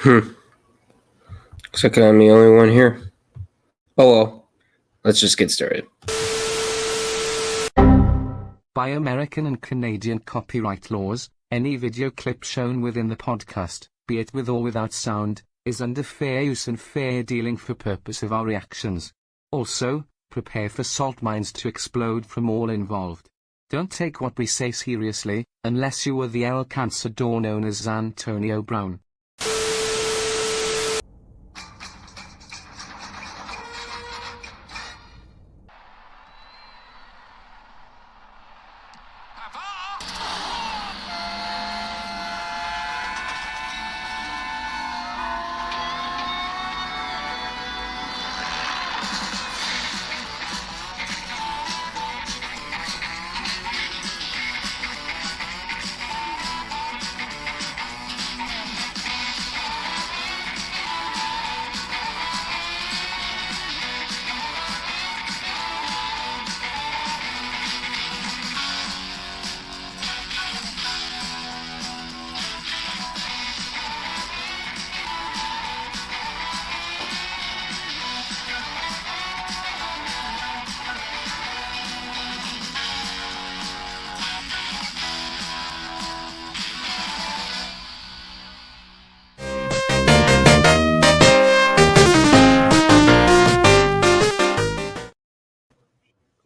Looks like I'm the only one here. Oh well, let's just get started. By American and Canadian copyright laws, any video clip shown within the podcast, be it with or without sound, is under fair use and fair dealing for purpose of our reactions. Also, prepare for salt mines to explode from all involved. Don't take what we say seriously, unless you are the El Cansador known as Antonio Brown.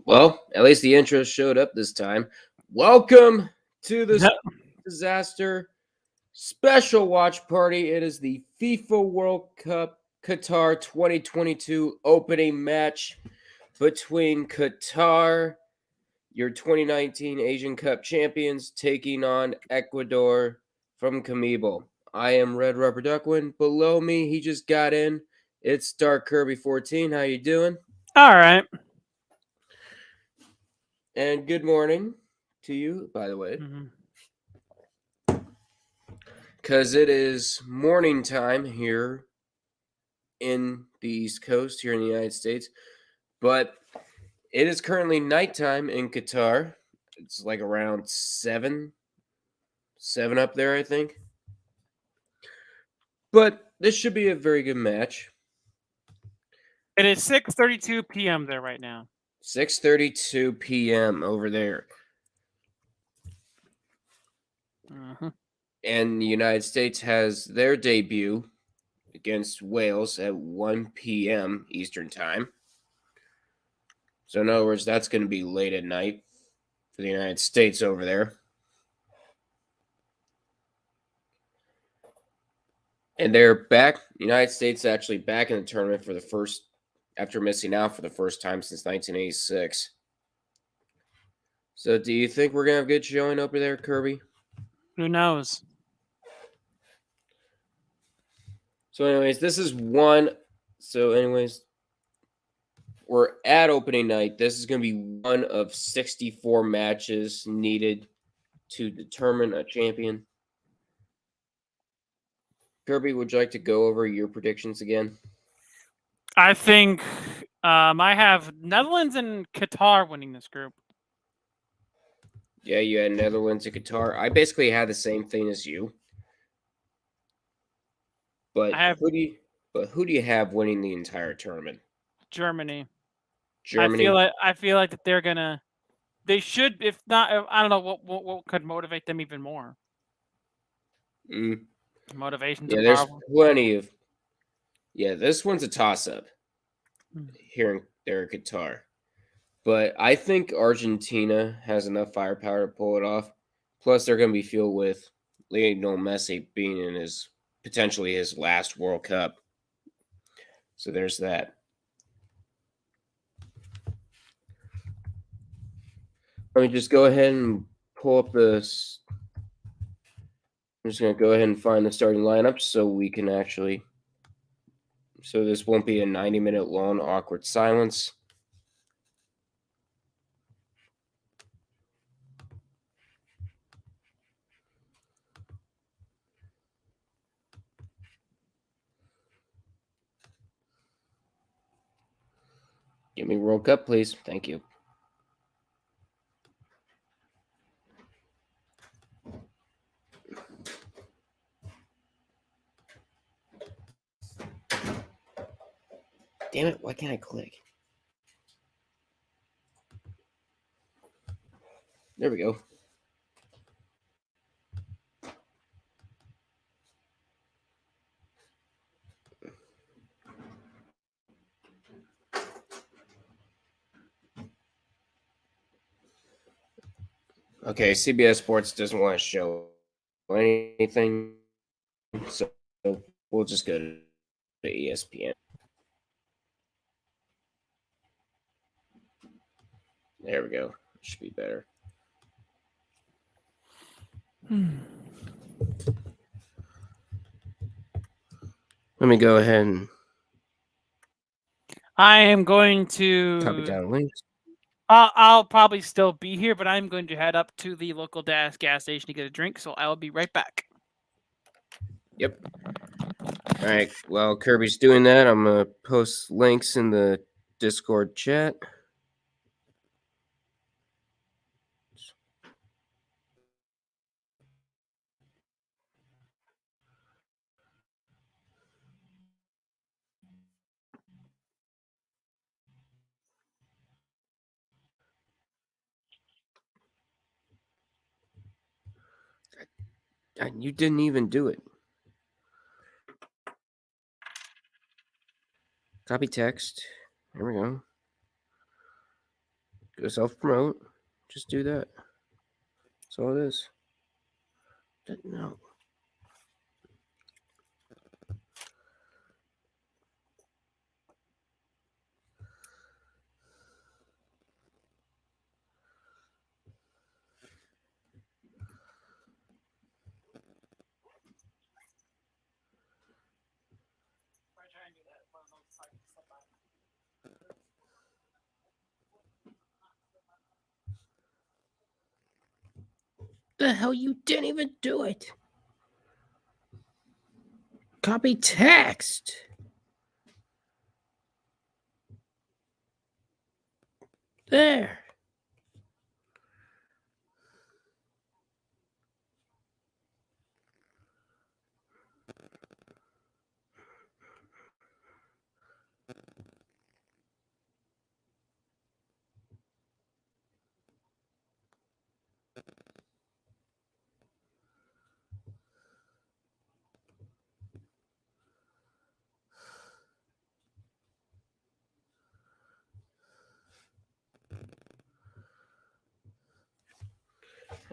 Well, at least the intro showed up this time. Welcome to this disaster special watch party. It is the FIFA World Cup Qatar 2022 opening match between Qatar, your 2019 Asian Cup champions, taking on Ecuador from Camibel. I am Red Rubber Duckwind. Below me, he just got in. It's Dark Kirby 14. How you doing? All right. And good morning to you, by the way. Because it is morning time here in the East Coast, here in the United States. But it is currently nighttime in Qatar. It's like around 7 up there, I think. But this should be a very good match. It is 6:32 p.m. there right now. 6:32 p.m. over there. And the United States has their debut against Wales at 1 p.m. Eastern Time. So in other words, that's going to be late at night for the United States over there. And they're back. The United States actually back in the tournament for the first, after missing out for the first time since 1986. So do you think we're going to have a good showing over there, Kirby? Who knows? So anyways, this is one. So anyways, we're at opening night. This is going to be one of 64 matches needed to determine a champion. Kirby, would you like to go over your predictions again? I think I have Netherlands and Qatar winning this group. Yeah, you had Netherlands and Qatar. I basically had the same thing as you. But who do you have winning the entire tournament? Germany. Germany. I feel like that they're gonna. They should, if not. I don't know what could motivate them even more. Motivation. Yeah, there's plenty of. Yeah, this one's a toss-up here in Qatar. But I think Argentina has enough firepower to pull it off. Plus, they're going to be fueled with Lionel Messi being in his potentially his last World Cup. So there's that. Let me just go ahead and pull up this. I'm just going to go ahead and find the starting lineup so we can actually. So this won't be a 90-minute long awkward silence. Give me World Cup, please. Thank you. Damn it, why can't I click? There we go. Okay, CBS Sports doesn't want to show anything, so we'll just go to ESPN. There we go. Should be better. Let me go ahead and I am going to copy down links. I'll probably still be here, but I'm going to head up to the local gas station to get a drink, so I'll be right back. Yep. All right. While Kirby's doing that, I'm going to post links in the Discord chat. You didn't even do it. Copy text. There we go. Go self-promote. Just do that. That's all it is. No. The hell, you didn't even do it. Copy text. There.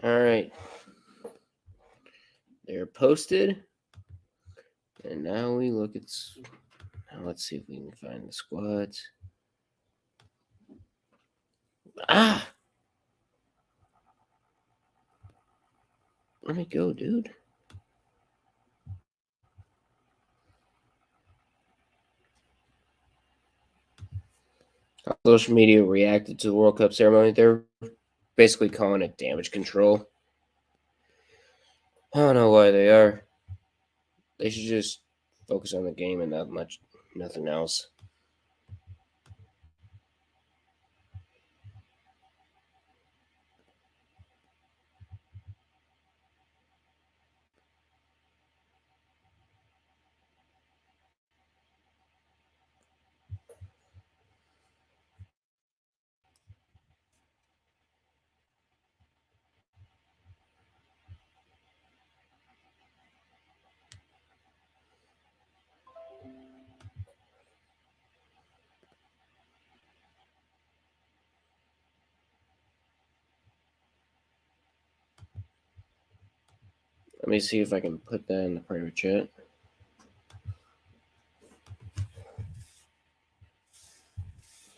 All right. They're posted. And now we look at. Now let's see if we can find the squads. Ah! Where'd it go, dude? Social media reacted to the World Cup ceremony. They're basically calling it damage control. I don't know why they are. They should just focus on the game and nothing else. Let me see if I can put that in the private chat.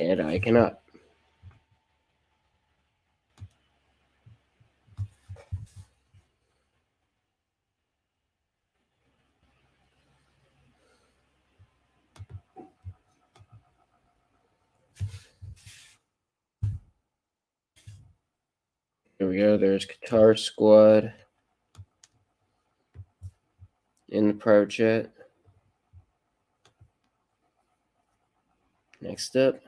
And I cannot. Here we go. There's Qatar squad in the private chat. Next up.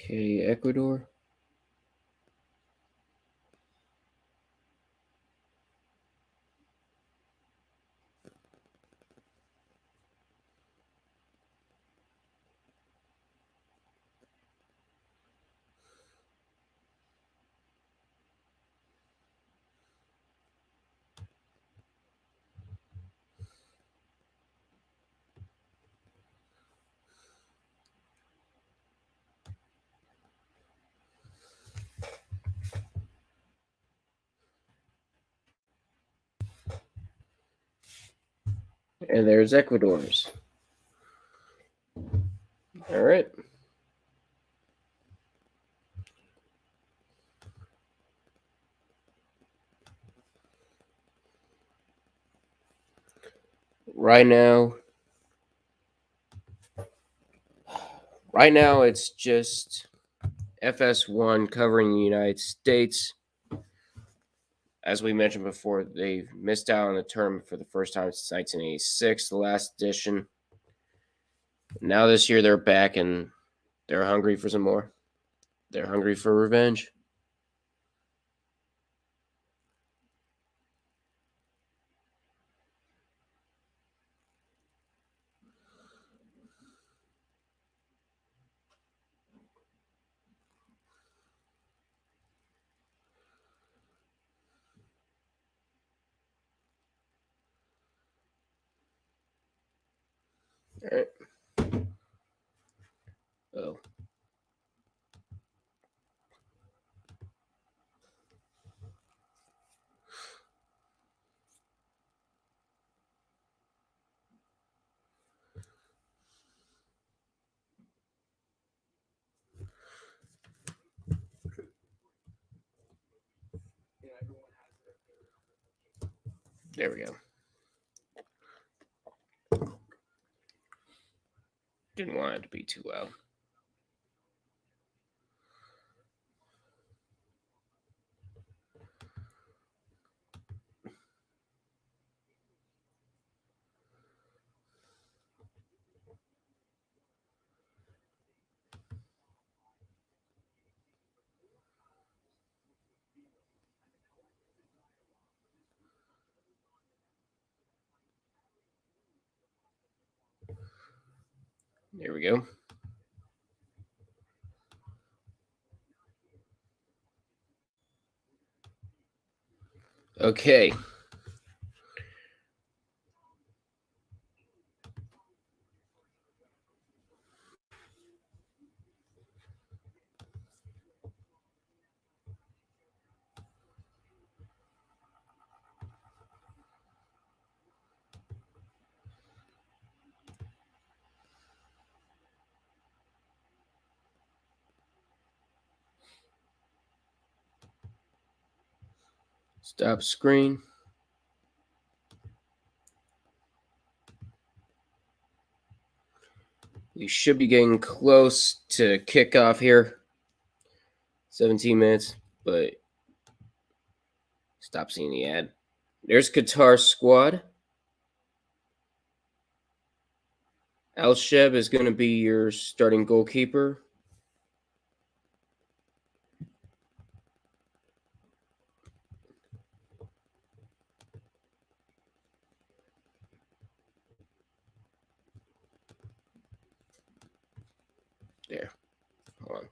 Okay, Ecuador. And there's Ecuador's. All right. Right now, it's just FS1 covering the United States. As we mentioned before, they've missed out on the tournament for the first time since 1986, the last edition. Now this year they're back and they're hungry for some more. They're hungry for revenge. All right. Oh. There we go. Didn't want it to be too loud. There we go. Okay. Stop screen. We should be getting close to kickoff here. 17 minutes, but stop seeing the ad. There's Qatar's squad. Al Sheb is going to be your starting goalkeeper. There. Hold on.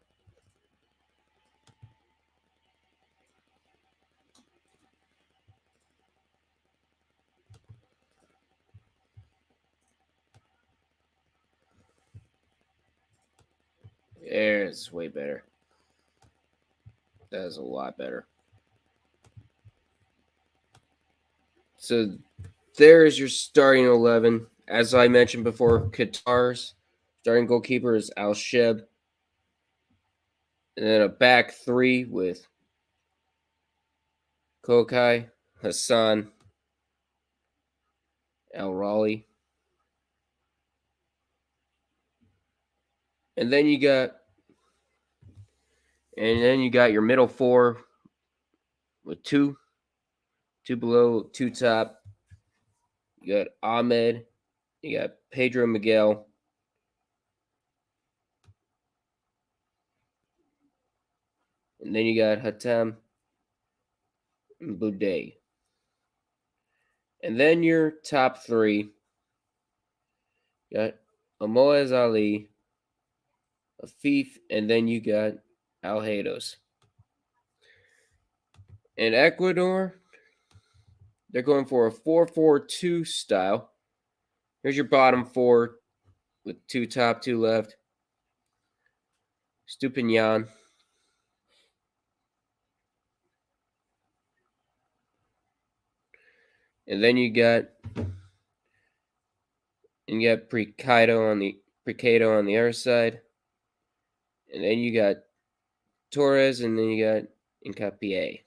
It's way better. That is a lot better. So there's your starting 11. As I mentioned before, Qatar's starting goalkeeper is Al Sheb. And then a back three with Kokai, Hassan, Al Raleigh. And then you got your middle four with two below, two top. You got Ahmed, you got Pedro Miguel, And then you got Hatem and Boudet. And then your top three. You got Amoaz Ali, Afif, and then you got Alheidos. In Ecuador, they're going for a 4-4-2 style. Here's your bottom four with two top, two left. Stupinian. And then you got Precado on the other side. And then you got Torres, and then you got Hincapié.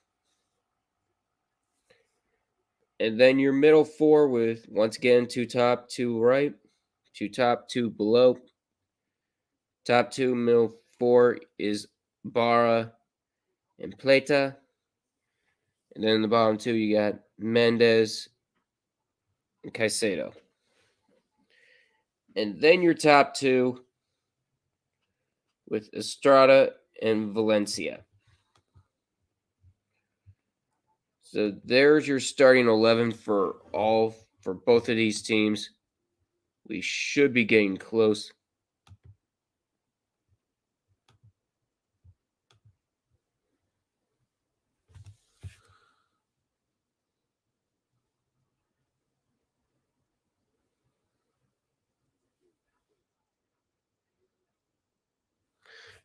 And then your middle four with, once again, two top, two right, two top, two below. Top two, middle four is Barra and Plata. And then in the bottom two, you got Mendez and Caicedo. And then your top two with Estrada and Valencia. So there's your starting 11 for both of these teams. We should be getting close.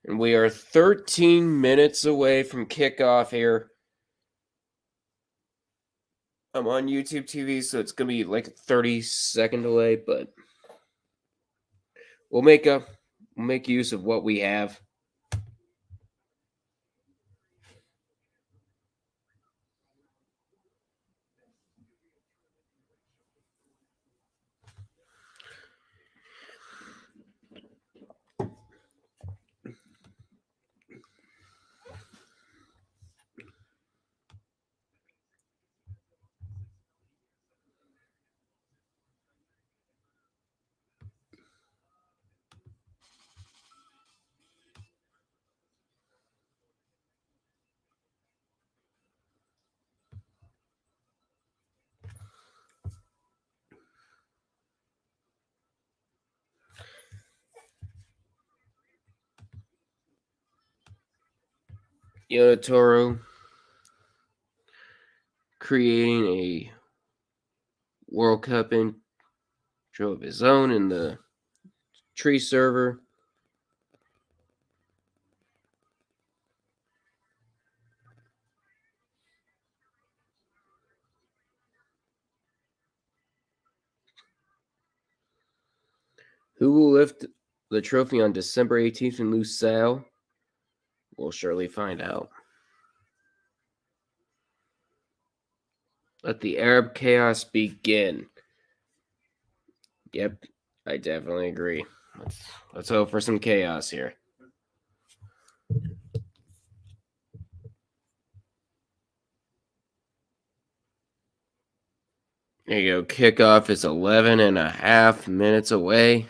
And we are 13 minutes away from kickoff here. I'm on YouTube TV, so it's going to be like a 30-second delay, but we'll make use of what we have. Yonatoro creating a World Cup intro of his own in the tree server. Who will lift the trophy on December 18th in Lusail? We'll surely find out. Let the Arab chaos begin. Yep, I definitely agree. Let's hope for some chaos here. There you go. Kickoff is 11 and a half minutes away.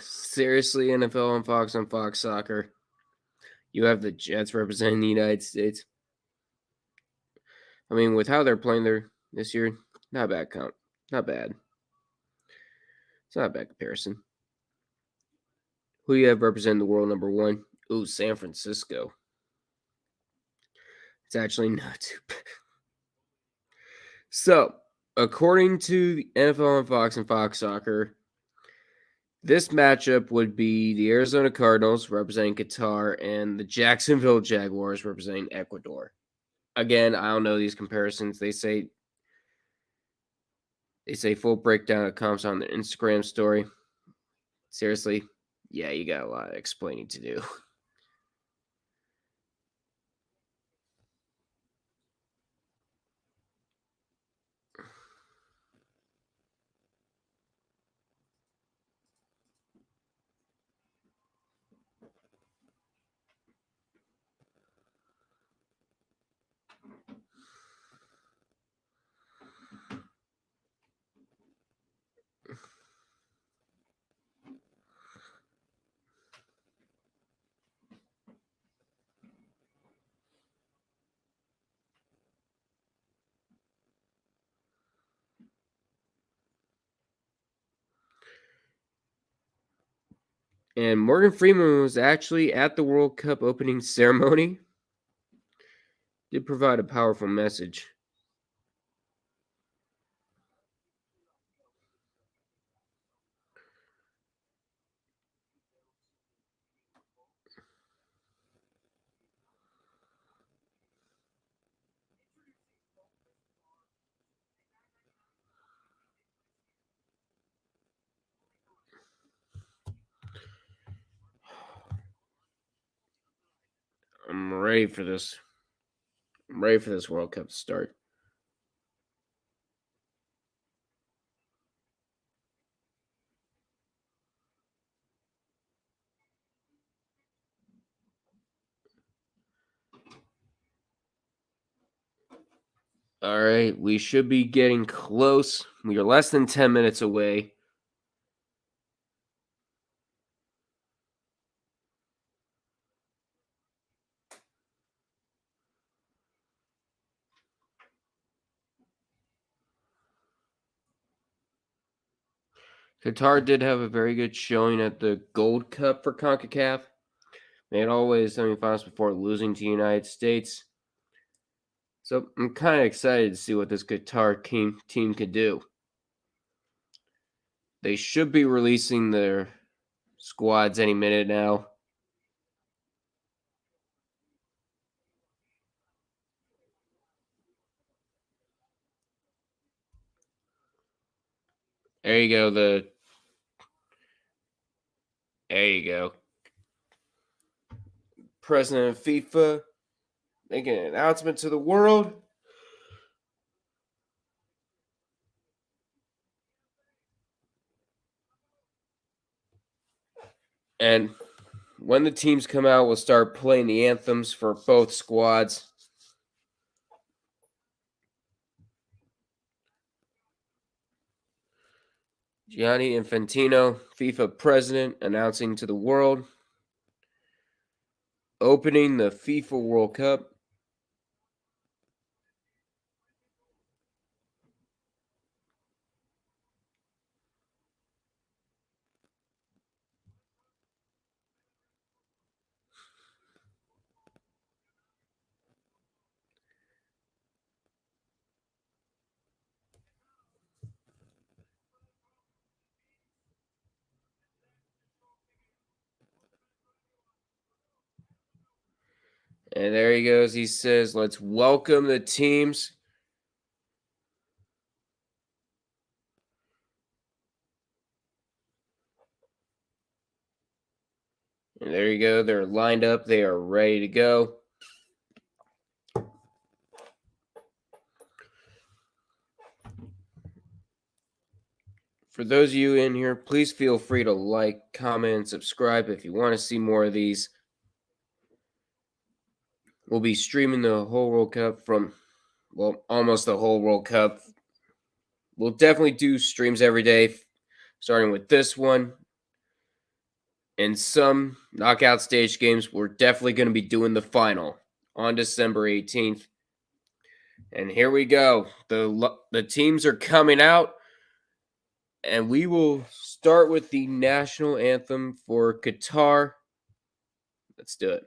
Seriously, NFL on Fox Soccer. You have the Jets representing the United States. I mean, with how they're playing this year, not bad count. Not bad. It's not a bad comparison. Who do you have representing the world number one? Ooh, San Francisco. It's actually not too bad. So, according to the NFL on Fox and Fox Soccer, this matchup would be the Arizona Cardinals representing Qatar and the Jacksonville Jaguars representing Ecuador. Again, I don't know these comparisons. They say They say full breakdown comes on the Instagram story. Seriously, yeah, you got a lot of explaining to do. And Morgan Freeman was actually at the World Cup opening ceremony. Did provide a powerful message. I'm ready for this. I'm ready for this World Cup to start. All right, we should be getting close. We are less than 10 minutes away. Qatar did have a very good showing at the Gold Cup for CONCACAF. Made all the way to semifinals before losing to the United States. So I'm kind of excited to see what this Qatar team could do. They should be releasing their squads any minute now. There you go. There you go. President of FIFA making an announcement to the world. And when the teams come out, we'll start playing the anthems for both squads. Gianni Infantino, FIFA president, announcing to the world, opening the FIFA World Cup. And there he goes. He says, let's welcome the teams. And there you go. They're lined up. They are ready to go. For those of you in here, please feel free to like, comment, and subscribe if you want to see more of these. We'll be streaming the whole World Cup from, well, almost the whole World Cup. We'll definitely do streams every day, starting with this one. In some knockout stage games, we're definitely going to be doing the final on December 18th. And here we go. The teams are coming out. And we will start with the national anthem for Qatar. Let's do it.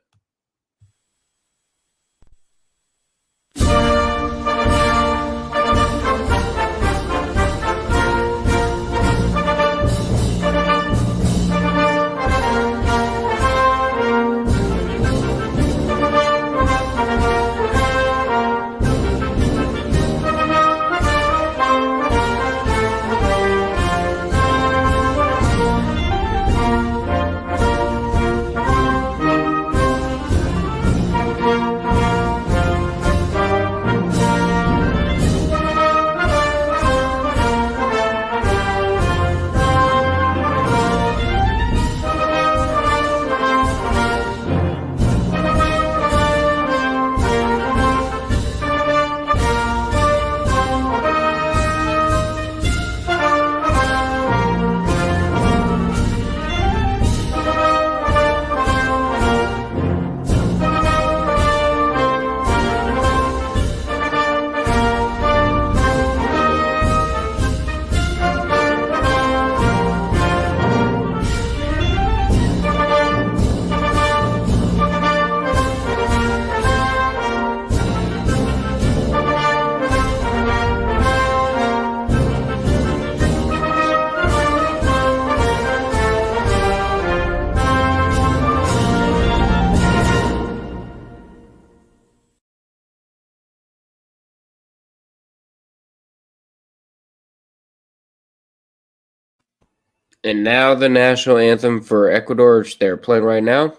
And now the national anthem for Ecuador, which they're playing right now.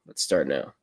Let's start now.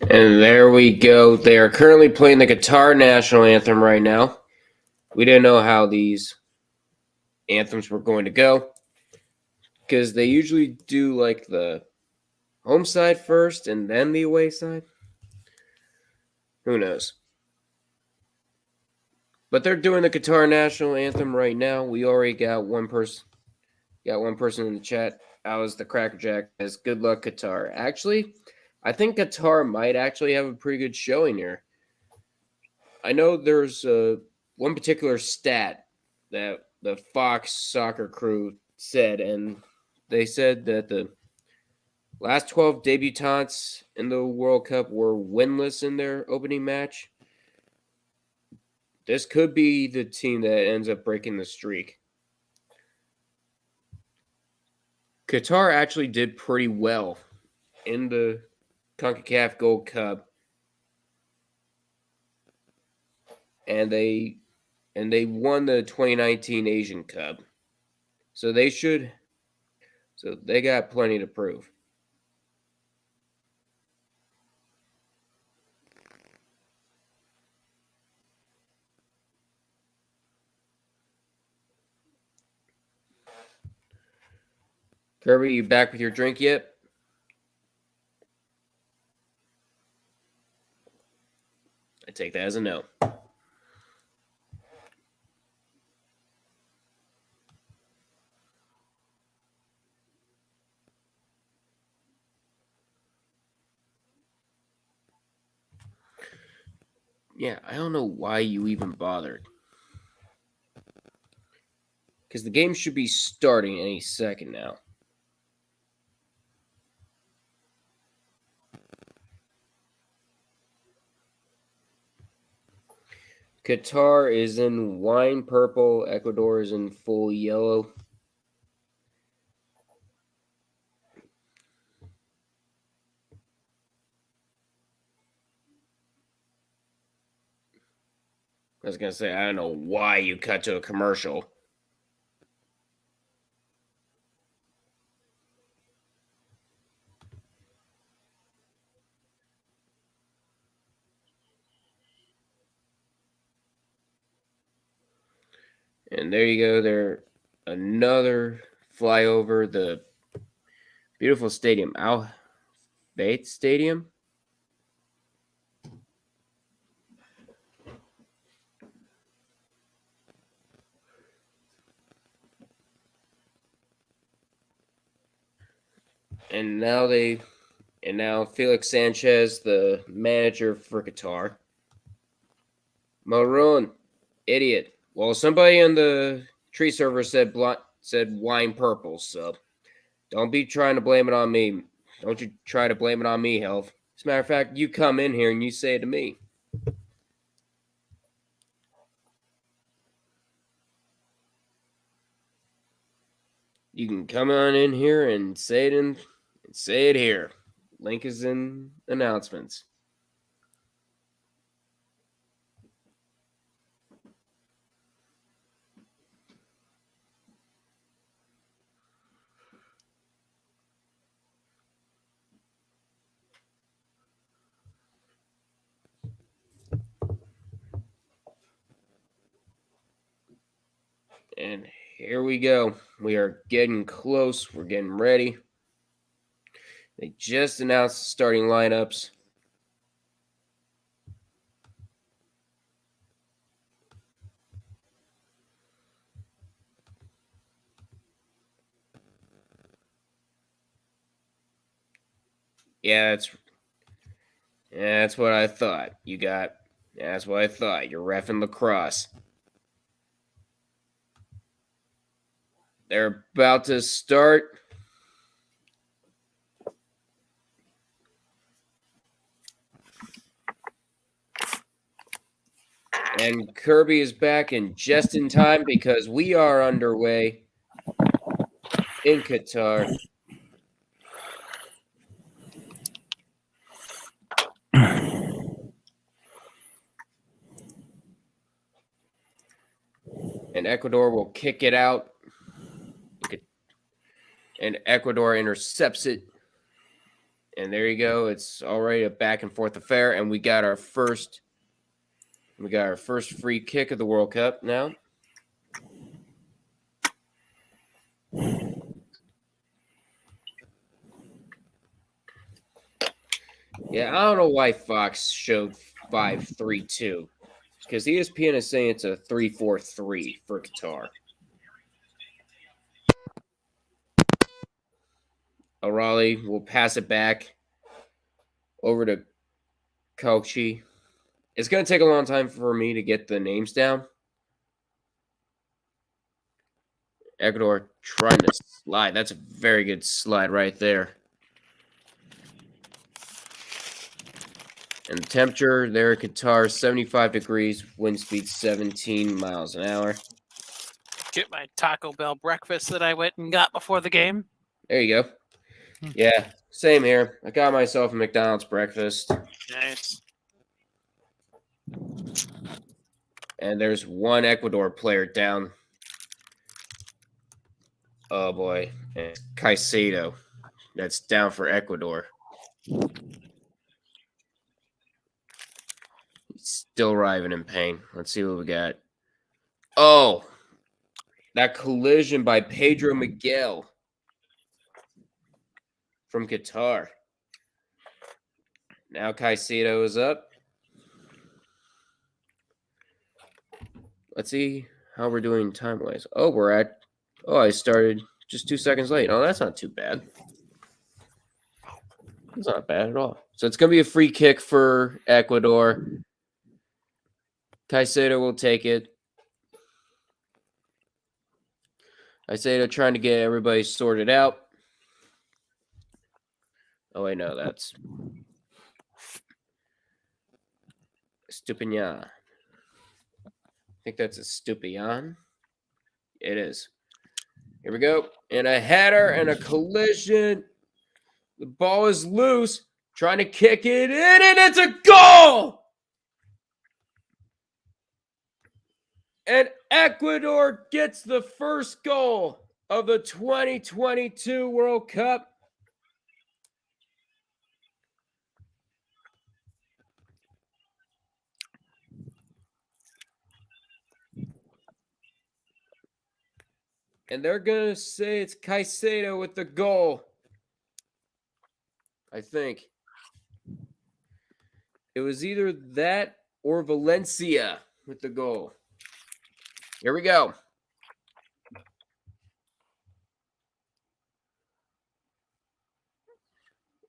And there we go. They are currently playing the Qatar national anthem right now. We didn't know how these anthems were going to go because they usually do like the home side first and then the away side. Who knows? But they're doing the Qatar national anthem right now. We already got one person. Got one person in the chat. I was the Crackerjack. As good luck, Qatar. Actually, I think Qatar might actually have a pretty good showing here. I know there's one particular stat that the Fox soccer crew said, and they said that the last 12 debutants in the World Cup were winless in their opening match. This could be the team that ends up breaking the streak. Qatar actually did pretty well in the CONCACAF Gold Cup, and they won the 2019 Asian Cup. So they got plenty to prove. Kirby, you back with your drink yet? I take that as a no. Yeah, I don't know why you even bothered. Because the game should be starting any second now. Qatar is in wine purple. Ecuador is in full yellow. I was going to say, I don't know why you cut to a commercial. And there you go. There, another flyover the beautiful stadium, Al Bayt Stadium. And now Felix Sanchez, the manager for Qatar. Maroon, idiot. Well, somebody on the tree server said wine purple, so don't be trying to blame it on me. Don't you try to blame it on me, Health. As a matter of fact, you come in here and you say it to me. You can come on in here and say it here. Link is in announcements. And here we go. We are getting close. We're getting ready. They just announced the starting lineups. Yeah, that's what I thought. That's what I thought. You're reffing lacrosse. They're about to start. And Kirby is back in just in time because we are underway in Qatar. And Ecuador will kick it out. And Ecuador intercepts it. And there you go. It's already a back and forth affair. And we got our first free kick of the World Cup now. Yeah, I don't know why Fox showed 5-3-2. Because ESPN is saying it's a 3-4-3 for Qatar. O'Reilly will pass it back over to Kochi. It's going to take a long time for me to get the names down. Ecuador trying to slide. That's a very good slide right there. And the temperature there at Qatar, 75 degrees, wind speed 17 miles an hour. Get my Taco Bell breakfast that I went and got before the game. There you go. Yeah, same here. I got myself a McDonald's breakfast. Nice. And there's one Ecuador player down. Oh, boy. And it's Caicedo. That's down for Ecuador. He's still writhing in pain. Let's see what we got. Oh, that collision by Pedro Miguel from Qatar. Now Caicedo is up. Let's see how we're doing time-wise. I started just 2 seconds late. Oh, that's not too bad. It's not bad at all. So it's going to be a free kick for Ecuador. Caicedo will take it. Caicedo trying to get everybody sorted out. Oh, wait, no, that's Stupinian. I think that's a Stupian. It is. Here we go. And a header and a collision. The ball is loose. Trying to kick it in, and it's a goal! And Ecuador gets the first goal of the 2022 World Cup. And they're going to say it's Caicedo with the goal. I think. It was either that or Valencia with the goal. Here we go.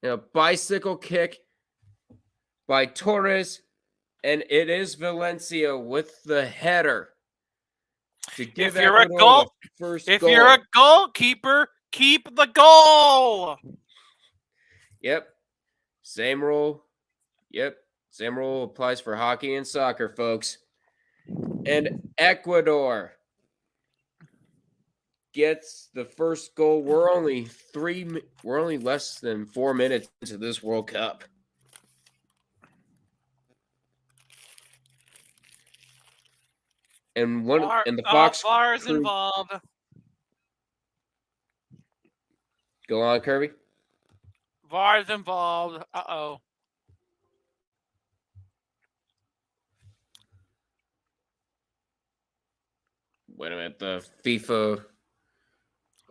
And a bicycle kick by Torres. And it is Valencia with the header. To give If you're a Ecuador goal, the first if goal. you're a goalkeeper, keep the goal. Yep. Same rule. Yep. Same rule applies for hockey and soccer, folks. And Ecuador gets the first goal. We're only less than 4 minutes into this World Cup. And the Fox VAR is involved. Go on, Kirby. VAR is involved. Uh-oh. Wait a minute. The FIFA.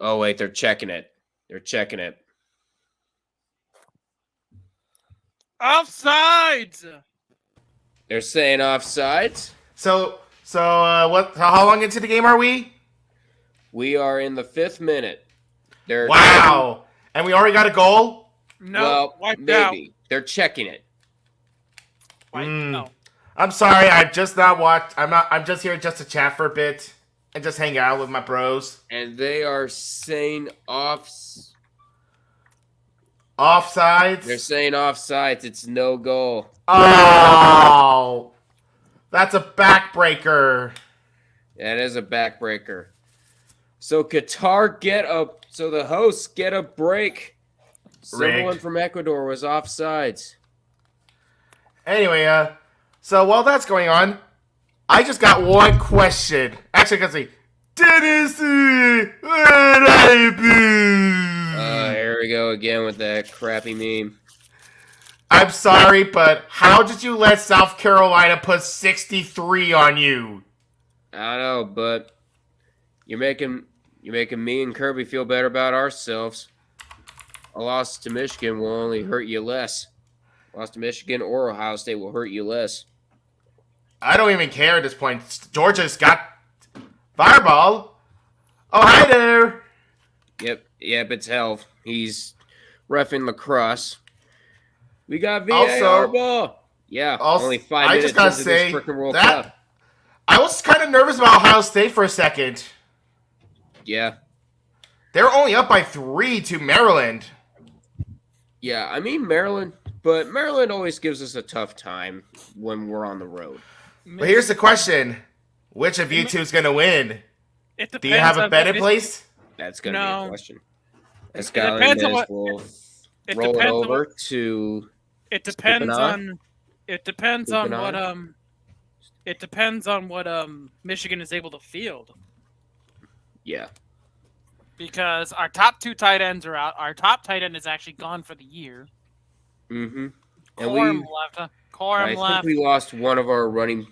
Oh, wait. They're checking it. Offsides! They're saying offsides. So what? How long into the game are we? We are in the 5th minute. Wow! And we already got a goal? No, well, maybe. They're checking it. No. I'm sorry, I've just not watched. I'm just here just to chat for a bit and just hang out with my bros. And they are saying Offsides? They're saying offsides. It's no goal. Oh! That's a backbreaker. That is a backbreaker. So Qatar so the hosts get a break. Someone from Ecuador was offsides. Anyway, so while that's going on, I just got one question. Actually, I can say, Dennis, where I be? Here we go again with that crappy meme. I'm sorry, but how did you let South Carolina put 63 on you? I don't know, but you're making me and Kirby feel better about ourselves. A loss to Michigan will only hurt you less. A loss to Michigan or Ohio State will hurt you less. I don't even care at this point. Georgia's got fireball. Oh, hi there. Yep, it's hell. He's reffing lacrosse. We got VAR ball. Yeah, only 5 minutes just gotta into say this freaking World Cup. I was kind of nervous about Ohio State for a second. Yeah. They were only up by 3 to Maryland. Yeah, I mean Maryland, but Maryland always gives us a tough time when we're on the road. But here's the question. Which of you two is going to win? It depends. Do you have a bet in place? That's going to be a question. Depends on what. Will roll it over to. It depends on. It depends on what It depends on what Michigan is able to field. Yeah. Because our top 2 tight ends are out. Our top tight end is actually gone for the year. Mm-hmm. Corum left. I think we lost one of our running.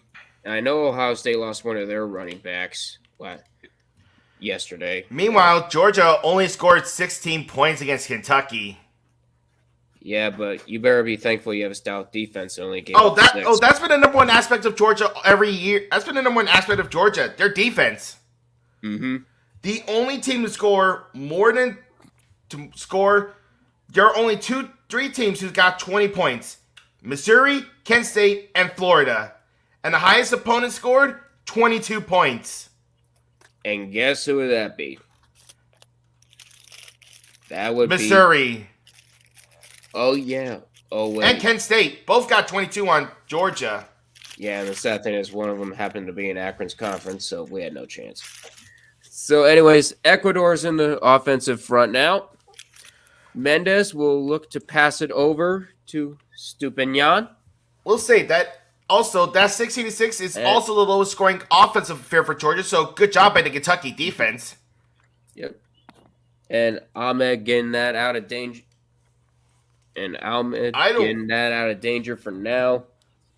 I know Ohio State lost one of their running backs yesterday. Meanwhile, Georgia only scored 16 points against Kentucky. Yeah, but you better be thankful you have a stout defense. Only gave that's been the number one aspect of Georgia every year. That's been the number one aspect of Georgia. Their defense. Mm-hmm. The only team to score there are only 3 teams who's got 20 points. Missouri, Kent State, and Florida. And the highest opponent scored 22 points. And guess who would that be? That would Missouri. Be... Oh, yeah. Oh, wait. And Kent State. Both got 22 on Georgia. Yeah, and the sad thing is one of them happened to be in Akron's conference, so we had no chance. So, anyways, Ecuador's in the offensive front now. Mendes will look to pass it over to Stupinian. We'll say that. Also, that 16-6 is also the lowest scoring offensive affair for Georgia, so good job by the Kentucky defense. Yep. And Ahmed getting that out of danger. Getting that out of danger for now.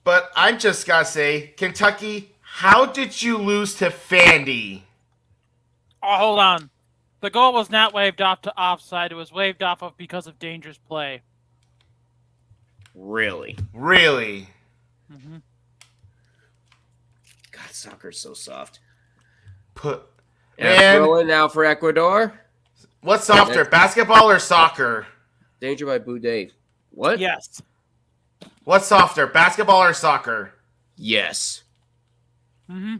But I'm just got to say, Kentucky, how did you lose to Fandy? Oh, hold on. The goal was not waved off to offside. It was waved off of because of dangerous play. Really? Mm-hmm. God, soccer's so soft. And throw it now for Ecuador. What's softer, basketball or soccer? Danger by Boudet. What? Yes. What's softer, basketball or soccer? Yes. Mm-hmm.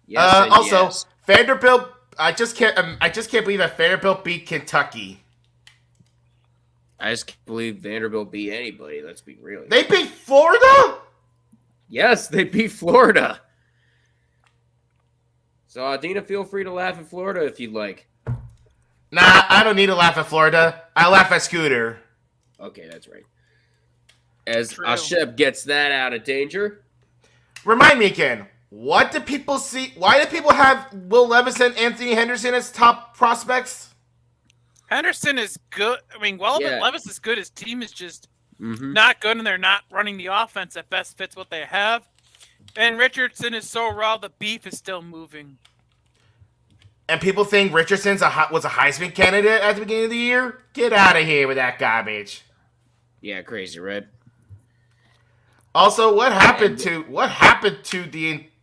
Yes. Also, yes. Vanderbilt. I just can't believe that Vanderbilt beat Kentucky. I just can't believe Vanderbilt beat anybody. Let's be real. They beat Florida? Yes, they beat Florida. So, Adina, feel free to laugh at Florida if you'd like. Nah, I don't need to laugh at Florida. I laugh at Scooter. Okay, that's right. As Asheb gets that out of danger. Remind me again, what do people see? Why do people have Will Levis and Anthony Henderson as top prospects? Henderson is good. I mean, Levis is good. His team is just not good, and they're not running the offense that best fits what they have. And Richardson is so raw, the beef is still moving. and people think Richardson's was a Heisman candidate at the beginning of the year. Get out of here with that garbage. Yeah, crazy, right? Also, what happened to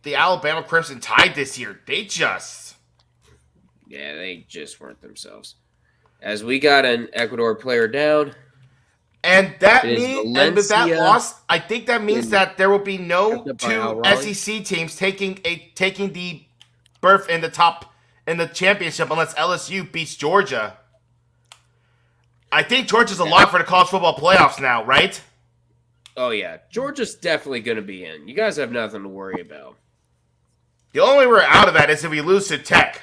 the Alabama Crimson Tide this year? They just weren't themselves. As we got an Ecuador player down. And with that loss, I think that means that there will be no two SEC teams taking the berth in the championship unless LSU beats Georgia. I think Georgia's a lock for the college football playoffs now, right? Oh yeah, Georgia's definitely going to be in. You guys have nothing to worry about. The only way we're out of that is if we lose to Tech,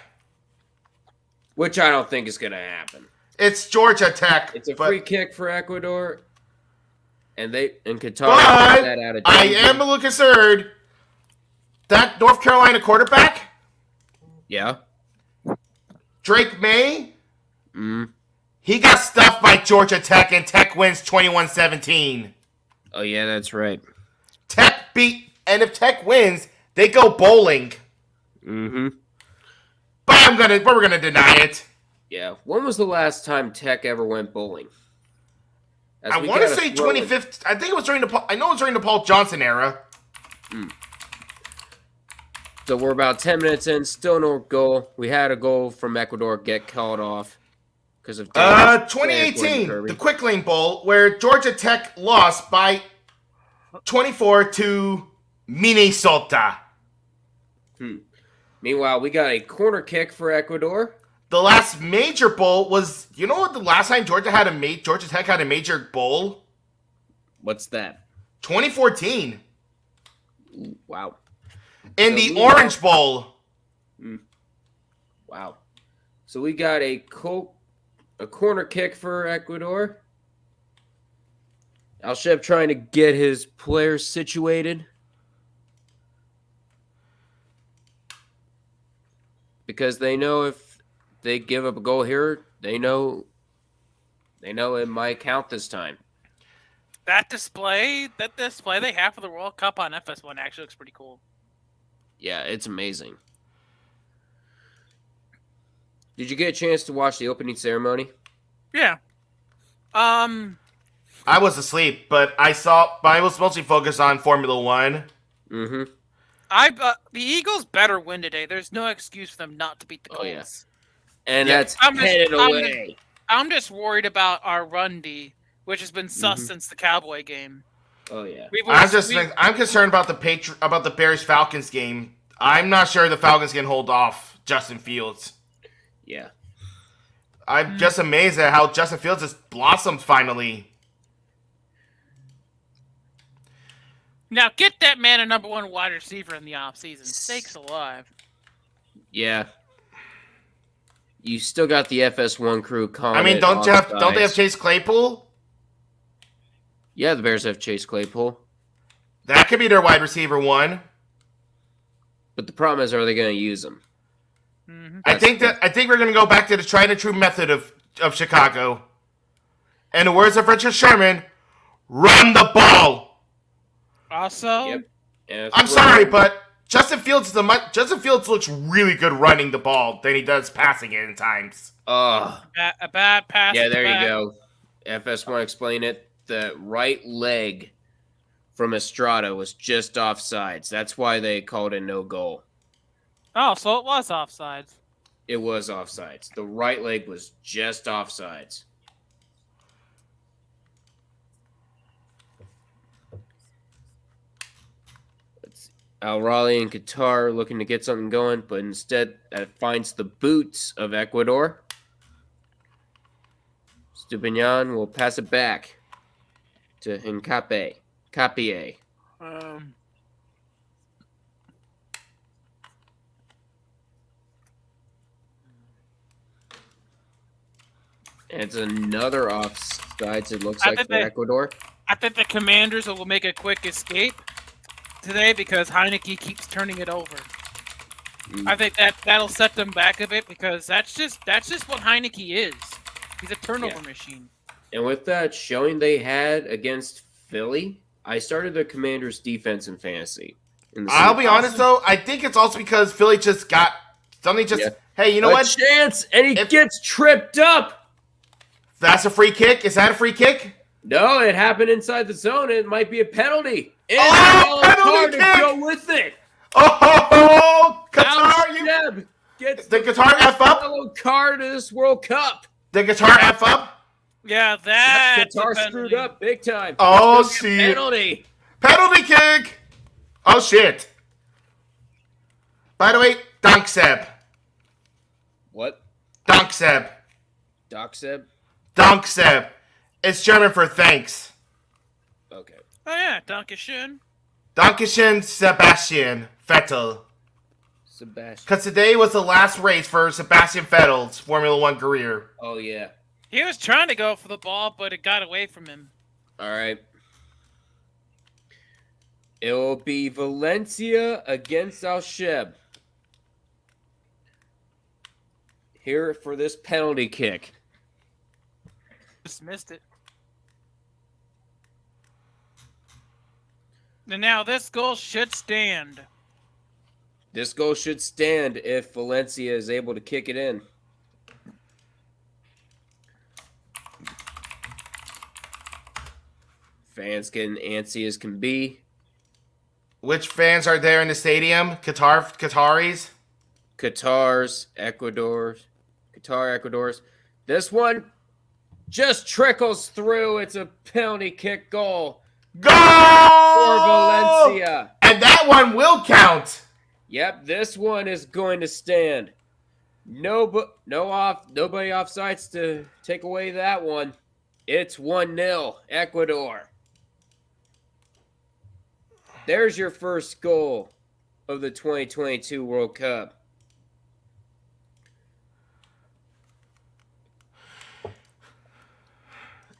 which I don't think is going to happen. It's Georgia Tech. It's a free kick for Ecuador, and Qatar. But I am a little concerned. That North Carolina quarterback, yeah, Drake May, he got stuffed by Georgia Tech, and Tech wins 21-17. Oh yeah, that's right. And if Tech wins, they go bowling. Mm-hmm. But we're gonna deny it. Yeah. When was the last time Tech ever went bowling? I want to say 2015. I think it was during the Paul Johnson era. So we're about 10 minutes in, still no goal. We had a goal from Ecuador get called off because of 2018, the Quick Lane Bowl, where Georgia Tech lost by 24 to Minnesota. Meanwhile, we got a corner kick for Ecuador. The last major bowl was, you know what? The last time Georgia Tech had a major bowl. What's that? 2014. Wow. In the Orange Bowl. Wow. So we got a corner kick for Ecuador. Al-Sheb trying to get his players situated. Because they know if they give up a goal here, they know it might count this time. That display they have for the World Cup on FS1 actually looks pretty cool. Yeah, it's amazing. Did you get a chance to watch the opening ceremony? Yeah. I was asleep, but I was mostly focused on Formula One. Mm-hmm. The Eagles better win today. There's no excuse for them not to beat the Colts. Oh, yeah. And that's headed away. I'm just worried about our run D, which has been sus since the Cowboy game. Oh yeah. I'm concerned about the Bears Falcons game. I'm not sure the Falcons can hold off Justin Fields. Yeah. I'm just amazed at how Justin Fields has blossomed finally. Now get that man a number one wide receiver in the offseason. Sakes alive. Yeah. You still got the FS1 crew calling. I mean, don't they have Chase Claypool? Yeah, the Bears have Chase Claypool. That could be their wide receiver one. But the problem is, are they going to use him? Mm-hmm. I think we're going to go back to the tried and true method of Chicago. In the words of Richard Sherman, run the ball. Also, yep. I'm sorry, but Justin Fields looks really good running the ball than he does passing it at times. A bad pass. Yeah, there you go. FS1 explain it. The right leg from Estrada was just offsides. That's why they called it no goal. Oh, so it was offsides. It was offsides. The right leg was just offsides. Al-Raleigh and Qatar looking to get something going, but instead that finds the boots of Ecuador. Stupinian will pass it back to Hincapié. And it's another offsides, it looks like, for Ecuador. I think the Commanders will make a quick escape today because Heineke keeps turning it over. I think that'll set them back a bit because that's just what Heineke is. He's a turnover machine. And with that showing they had against Philly, I started the Commanders' defense in fantasy. I'll be honest though, I think it's also because Philly Hey, you know what? Chance, and he gets tripped up. That's a free kick. Is that a free kick? No, it happened inside the zone. It might be a penalty. And penalty kick! To go with it. Oh, Qatar! Gets the Qatar F up? Yellow card of this World Cup. The Qatar F up? Yeah, that's Qatar screwed up big time. Oh, shit. Penalty. Penalty kick. Oh, shit. By the way, Dank Seb. What? Dank Seb. Doc Seb? Dank Seb. It's German for thanks. Okay. Oh, yeah, Dankeschön. Dankeschön, Sebastian Vettel. Sebastian. Because today was the last race for Sebastian Vettel's Formula One career. Oh, yeah. He was trying to go for the ball, but it got away from him. All right. It will be Valencia against Al-Sheb. Here for this penalty kick. Just missed it. And now this goal should stand. This goal should stand if Valencia is able to kick it in. Fans getting antsy as can be. Which fans are there in the stadium? Qataris? Qatar's, Ecuador's. Qatar, Ecuador's. This one just trickles through. It's a penalty kick goal. Goal! For Valencia. And that one will count. Yep, this one is going to stand. Nobody offsides to take away that one. It's 1-0, Ecuador. There's your first goal of the 2022 World Cup.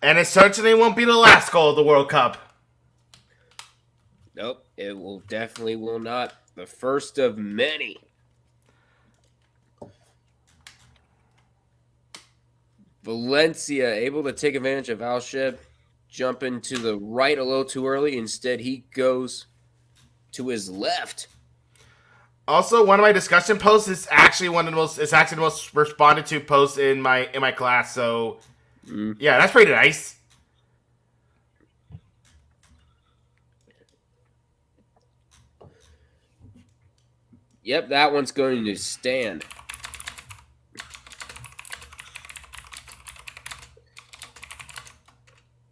And it certainly won't be the last goal of the World Cup. Nope, it definitely will not. The first of many. Valencia able to take advantage of Al-Sheb, jumping to the right a little too early. Instead, he goes to his left. Also, one of my discussion posts is actually the most responded to posts in my class. So, yeah, that's pretty nice. Yep, that one's going to stand.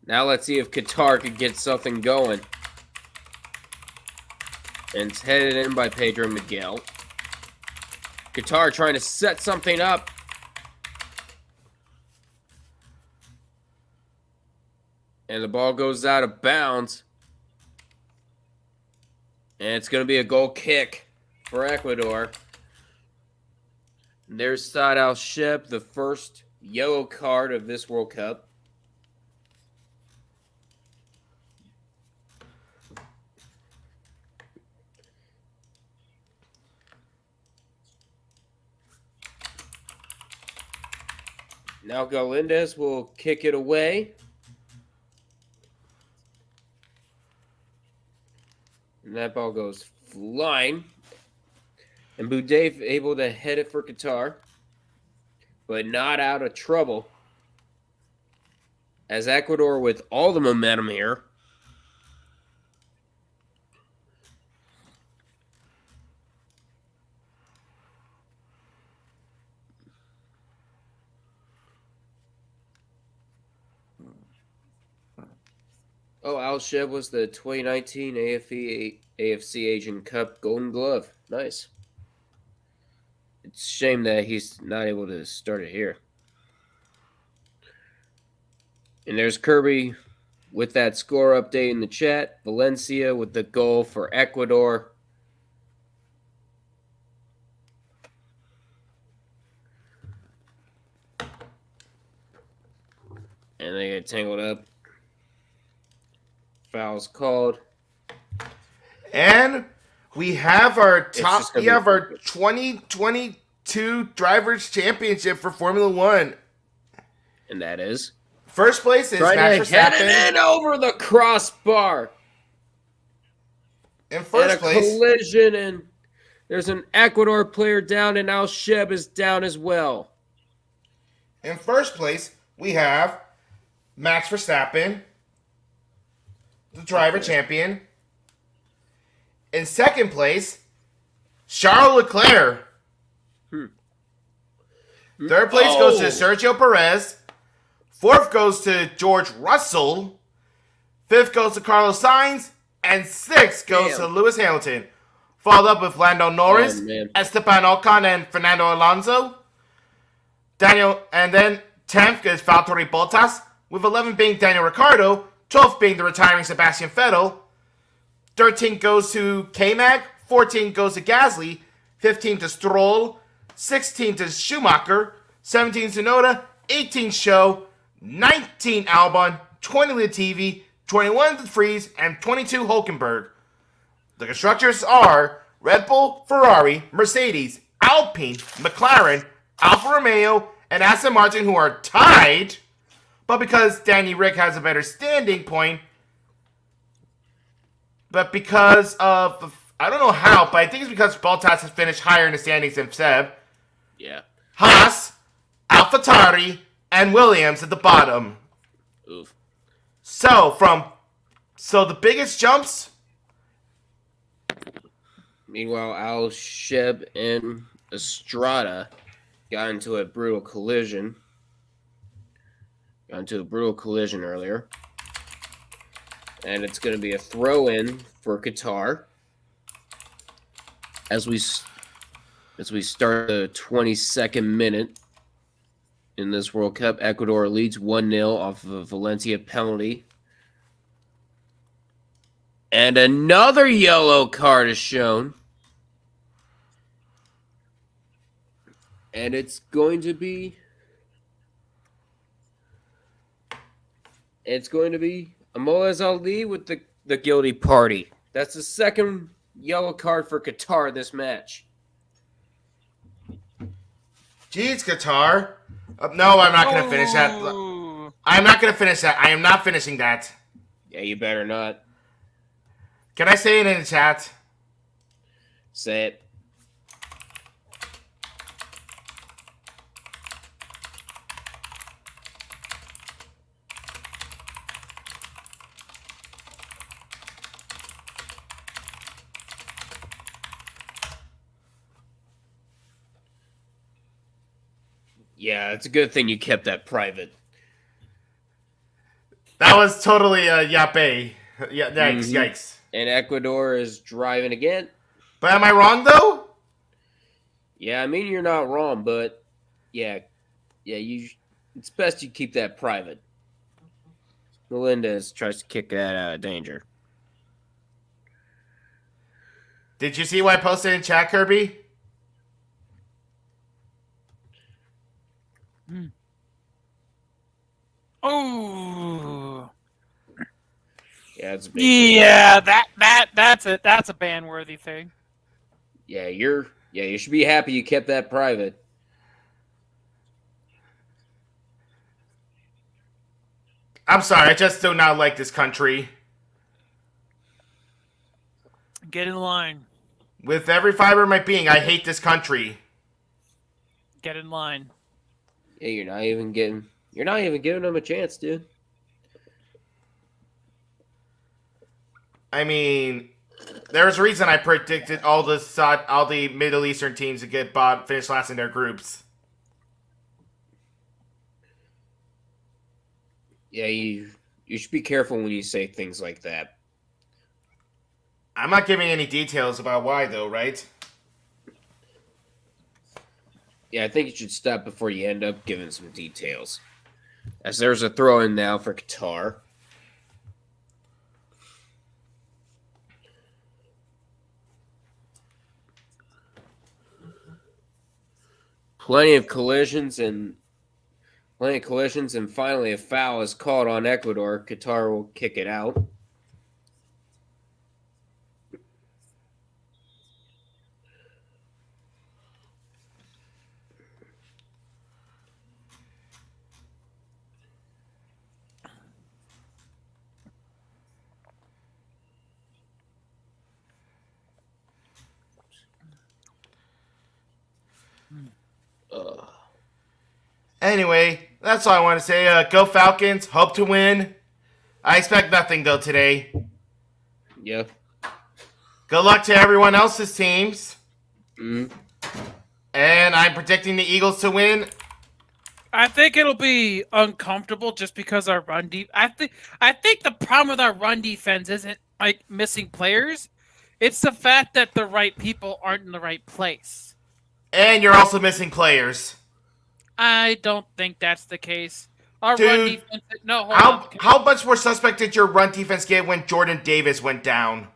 Now let's see if Qatar could get something going. And it's headed in by Pedro Miguel. Qatar trying to set something up. And the ball goes out of bounds. And it's going to be a goal kick for Ecuador. There's Saad Al-Sheb, the first yellow card of this World Cup. Now Galindez will kick it away. And that ball goes flying. And Boudet able to head it for Qatar. But not out of trouble. As Ecuador with all the momentum here. Oh, Al-Sheb was the 2019 AFC Asian Cup Golden Glove. Nice. It's a shame that he's not able to start it here. And there's Kirby with that score update in the chat. Valencia with the goal for Ecuador. And they get tangled up. Fouls called. And we have our 2022 Drivers' Championship for Formula One. And that is? First place is Max Verstappen. Head it in over the crossbar. In first place. Collision, and There's an Ecuador player down, and Al Sheb is down as well. In first place, we have Max Verstappen, the driver champion. In second place, Charles Leclerc. Third place goes to Sergio Perez. Fourth goes to George Russell. Fifth goes to Carlos Sainz. And sixth goes to Lewis Hamilton. Followed up with Lando Norris, Esteban Ocon, and Fernando Alonso. And then 10th is Valtteri Bottas, with 11 being Daniel Ricciardo, 12th being the retiring Sebastian Vettel. 13 goes to K-Mag, 14 goes to Gasly, 15 to Stroll, 16 to Schumacher, 17 Tsunoda, 18 Show, 19 Albon, 20 Latifi, 21 De Vries, and 22 Hulkenberg. The constructors are Red Bull, Ferrari, Mercedes, Alpine, McLaren, Alfa Romeo, and Aston Martin, who are tied. But because Danny Rick has a better standing point, but because of, I don't know how, but I think it's because Bottas has finished higher in the standings than Seb. Yeah. Haas, AlphaTauri, and Williams at the bottom. Oof. So the biggest jumps. Meanwhile, Al Sheb and Estrada got into a brutal collision. Earlier. And it's going to be a throw-in for Qatar as we start the 22nd minute in this World Cup. Ecuador leads 1-0 off of a Valencia penalty. And another yellow card is shown. And it's going to be Amoaz Ali with the guilty party. That's the second yellow card for Qatar this match. Jeez, Qatar. No, I'm not going to finish that. I'm not going to finish that. I am not finishing that. Yeah, you better not. Can I say it in the chat? Say it. Yeah, it's a good thing you kept that private. That was totally yappe. Yeah, yikes. And Ecuador is driving again. But am I wrong, though? Yeah, I mean, you're not wrong, but yeah, it's best you keep that private. Melendez tries to kick that out of danger. Did you see what I posted in chat, Kirby? Oh. Yeah, it's a big that's a ban-worthy thing. Yeah, you should be happy you kept that private. I'm sorry, I just do not like this country. Get in line. With every fiber of my being, I hate this country. Get in line. Yeah, you're not even giving them a chance, dude. I mean, there's a reason I predicted all the Middle Eastern teams to finish last in their groups. Yeah, you should be careful when you say things like that. I'm not giving any details about why, though, right? Yeah, I think you should stop before you end up giving some details. As there's a throw-in now for Qatar. Plenty of collisions and finally a foul is called on Ecuador. Qatar will kick it out. Anyway, that's all I want to say. Go Falcons. Hope to win. I expect nothing, though, today. Yeah. Good luck to everyone else's teams. Mm. And I'm predicting the Eagles to win. I think it'll be uncomfortable just because our run I think the problem with our run defense isn't like missing players. It's the fact that the right people aren't in the right place. And you're also missing players. I don't think that's the case. Our Dude, run defense. No, hold on. How much more suspect did your run defense get when Jordan Davis went down?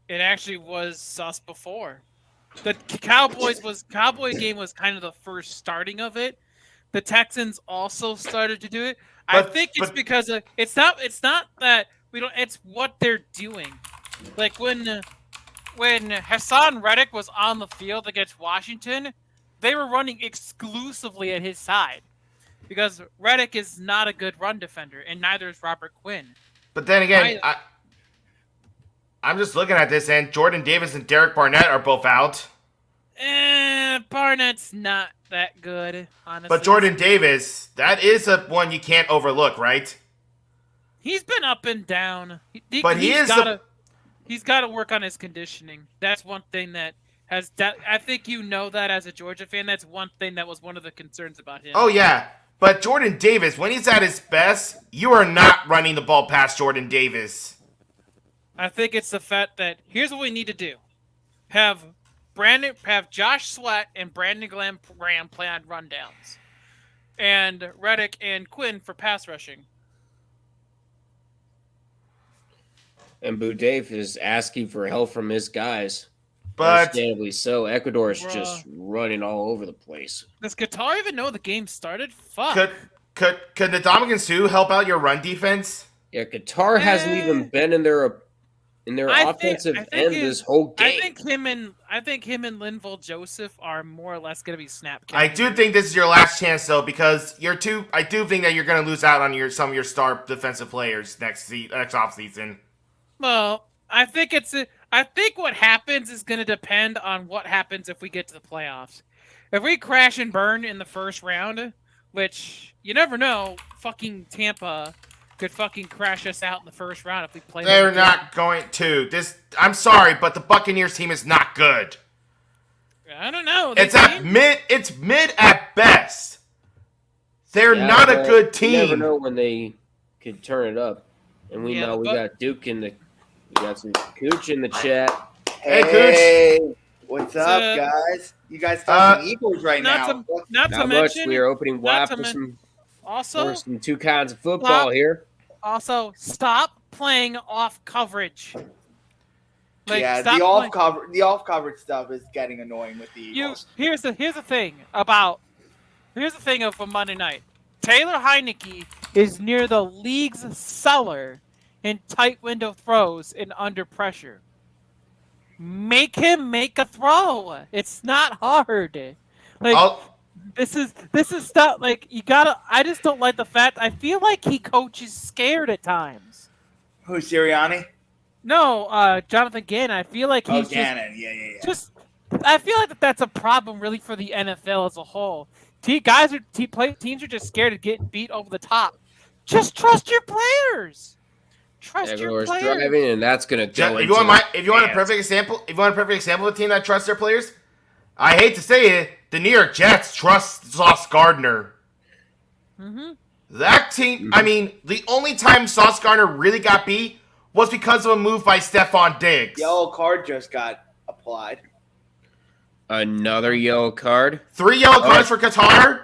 It actually was sus before. The Cowboy game was kind of the first starting of it. The Texans also started to do it. I think it's because it's not that we don't. It's what they're doing. Like when Hassan Reddick was on the field against Washington, they were running exclusively at his side because Reddick is not a good run defender, and neither is Robert Quinn. But then again, I'm just looking at this, and Jordan Davis and Derek Barnett are both out. Barnett's not that good, honestly. But Jordan Davis, that is a one you can't overlook, right? He's been up and down. He's got to work on his conditioning. That's one thing that has. I think you know that as a Georgia fan. That's one thing that was one of the concerns about him. Oh yeah, but Jordan Davis, when he's at his best, you are not running the ball past Jordan Davis. I think it's the fact that here's what we need to do: have Josh Sweat and Brandon Graham play on rundowns, and Reddick and Quinn for pass rushing. And Boo Dave is asking for help from his guys. But understandably so. Ecuador is just running all over the place. Does Qatar even know the game started? Fuck. Could the Dominican Sue help out your run defense? Yeah, Qatar hasn't even been in their offensive end this whole game. I think him and Linval Joseph are more or less going to be snap. I do think this is your last chance though, because I do think that you're going to lose out on some of your star defensive players next offseason. Well, I think what happens is going to depend on what happens if we get to the playoffs. If we crash and burn in the first round, which you never know, fucking Tampa could fucking crash us out in the first round if we play. They're not going to. I'm sorry, but the Buccaneers team is not good. I don't know. It's mid at best. They're not a good team. You never know when they could turn it up. And we know we got Duke we got some Cooch in the chat. Hey Cooch. What's up, guys? You guys talking Eagles right now? Not to mention, we are opening WAP for some two kinds of football here. Also, stop playing off coverage. The off coverage stuff is getting annoying with the Eagles. Here's the thing of a Monday night. Taylor Heineke is near the league's cellar in tight window throws and under pressure. Make him make a throw. It's not hard. This is stuff you gotta. I just don't like the fact. I feel like he coaches scared at times. Who's Sirianni? No, Jonathan Gannon. I feel like he's Gannon. I feel like that's a problem really for the NFL as a whole. Teams are just scared of getting beat over the top. Just trust your players. Trust your players. Driving, and that's gonna go. If you want a perfect example of a team that trusts their players, I hate to say it, the New York Jets trust Sauce Gardner. Mm-hmm. That team. I mean, the only time Sauce Gardner really got beat was because of a move by Stephon Diggs. Yellow card just got applied. Another yellow card. 3 yellow cards for Qatar.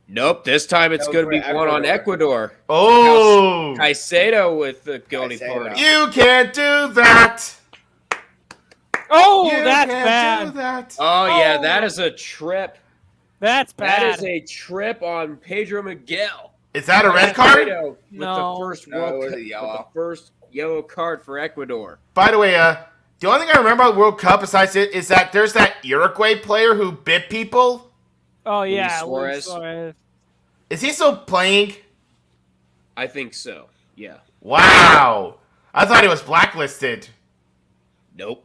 Nope, this time it's going to be one on Ecuador. Oh! Caicedo with the guilty party. You can't do that! Oh, that's bad. Yeah, that is a trip. That's bad. That is a trip on Pedro Miguel. Is that a red card? With the first yellow card for Ecuador. By the way, the only thing I remember about World Cup besides it is that there's that Uruguay player who bit people. Oh, yeah. Luis Suarez. Is he still playing? I think so, yeah. Wow. I thought he was blacklisted. Nope.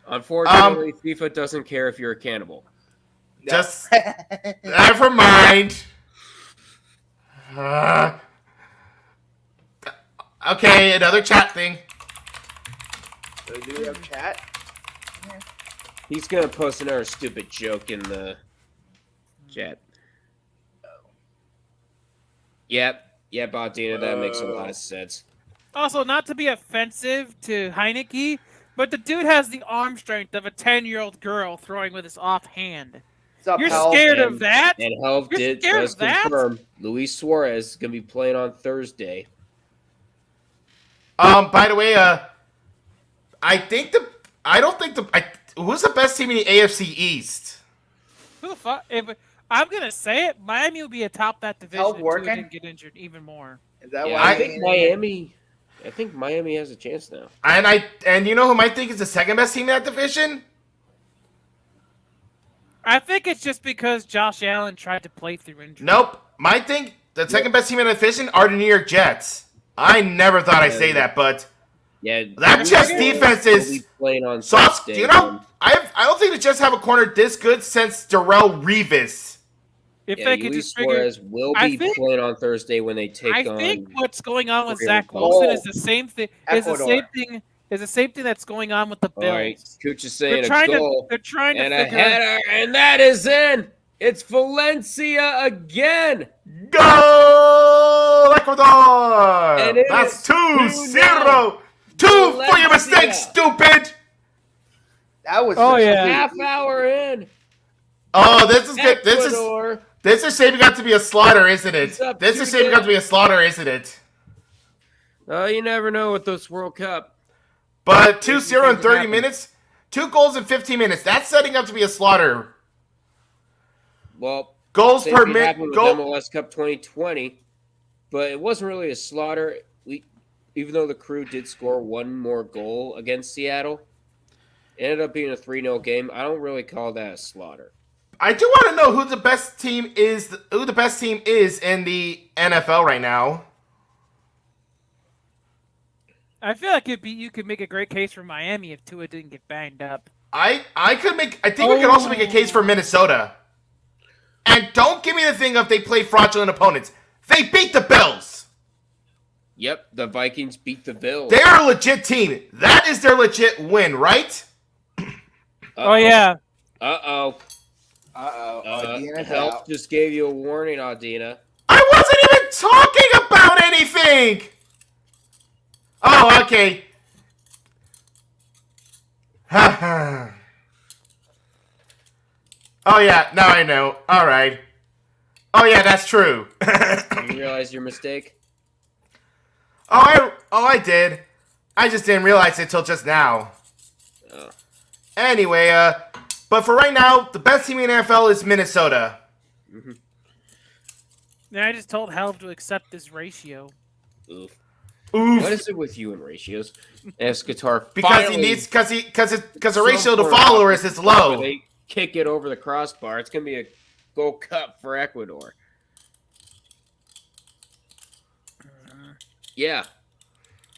Unfortunately, FIFA doesn't care if you're a cannibal. Just never mind. Okay, another chat thing. So do we have chat? He's gonna post another stupid joke in the chat. Yep, Audina, that makes a lot of sense. Also, not to be offensive to Heineke, but the dude has the arm strength of a 10-year-old girl throwing with his offhand. You're scared of that? And Helv does confirm Luis Suarez is gonna be playing on Thursday. By the way, who's the best team in the AFC East? Who the fuck? I'm gonna say it. Miami will be atop that division if Tua didn't get injured even more. Is that why? I think Miami has a chance now. And you know who might think is the second best team in that division? I think it's just because Josh Allen tried to play through injury. Nope. My thing, the second best team in the division are the New York Jets. I never thought I'd say that, but that Jets defense is soft. You know, I don't think the Jets have a corner this good since Darrell Revis. If they could Luis just figure, Suarez will be playing on Thursday when they take on. I think what's going on with Zach Wilson is the same thing. Is the same thing that's going on with the Bills. All right, Cooch is saying they're a trying to and figure a header, and that is in. It's Valencia again. Go Ecuador! That's 2-0. 2 for your mistake, stupid. That was half hour in. Oh, this is good. This is shaping up to be a slaughter, isn't it? This is shaping up to be a slaughter, isn't it? Oh, you never know with this World Cup. But 2-0 in 30 minutes, 2 goals in 15 minutes. That's setting up to be a slaughter. Well, goals per minute. MLS Cup 2020, but it wasn't really a slaughter. Even though the Crew did score one more goal against Seattle, it ended up being a 3-0 game. I don't really call that a slaughter. I do want to know who the best team is. Who the best team is in the NFL right now? I feel like you could make a great case for Miami if Tua didn't get banged up. I think we could also make a case for Minnesota. And don't give me the thing of they play fraudulent opponents. They beat the Bills. Yep, the Vikings beat the Bills. They are a legit team. That is their legit win, right? Oh, yeah. Uh-oh. Help just gave you a warning, Audina. I wasn't even talking about anything! Oh, okay. Oh, yeah, now I know. All right. Oh, yeah, that's true. You realize your mistake? I did. I just didn't realize it till just now. Oh. Anyway, but for right now, the best team in the NFL is Minnesota. Mm-hmm. Yeah, I just told Helv to accept this ratio. Oof. Oof. What is it with you and ratios? Ask Qatar. Because he needs, because the ratio to followers is low. They kick it over the crossbar. It's gonna be a Gold Cup for Ecuador. Yeah,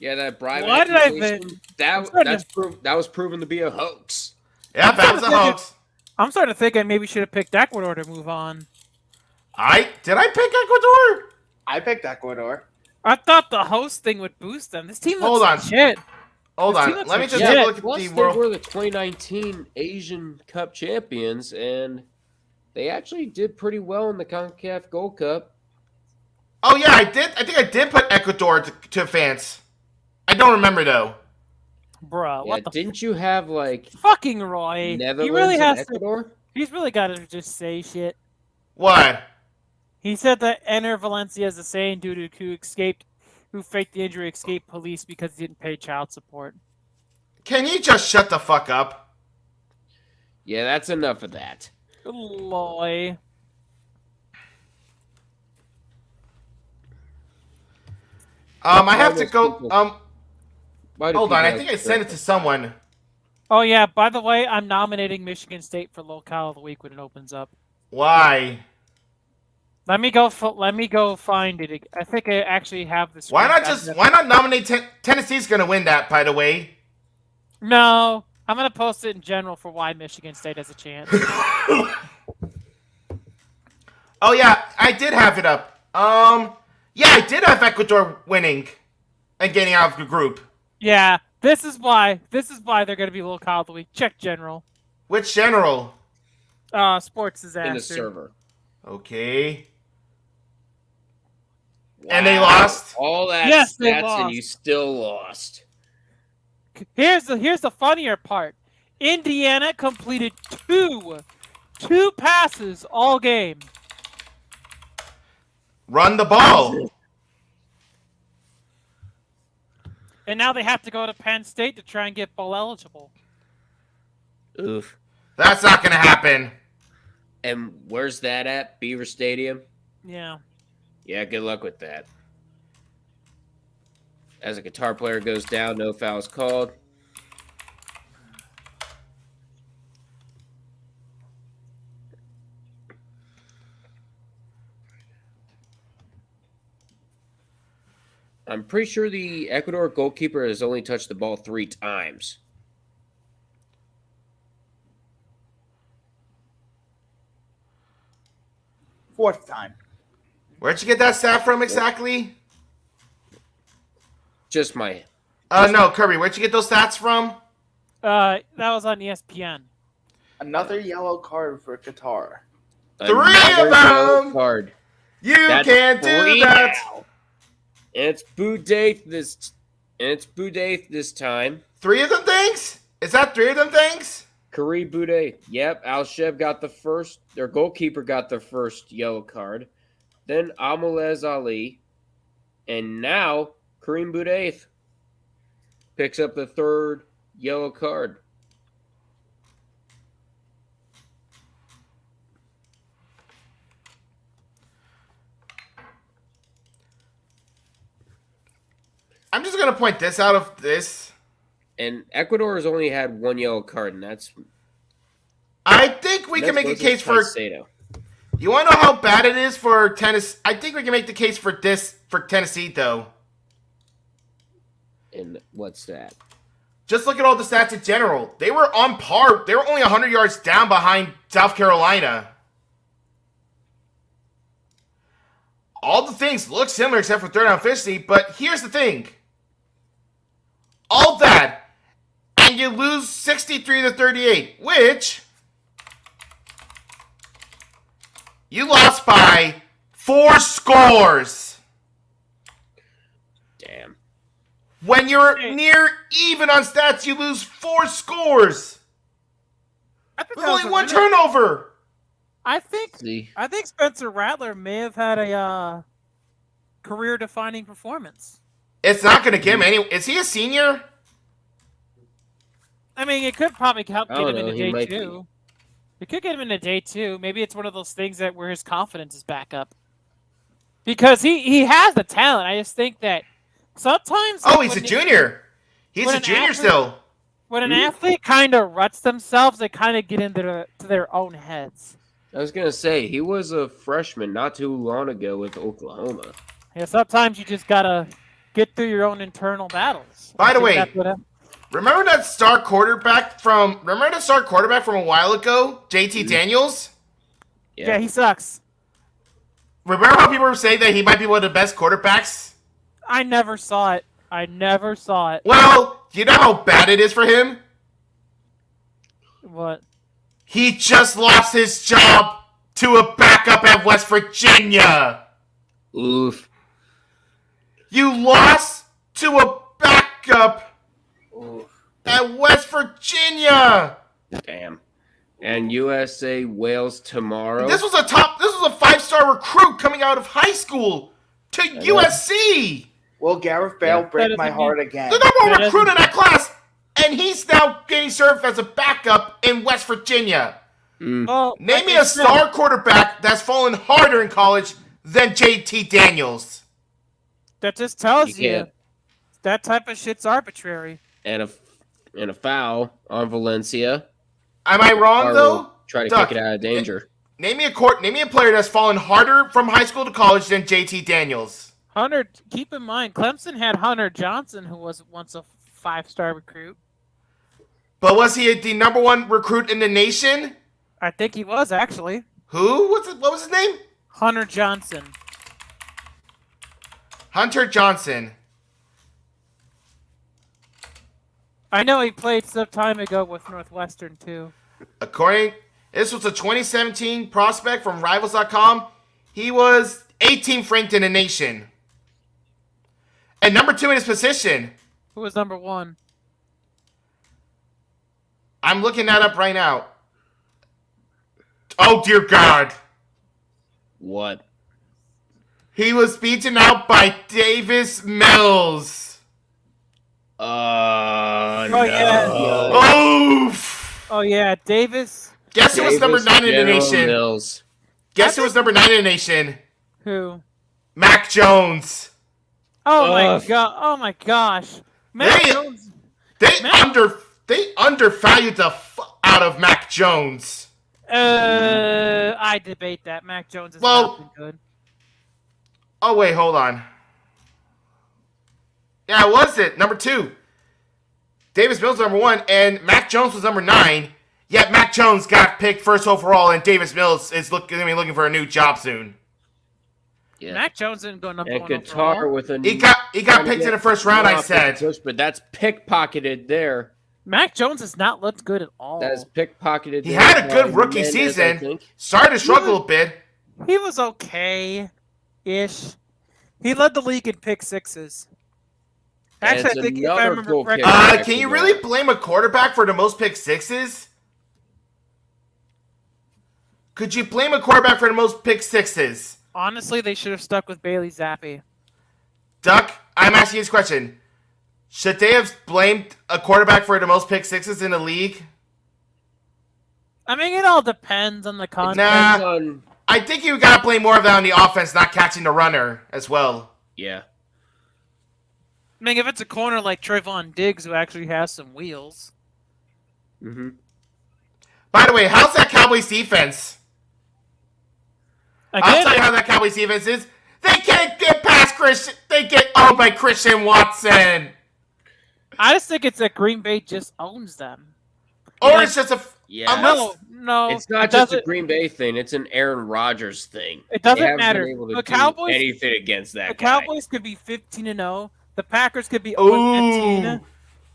that bribe. Why did I think that was proven to be a hoax. Yeah, that was a hoax. I'm starting to think I maybe should have picked Ecuador to move on. Did I pick Ecuador? I picked Ecuador. I thought the host thing would boost them. This team looks like shit. Hold on. Let me just take a look at the world. They were the 2019 Asian Cup champions, and they actually did pretty well in the CONCACAF Gold Cup. Oh, yeah, I did. I think I did put Ecuador to advance. I don't remember, though. Bruh, what the didn't you have, like... Fucking Roy. Netherlands he really has Ecuador? He's really got to just say shit. What? He said that Enter Valencia is the same dude who faked the injury, escaped police because he didn't pay child support. Can you just shut the fuck up? Yeah, that's enough of that. Loy. I have to go. Hold on. I think I sent it to someone. Oh yeah. By the way, I'm nominating Michigan State for Locale of the Week when it opens up. Why? Let me go find it. I think I actually have this. Why not nominate Tennessee's going to win that? By the way. No, I'm going to post it in general for why Michigan State has a chance. Oh yeah, I did have it up. Yeah, I did have Ecuador winning and getting out of the group. Yeah, this is why they're going to be low call of the week. Check general. Which general? Sports disaster. In the server. Okay. Wow. And they lost. All that they stats lost. and you still lost. Here's the funnier part. Indiana completed two passes all game. Run the ball. And now they have to go to Penn State to try and get bowl eligible. Oof. That's not going to happen. And where's that at? Beaver Stadium? Yeah. Yeah, good luck with that. As a Qatar player goes down, no fouls called. I'm pretty sure the Ecuador goalkeeper has only touched the ball 3 times. Fourth time. Where'd you get that stat from exactly? Just my... No, Kirby, where'd you get those stats from? That was on ESPN. Another yellow card for Qatar. 3 of them! Card. You can't do that! Now. And it's Boudaith this time. 3 of them things? Is that 3 of them things? Kareem Boudaith. Yep, Al-Shev got the first. Their goalkeeper got the first yellow card. Then Amoulez Ali. And now Kareem Boudaith picks up the 3rd yellow card. I'm just going to point this out of this. And Ecuador has only had 1 yellow card, and that's... I think we can make a case for... You want to know how bad it is for Tennessee? I think we can make the case for this for Tennessee, though. And what's that? Just look at all the stats in general. They were on par. They were only 100 yards down behind South Carolina. All the things look similar except for third down efficiency, but here's the thing. All that, and you lose 63-38, which you lost by 4 scores. Damn. When you're near even on stats, you lose 4 scores. With only 1 turnover. I think Spencer Rattler may have had a career-defining performance. It's not going to give him any... Is he a senior? I mean, it could probably help get him into day 2. It could get him into day 2. Maybe it's one of those things that where his confidence is back up. Because he has the talent. I just think that sometimes... Oh, he's a junior. He's a junior still. When an athlete kind of ruts themselves, they kind of get into their own heads. I was going to say, he was a freshman not too long ago with Oklahoma. Yeah, sometimes you just got to get through your own internal battles. By the way, remember that star quarterback from a while ago, JT Daniels? Yeah, he sucks. Remember how people were saying that he might be one of the best quarterbacks? I never saw it. Well, you know how bad it is for him? What? He just lost his job to a backup at West Virginia. Oof. You lost to a backup at West Virginia. Damn. And USA Wales tomorrow. This was a 5-star recruit coming out of high school to USC. Will Gareth Bale break my heart again? The number 1 recruit in that class, and he's now getting served as a backup in West Virginia. Well, Name me a star quarterback that's fallen harder in college than JT Daniels. That just tells you that type of shit's arbitrary. And a foul on Valencia. Am I wrong though? Try to kick it out of danger. Name me a player that's fallen harder from high school to college than JT Daniels. Hunter, keep in mind, Clemson had Hunter Johnson, who was once a 5-star recruit. But was he the number 1 recruit in the nation? I think he was, actually. Who? What was his name? Hunter Johnson. Hunter Johnson. I know he played some time ago with Northwestern, too. This was a 2017 prospect from Rivals.com. He was 18th ranked in the nation. And number 2 in his position. Who was number 1? I'm looking that up right now. Oh, dear God. What? He was beaten out by Davis Mills. Oh, no. yeah. Oof. Oh, yeah. Davis. Guess who was number 9 in the nation? Mills. Guess who was number 9 in the nation? Who? Mac Jones. Oh, my God. Oh, my gosh. Mac Jones. They undervalued the out of Mac Jones. I debate that. Mac Jones is not been good. Oh, wait, hold on. Yeah, it was it. Number 2. Davis Mills number 1, and Mac Jones was number 9. Yet Mac Jones got picked first overall, and Davis Mills is going to be looking for a new job soon. Yeah. Mac Jones didn't go number 1 Qatar overall. with a he got picked in the first round, I said. But that's pickpocketed there. Mac Jones has not looked good at all. That's pickpocketed. He had a good rookie season. Started to struggle a bit. He was okay-ish. He led the league in pick sixes. Actually, I think if I remember correctly. Can you really blame a quarterback for the most pick sixes? Could you blame a quarterback for the most pick sixes? Honestly, they should have stuck with Bailey Zappi. Duck, I'm asking you this question. Should they have blamed a quarterback for the most pick sixes in the league? I mean, it all depends on the context. Nah, I think you gotta blame more of that on the offense not catching the runner as well. Yeah. I mean, if it's a corner like Trayvon Diggs who actually has some wheels. Mm-hmm. By the way, how's that Cowboys defense? I'll tell you how that Cowboys defense is. They can't get past Christian. They get owned by Christian Watson. I just think it's that Green Bay just owns them. Or it's just a... Yeah. No. It's not just a Green Bay thing. It's an Aaron Rodgers thing. It doesn't matter. The Cowboys... anything against that The guy. Cowboys could be 15-0. The Packers could be 0-15.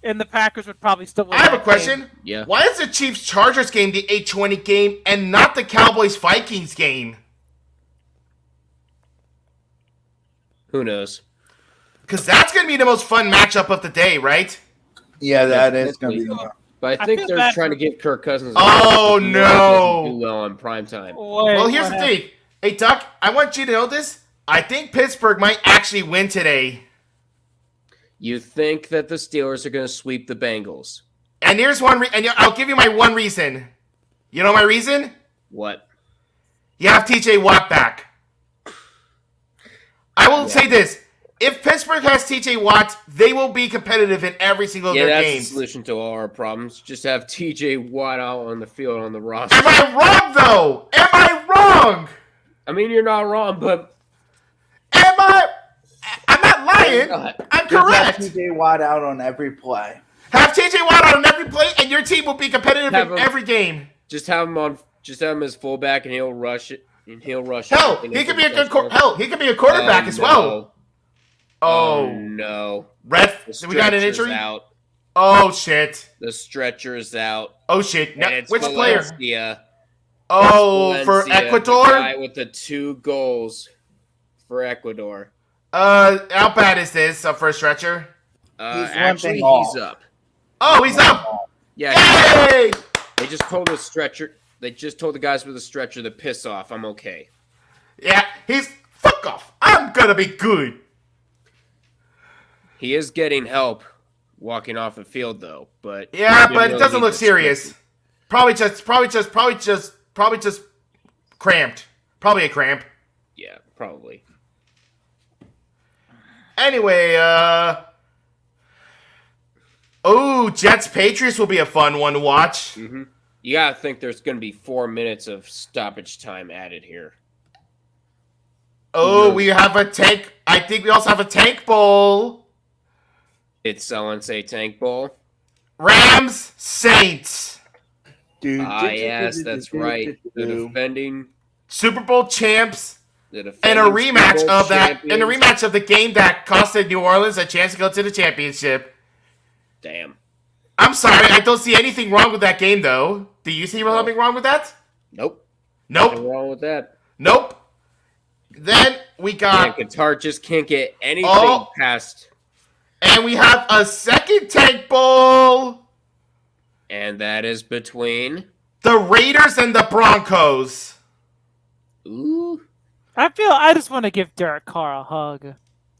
And the Packers would probably still win. I have a question. Game. Yeah. Why is the Chiefs-Chargers game the 8:20 game and not the Cowboys-Vikings game? Who knows? Because that's going to be the most fun matchup of the day, right? Yeah, that is going to be. But I think they're trying to give Kirk Cousins. Oh no! Do well on primetime. Well, here's the thing. Hey, Duck, I want you to know this. I think Pittsburgh might actually win today. You think that the Steelers are going to sweep the Bengals? And here's one. And I'll give you my one reason. You know my reason? What? You have T.J. Watt back. I will say this. If Pittsburgh has T.J. Watt, they will be competitive in every single of their games. Yeah, that's the solution to all our problems. Just have T.J. Watt out on the field on the roster. Am I wrong, though? Am I wrong? I mean, you're not wrong, but... Am I... I'm not lying. I'm correct. Have T.J. Watt out on every play. Have T.J. Watt out on every play, and your team will be competitive in every game. Just have him as fullback, and he'll rush it. Hell, he could be a good. He could be a quarterback as well. Oh no! We got an injury. Out. Oh shit! The stretcher is out. Oh shit! No, which Valencia. player? Oh, for Ecuador. The guy with the 2 goals for Ecuador. How bad is this for a stretcher? Actually, he's up. Oh, he's up. Yeah. Yay! They just told the stretcher. They just told the guys with the stretcher to piss off. I'm okay. Yeah, fuck off. I'm gonna be good. He is getting help walking off the field though, but yeah, but it doesn't look serious. Probably just cramped. Probably a cramp. Yeah, probably. Anyway, Jets Patriots will be a fun one to watch. Mm-hmm. You gotta think there's gonna be 4 minutes of stoppage time added here. Oh, we have a tank. I think we also have a tank bowl. Did someone say tank bowl? Rams Saints. Yes, that's right. The defending Super Bowl champs in a rematch of that, in a rematch of the game that costed New Orleans a chance to go to the championship. Damn. I'm sorry, I don't see anything wrong with that game, though. Do you see something wrong with that? Nope. Nope. Nothing wrong with that. Nope. Then we got... Yeah, Qatar just can't get anything past. And we have a second Tank Bowl. And that is between... the Raiders and the Broncos. Ooh. I just want to give Derek Carr a hug.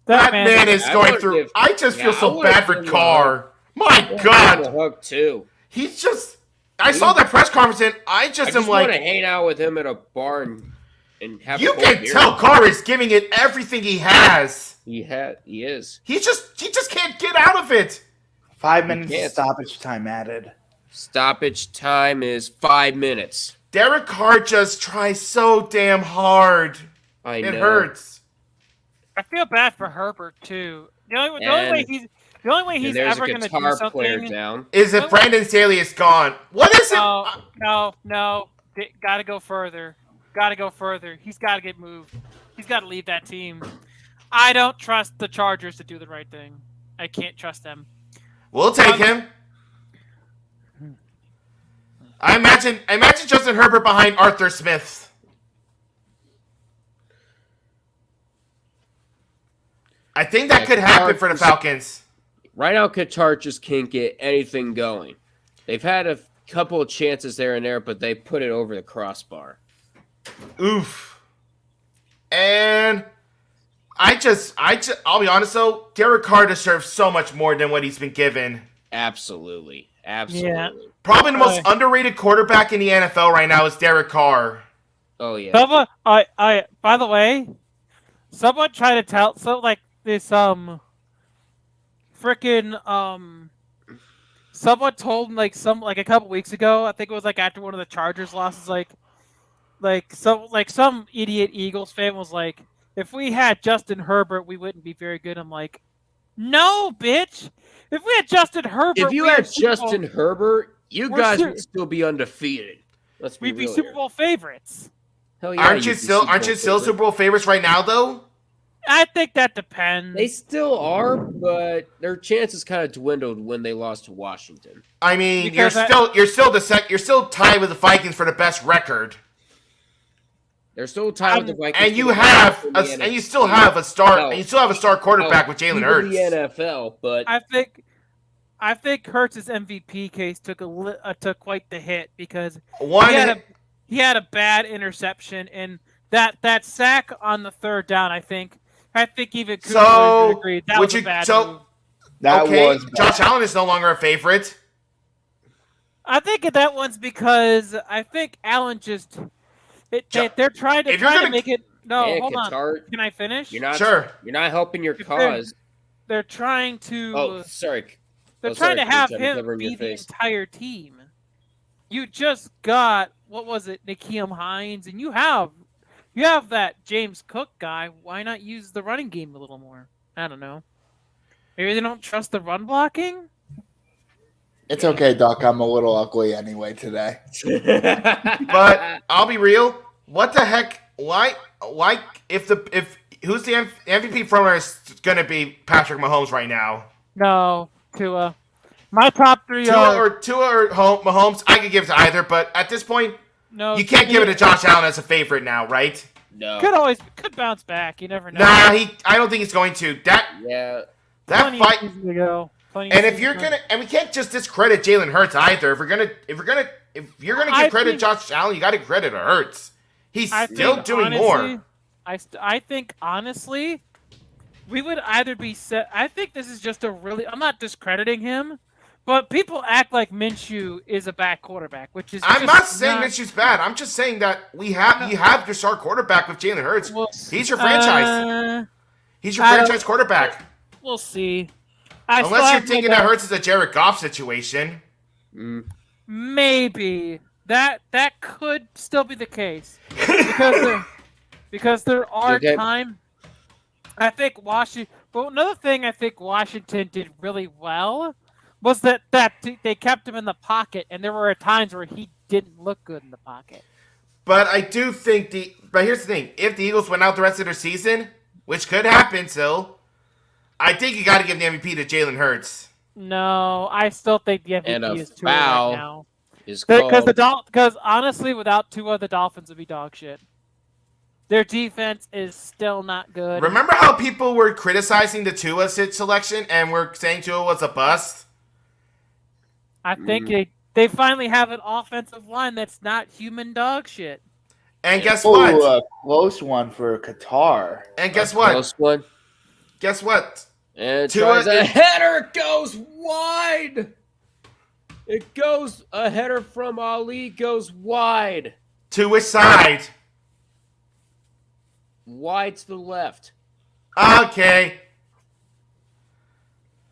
That man is going through... I just feel so bad for Carr. My God. A hug too. He's just... I saw that press conference and I just am like... want to hang out with him at a bar and have you can tell Carr is giving it everything he has. He is. He just can't get out of it. 5 minutes stoppage time added. Stoppage time is 5 minutes. Derek Carr just tries so damn hard. It hurts. I feel bad for Herbert too. The only way he's ever going to do something is if Brandon Staley is gone. What is it? No. Got to go further. He's got to get moved. He's got to leave that team. I don't trust the Chargers to do the right thing. I can't trust them. We'll take him. I imagine Justin Herbert behind Arthur Smith. I think that could happen for the Falcons. Right now, Qatar just can't get anything going. They've had a couple of chances there and there, but they put it over the crossbar. Oof. And I'll be honest though, Derek Carr deserves so much more than what he's been given. Absolutely. Yeah. Probably the most underrated quarterback in the NFL right now is Derek Carr. Oh yeah. By the way, someone tried to tell this someone told a couple weeks ago, I think it was after one of the Chargers losses, some idiot Eagles fan was like, if we had Justin Herbert, we wouldn't be very good. I'm like, no, bitch. If we had Justin Herbert, Herbert, you guys would still be undefeated. We'd be Super Bowl favorites. Hell yeah, aren't you still Super Bowl favorites right now though? I think that depends. They still are, but their chances kind of dwindled when they lost to Washington. I mean, you're still tied with the Vikings for the best record. They're still tied with the Vikings. And you still have a star quarterback with Jalen Hurts. The NFL, but I think Hurts' MVP case took quite the hit because he had a bad interception and that sack on the third down. I think even Cooper would agree that was a bad move. Josh Allen is no longer a favorite. I think that one's because I think Allen just they're trying to make it. No, hold on. Can I finish? You're not helping your cause. They're trying to. Oh, sorry. They're trying to have him be the entire team. You just got N'Keal Hines, and you have that James Cook guy. Why not use the running game a little more? I don't know. Maybe they don't trust the run blocking. It's okay, Doc. I'm a little ugly anyway today. But I'll be real. What the heck? Why? If who's the MVP frontrunner is going to be Patrick Mahomes right now? No, Tua. My top three Tua or Mahomes. I could give it to either, but at this point, you can't give it to Josh Allen as a favorite now, right? No. Could bounce back. You never know. Nah, I don't think he's going to. That fight. And we can't just discredit Jalen Hurts either. If you're gonna give credit to Josh Allen, you got to credit Hurts. He's still doing more. I think honestly, we would either be set. I think this is just I'm not discrediting him, but people act like Minshew is a bad quarterback, which is. I'm not saying Minshew's bad. I'm just saying that you have your star quarterback with Jalen Hurts. He's your franchise. He's your franchise quarterback. We'll see. Unless you're thinking that Hurts is a Jared Goff situation. Maybe that could still be the case because there are times. I think Washington. But another thing I think Washington did really well was that they kept him in the pocket, and there were times where he didn't look good in the pocket. But I do think But here's the thing: if the Eagles win out the rest of their season, which could happen, so I think you got to give the MVP to Jalen Hurts. No, I still think the MVP is Tua right now. Because honestly, without Tua, the Dolphins would be dog shit. Their defense is still not good. Remember how people were criticizing the Tua selection and were saying Tua was a bust? I think they finally have an offensive line that's not human dog shit. And guess what? A close one for Qatar. And guess what? Close one. Guess what? And Tua's a header goes wide. It goes a header from Ali goes wide. To which side? Wide to the left. Okay.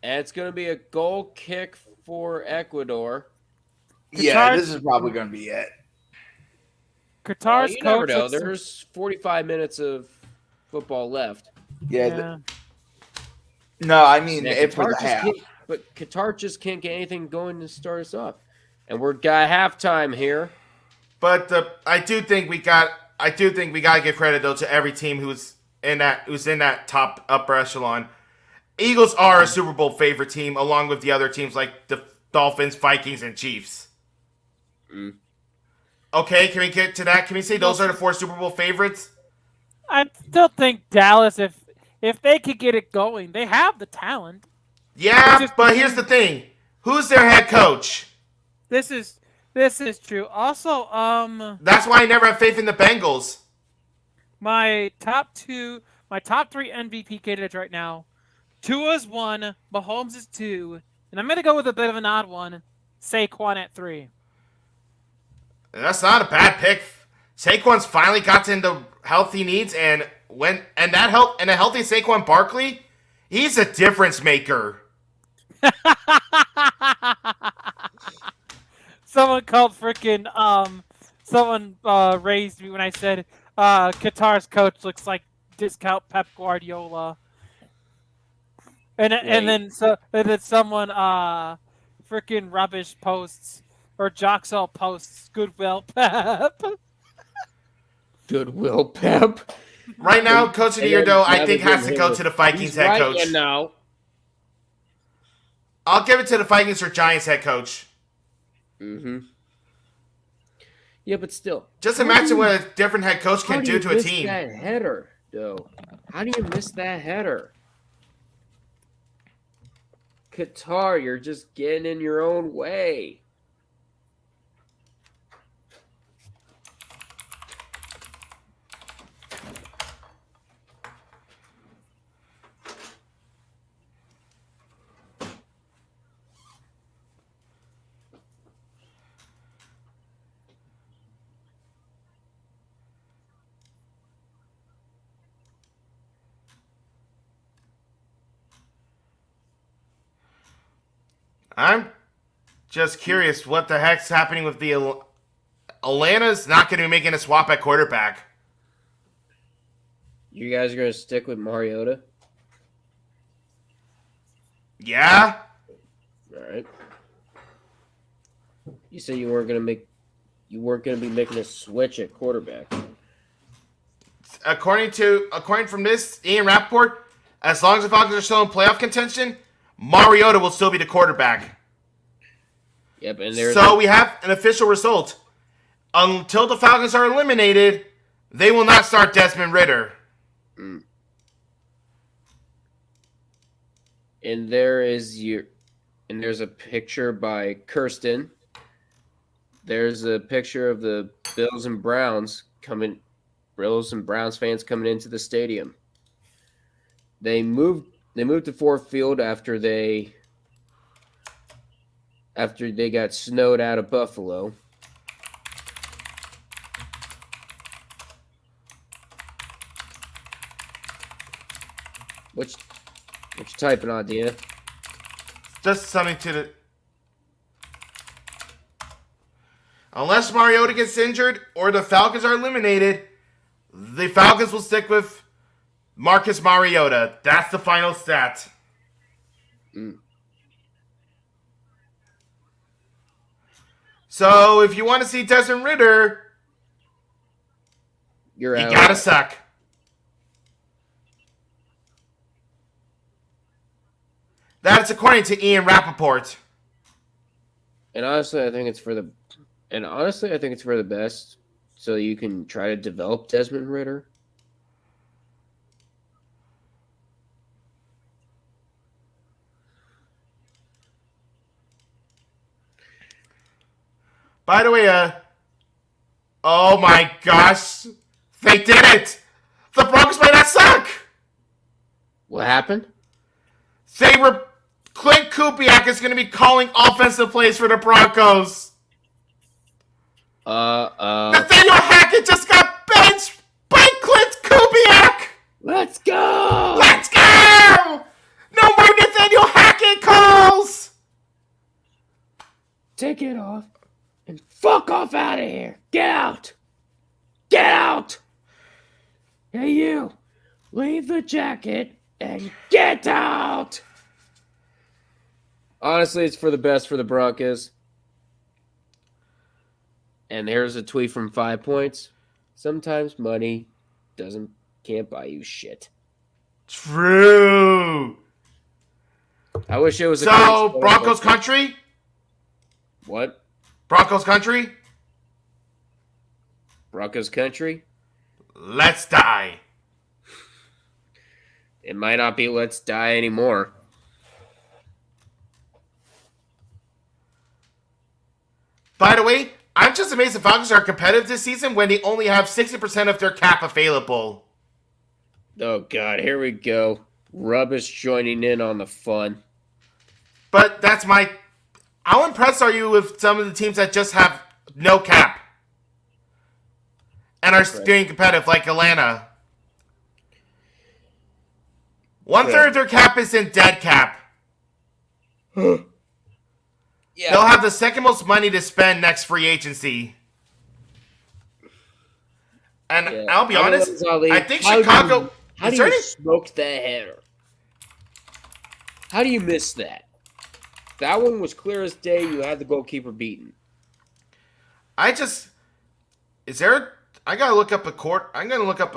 And it's going to be a goal kick for Ecuador. Yeah, this is probably going to be it. Qatar's you never know. There's 45 minutes of football left. Yeah. No, I mean, if for the half. But Qatar just can't get anything going to start us off. And we're got halftime here. But I do think we got to give credit though to every team who's in that top upper echelon. Eagles are a Super Bowl favorite team, along with the other teams like the Dolphins, Vikings, and Chiefs. Okay, can we get to that? Can we say those are the 4 Super Bowl favorites? I still think Dallas, if they could get it going, they have the talent. Yeah, but here's the thing: who's their head coach? This is true. Also, that's why I never have faith in the Bengals. My top 3 MVP candidates right now: Tua's 1, Mahomes is 2, and I'm gonna go with a bit of an odd one, Saquon at 3. That's not a bad pick. Saquon's finally got into health he needs, and a healthy Saquon Barkley, he's a difference maker. Someone called freaking someone raised me when I said Qatar's coach looks like discount Pep Guardiola. And then someone freaking rubbish posts or Joxel posts Goodwill Pep. Goodwill Pep. Right now, Coach of the Year, though, I think has to go to the Vikings head coach. You know. I'll give it to the Vikings or Giants head coach. Yeah, but still. Just imagine what a different head coach can do to a team. How do you miss that header, though? How do you miss that header? Qatar, you're just getting in your own way. I'm just curious what the heck's happening with the Atlanta's not going to be making a swap at quarterback. You guys are going to stick with Mariota? Yeah. All right. You said you weren't going to be making a switch at quarterback. According from this, Ian Rappaport, as long as the Falcons are still in playoff contention, Mariota will still be the quarterback. Yep, and so we have an official result. Until the Falcons are eliminated, they will not start Desmond Ridder. And there's a picture by Kirsten. There's a picture of the Bills and Browns fans coming into the stadium. They moved to Ford Field after they got snowed out of Buffalo. What you typing on, Dina? Just something to the... Unless Mariota gets injured or the Falcons are eliminated, the Falcons will stick with Marcus Mariota. That's the final stat. So if you want to see Desmond Ridder, You're You out. gotta suck. That's according to Ian Rappaport. And honestly, I think it's for the best, so you can try to develop Desmond Ritter. By the way, oh my gosh, they did it! The Broncos might not suck! What happened? Clint Kubiak is going to be calling offensive plays for the Broncos. Nathaniel Hackett just got benched by Clint Kubiak! Let's go! Let's go! No more Nathaniel Hackett calls! Take it off and fuck off out of here. Get out. Get out. Hey, you. Leave the jacket and get out. Honestly, it's for the best for the Broncos. And here's a tweet from 5 Points. Sometimes money can't buy you shit. True. I wish it was so Broncos country. What? Broncos country. Broncos country. Let's die. It might not be let's die anymore. By the way, I'm just amazed the Falcons are competitive this season when they only have 60% of their cap available. Oh, God, here we go. Rubbish joining in on the fun. But that's how impressed are you with some of the teams that just have no cap and are being competitive, like Atlanta? 1/3 of their cap is in dead cap. Yeah. They'll have the second most money to spend next free agency. And I'll be honest, I think Chicago... How do you smoke that header? How do you miss that? That one was clear as day. You had the goalkeeper beaten. I gotta look up I'm gonna look up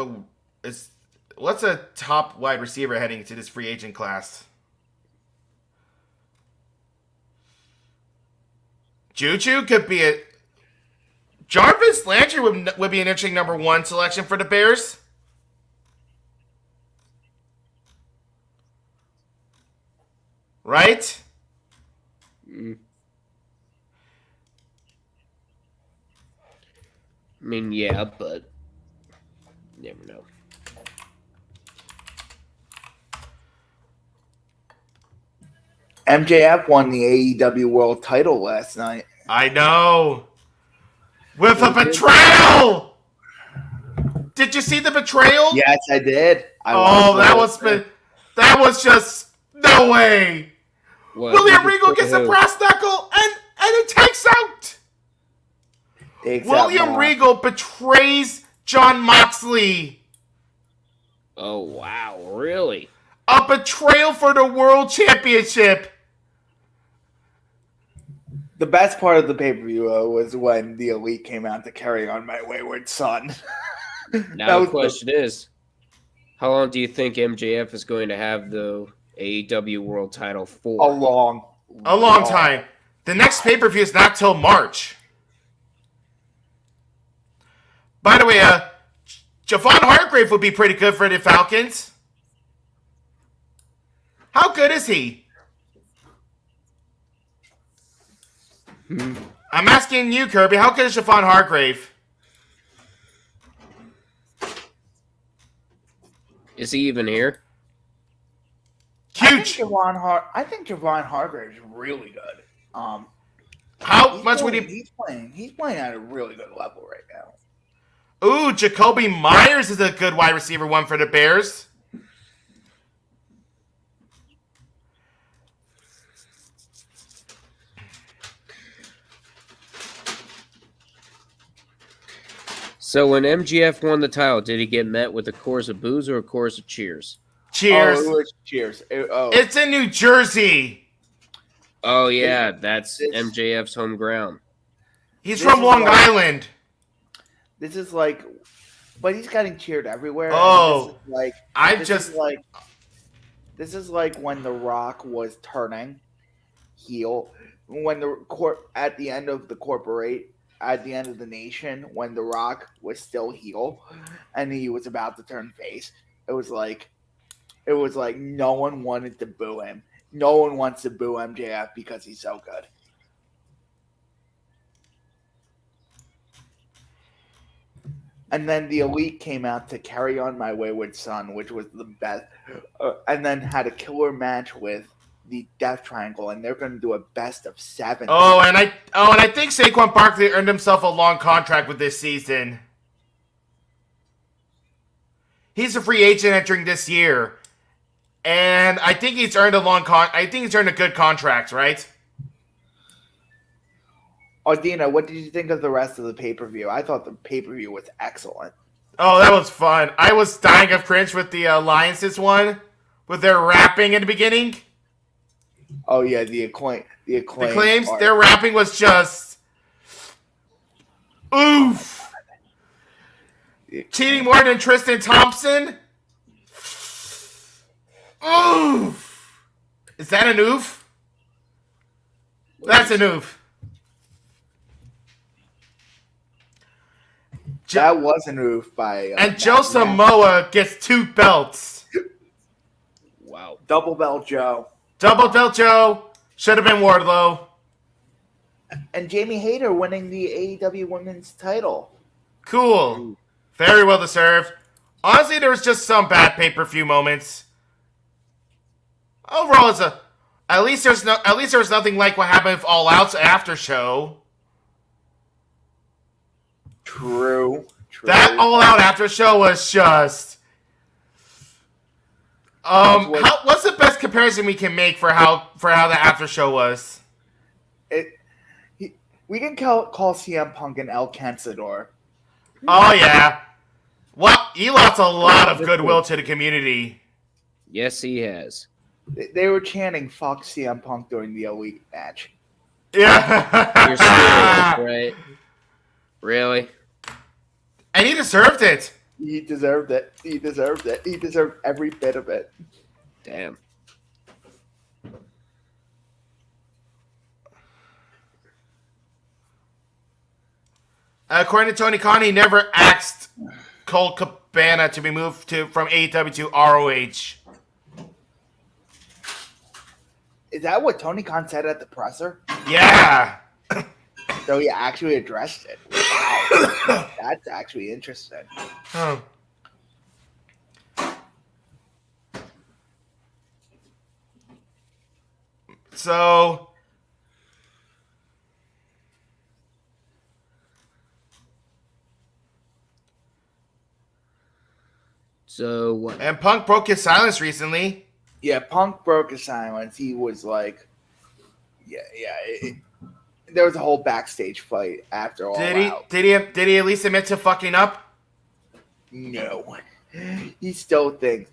what's a top wide receiver heading into this free agent class? Juju could be Jarvis Landry would be an interesting number 1 selection for the Bears. Right? I mean, yeah, but never know. MJF won the AEW World title last night. I know. With a betrayal! Did you see the betrayal? Yes, I did. That was just no way. What? William Regal gets a brass knuckle and it takes out. William Regal betrays Jon Moxley. Oh, wow. Really? A betrayal for the World Championship. The best part of the pay-per-view was when the Elite came out to Carry On My Wayward Son. Now the question is, how long do you think MJF is going to have the AEW World title for? A long time. The next pay-per-view is not till March. By the way, Javon Hargrave would be pretty good for the Falcons. How good is he? I'm asking you, Kirby. How good is Javon Hargrave? Is he even here? Huge. I think Javon Hargrave is really good. How much would he? He's playing at a really good level right now. Ooh, Jacoby Myers is a good wide receiver 1 for the Bears. So when MGF won the title, did he get met with a chorus of boos or a chorus of cheers? Cheers. Oh, it was cheers. It's in New Jersey. Oh, yeah. That's MJF's home ground. He's from Long Island. This is like But he's getting cheered everywhere. Oh, this is like when The Rock was turning heel, when at the end of the Nation, when The Rock was still heel, and he was about to turn face. It was like no one wanted to boo him. No one wants to boo MJF because he's so good. And then the Elite came out to Carry On My Wayward Son, which was the best, and then had a killer match with the Death Triangle, and they're going to do a best of 7. And I think Saquon Barkley earned himself a long contract with this season. He's a free agent entering this year, and I think he's earned a good contract, right? Dina, what did you think of the rest of the pay-per-view? I thought the pay-per-view was excellent. Oh, that was fun. I was dying of cringe with the Alliances one, with their rapping in the beginning. Oh yeah, the acclaims. Their rapping was just oof. Cheating more than Tristan Thompson. Oof. Is that an oof? That's an oof. That was an oof by. And Joe Samoa gets 2 belts. Wow. Double belt Joe. Double belt Joe. Should have been Wardlow. And Jamie Hayter winning the AEW Women's title. Cool. Very well deserved. Honestly, there was just some bad pay-per-view moments. Overall, at least there was nothing like what happened with All Out's after show. True. That All Out after show was just. What's the best comparison we can make for how the after show was? We can call CM Punk an El Cansador. Oh yeah. Well, he lost a lot of goodwill to the community. Yes, he has. They were chanting "Fuck CM Punk" during the Elite match. Yeah. You're serious, right? Really? And he deserved it. He deserved it. He deserved it. He deserved every bit of it. Damn. According to Tony Khan, he never asked Colt Cabana to be moved from AEW to ROH. Is that what Tony Khan said at the presser? Yeah. So he actually addressed it. Wow. That's actually interesting. Huh. So what? And Punk broke his silence recently. Yeah, Punk broke his silence. He was like, there was a whole backstage fight after All Out. Did he at least admit to fucking up? No. He still thinks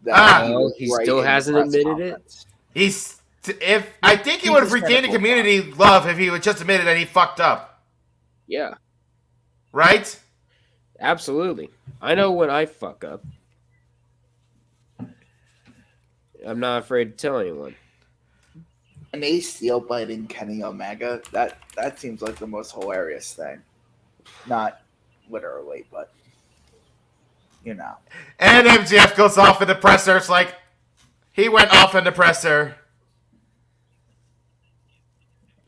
that he still hasn't admitted it. I think he would have regained the community love if he would just admitted that he fucked up. Yeah. Right? Absolutely. I know when I fuck up. I'm not afraid to tell anyone. An ace steel biting Kenny Omega, that seems like the most hilarious thing. Not literally, but you know. And MJF goes off in the presser. It's like he went off in the presser.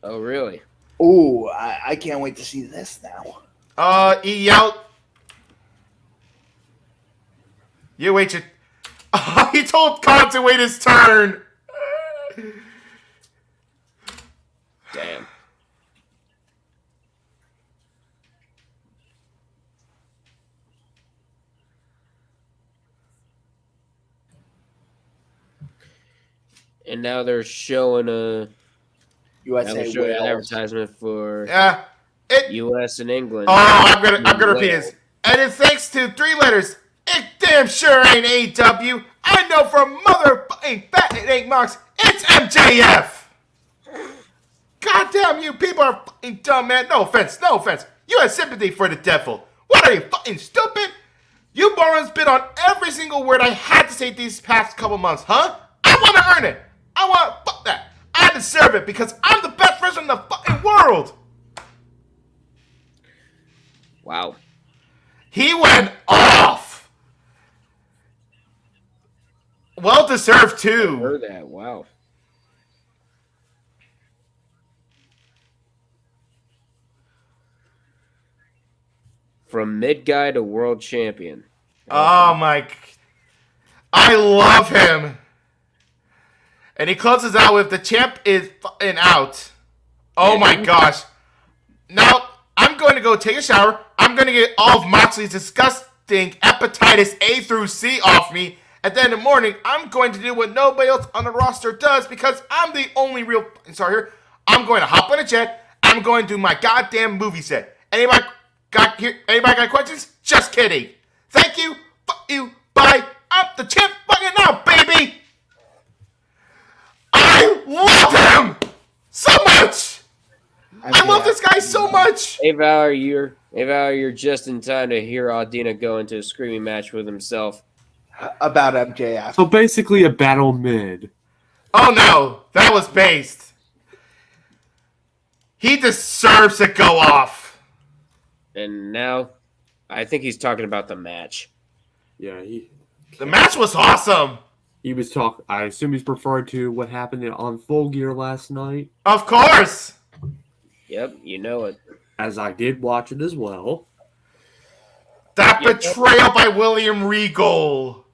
Oh, really? Ooh, I can't wait to see this now. He yelled. You wait your... Oh, he told Khan to wait his turn. Damn. And now they're showing an advertisement for U.S. and England. Oh, I'm gonna repeat this. And it's thanks to 3 letters. It damn sure ain't AEW. I know from motherfucking fat it ain't Mox. It's MJF. God damn, you people are fucking dumb, man. No offense. You have sympathy for the devil. What What are you, fucking stupid? You morons been on every single word I had to say these past couple months, huh? I want to earn it. I want to fuck that. I deserve it because I'm the best wrestler in the fucking world. Wow. He went off. Well deserved too. I heard that. Wow. From mid guy to world champion. Oh my. I love him. And he closes out with the champ is fucking out. Oh my gosh. Now, I'm going to go take a shower. I'm going to get all of Moxley's disgusting hepatitis A through C off me. And then in the morning, I'm going to do what nobody else on the roster does because I'm the only real star here. I'm going to hop on a jet. I'm going to do my goddamn movie set. Anybody got questions? Just kidding. Thank you. Fuck you. Bye. I'm the champ fucking now, baby. I love him so much. I love this guy so much. Hey Valor, you're just in time to hear Audina go into a screaming match with himself. About MJF. So basically a battle mid. Oh no, that was based. He deserves to go off. And now, I think he's talking about the match. Yeah, the match was awesome. He was talking. I assume he's referring to what happened on Full Gear last night. Of course. Yep, you know it. As I did watch it as well. That betrayal by William Regal.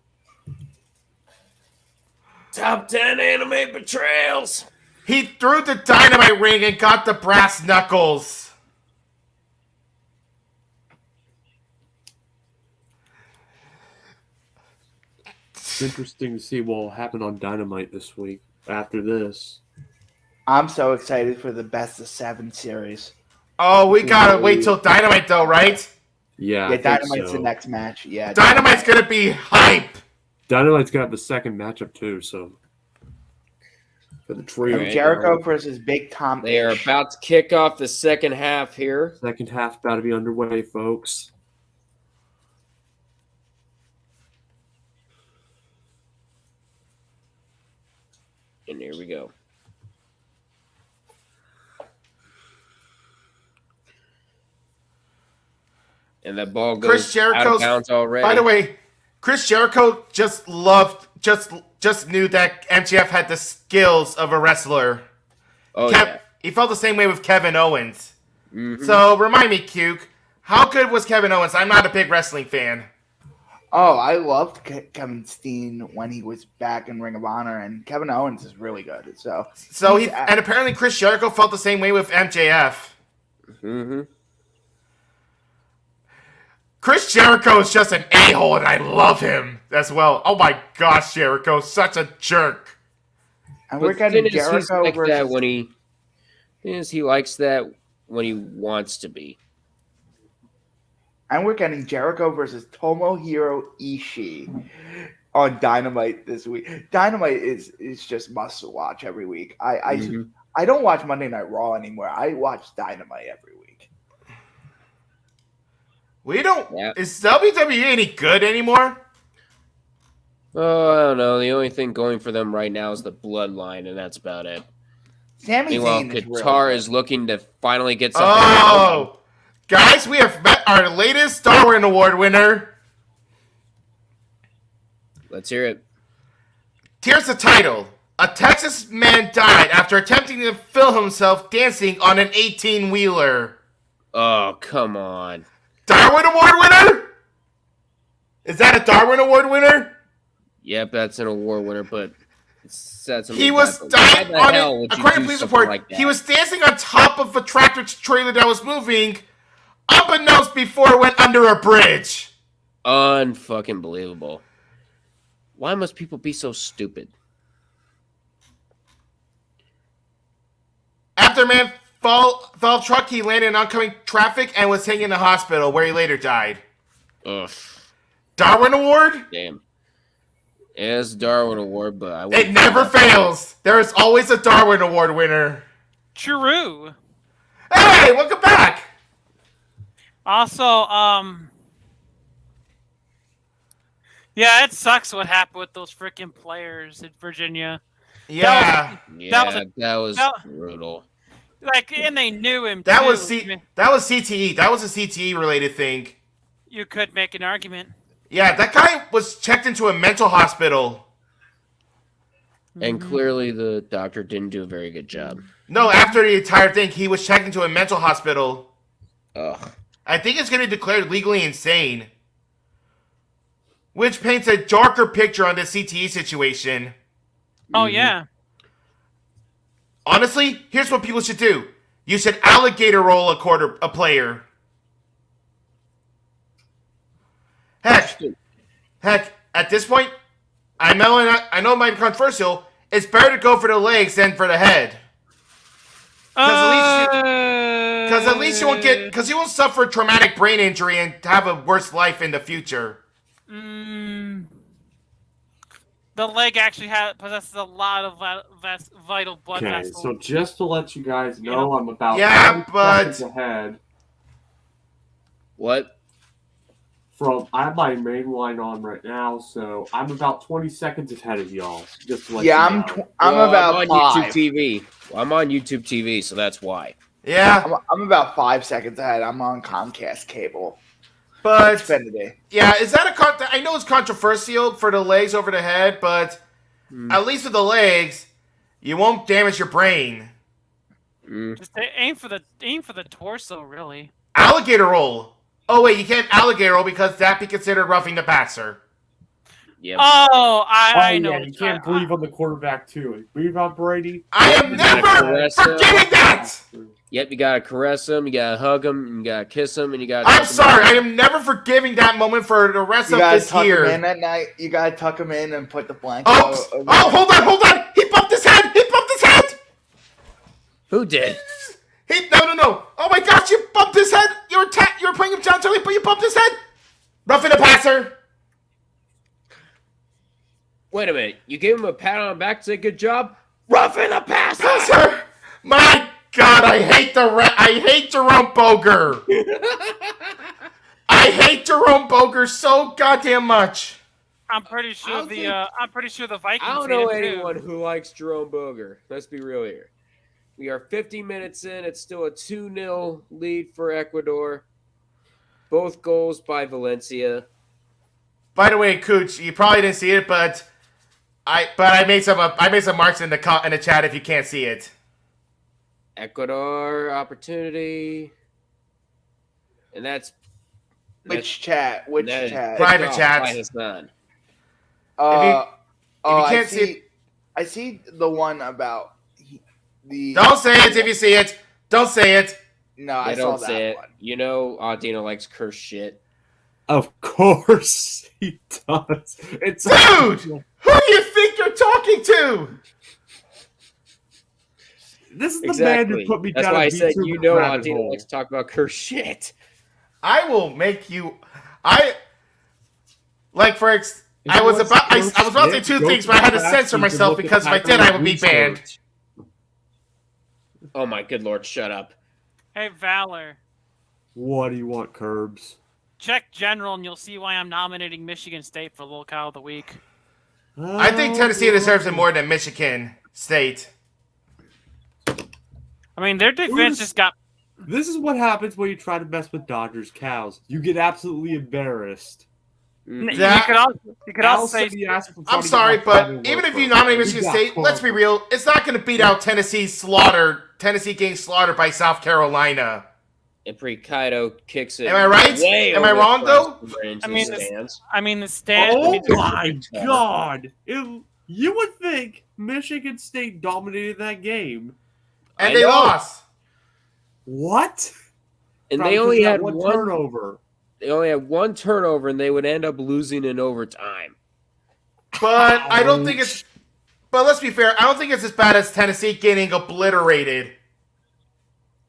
Top 10 anime betrayals. He threw the dynamite ring and got the brass knuckles. It's interesting to see what will happen on Dynamite this week after this. I'm so excited for the Best of 7 series. Oh, we gotta wait till Dynamite though, right? Yeah, Dynamite's the next match. Yeah, Dynamite's gonna be hype. Dynamite's got the second matchup too, so for the trio. And Jericho versus Big Tom. They are about to kick off the second half here. Second half about to be underway, folks. And here we go. And that ball goes Chris Jericho's, out of bounds already. By the way, Chris Jericho just knew that MJF had the skills of a wrestler. Oh, yeah. He felt the same way with Kevin Owens. Mm-hmm. So, remind me, Cuke, how good was Kevin Owens? I'm not a big wrestling fan. Oh, I loved Kevin Steen when he was back in Ring of Honor, and Kevin Owens is really good. And apparently Chris Jericho felt the same way with MJF. Mm-hmm. Chris Jericho is just an a-hole, and I love him as well. Oh my gosh, Jericho, such a jerk. And we're getting Jericho like versus... that when he likes that when he wants to be. And we're getting Jericho versus Tomohiro Ishii on Dynamite this week. Dynamite is just must watch every week. I don't watch Monday Night Raw anymore. I watch Dynamite every week. We don't. Yeah. Is WWE any good anymore? Oh, I don't know. The only thing going for them right now is the Bloodline, and that's about it. Sami Zayn Qatar is looking to finally get something. Oh, guys, we have met our latest Darwin Award winner. Let's hear it. Here's the title. A Texas man died after attempting to film himself dancing on an 18-wheeler. Oh, come on. Darwin Award winner? Is that a Darwin Award winner? Yep, that's an award winner, but he was dying on it. According to police report, he was dancing on top of a tractor trailer that was moving, unbeknownst before it went under a bridge. Unfucking believable. Why must people be so stupid? After a man fell off truck, he landed in oncoming traffic and was taken to the hospital, where he later died. Ugh. Darwin Award? Damn. Yeah, it's a Darwin Award, but it never fails. There is always a Darwin Award winner. True. Hey, welcome back. Also, Yeah, it sucks what happened with those freaking players in Virginia. Yeah. That was brutal. Like, and they knew him That too. was CTE. That was a CTE related thing. You could make an argument. Yeah, that guy was checked into a mental hospital. And clearly the doctor didn't do a very good job. No, after the entire thing, he was checked into a mental hospital. Ugh. I think it's going to be declared legally insane. Which paints a darker picture on this CTE situation. Oh, yeah. Honestly, here's what people should do. You should alligator roll a player. Heck, at this point, I know it might be controversial. It's better to go for the legs than for the head. Because at least you won't you won't suffer traumatic brain injury and have a worse life in the future. The leg actually possesses a lot of vital blood vessels. Okay, so just to let you guys know, I'm about 20 seconds ahead. What? I have my main line on right now, so I'm about 20 seconds ahead of y'all. Just to let Yeah, you know. I'm about on 5. YouTube TV. Well, I'm on YouTube TV, so that's why. Yeah, I'm about 5 seconds ahead. I'm on Comcast cable. but Xfinity. yeah, is that I know it's controversial for the legs over the head, but at least with the legs, you won't damage your brain. Just aim for the torso, really. Alligator roll. Oh wait, you can't alligator roll because that'd be considered roughing the passer. Yep. Oh, I know. Yeah, you can't breathe on the quarterback too. Breathe on Brady. I am never forgiving that. Yep, you gotta caress him, you gotta hug him, you gotta kiss him, and you gotta. I'm sorry, I am never forgiving that moment for the rest of this year. Him in at night. You gotta tuck him in and put the blanket. Oh, hold on! He bumped his head. Who did? No! Oh my gosh, you bumped his head. You were playing him John Kelly, but you bumped his head. Roughing the passer. Wait a minute, you gave him a pat on the back to say good job? Roughing the passer. My God, I hate Jerome Boger. I hate Jerome Boger so goddamn much. I'm pretty sure the Vikings. I don't know anyone who likes Jerome Boger. Let's be real here. We are 50 minutes in. It's still a 2-0 lead for Ecuador. Both goals by Valencia. By the way, Cooch, you probably didn't see it, but I made some marks in the chat if you can't see it. Ecuador opportunity, and that's Which chat? Private chat. If you can't see it, I see the one about the. Don't say it if you see it. Don't say it. No, I saw that one. You know, Dino likes curse shit. Of course he does. Dude, who do you think you're talking to? This is the man who put me down. That's why I said you know Dino likes to talk about curse shit. I will make you. I was about to say two things, but I had to censor myself because if I did, I would be banned. Oh my good lord! Shut up. Hey Valor. What do you want, Curbs? Check general, and you'll see why I'm nominating Michigan State for Locale of the Week. I think Tennessee deserves it more than Michigan State. I mean, their defense just got. This is what happens when you try to mess with Dodgers cows. You get absolutely embarrassed. You could also say. I'm sorry, but even if you nominate Michigan State, let's be real, it's not going to beat out Tennessee getting slaughtered by South Carolina. And Pre-Kaido kicks it. Am I right? Am I wrong though? I mean, the stands. Oh my God! You would think Michigan State dominated that game, and they lost. What? And they only had one turnover. They only had one turnover, and they would end up losing in overtime. But I don't think it's. But let's be fair. I don't think it's as bad as Tennessee getting obliterated.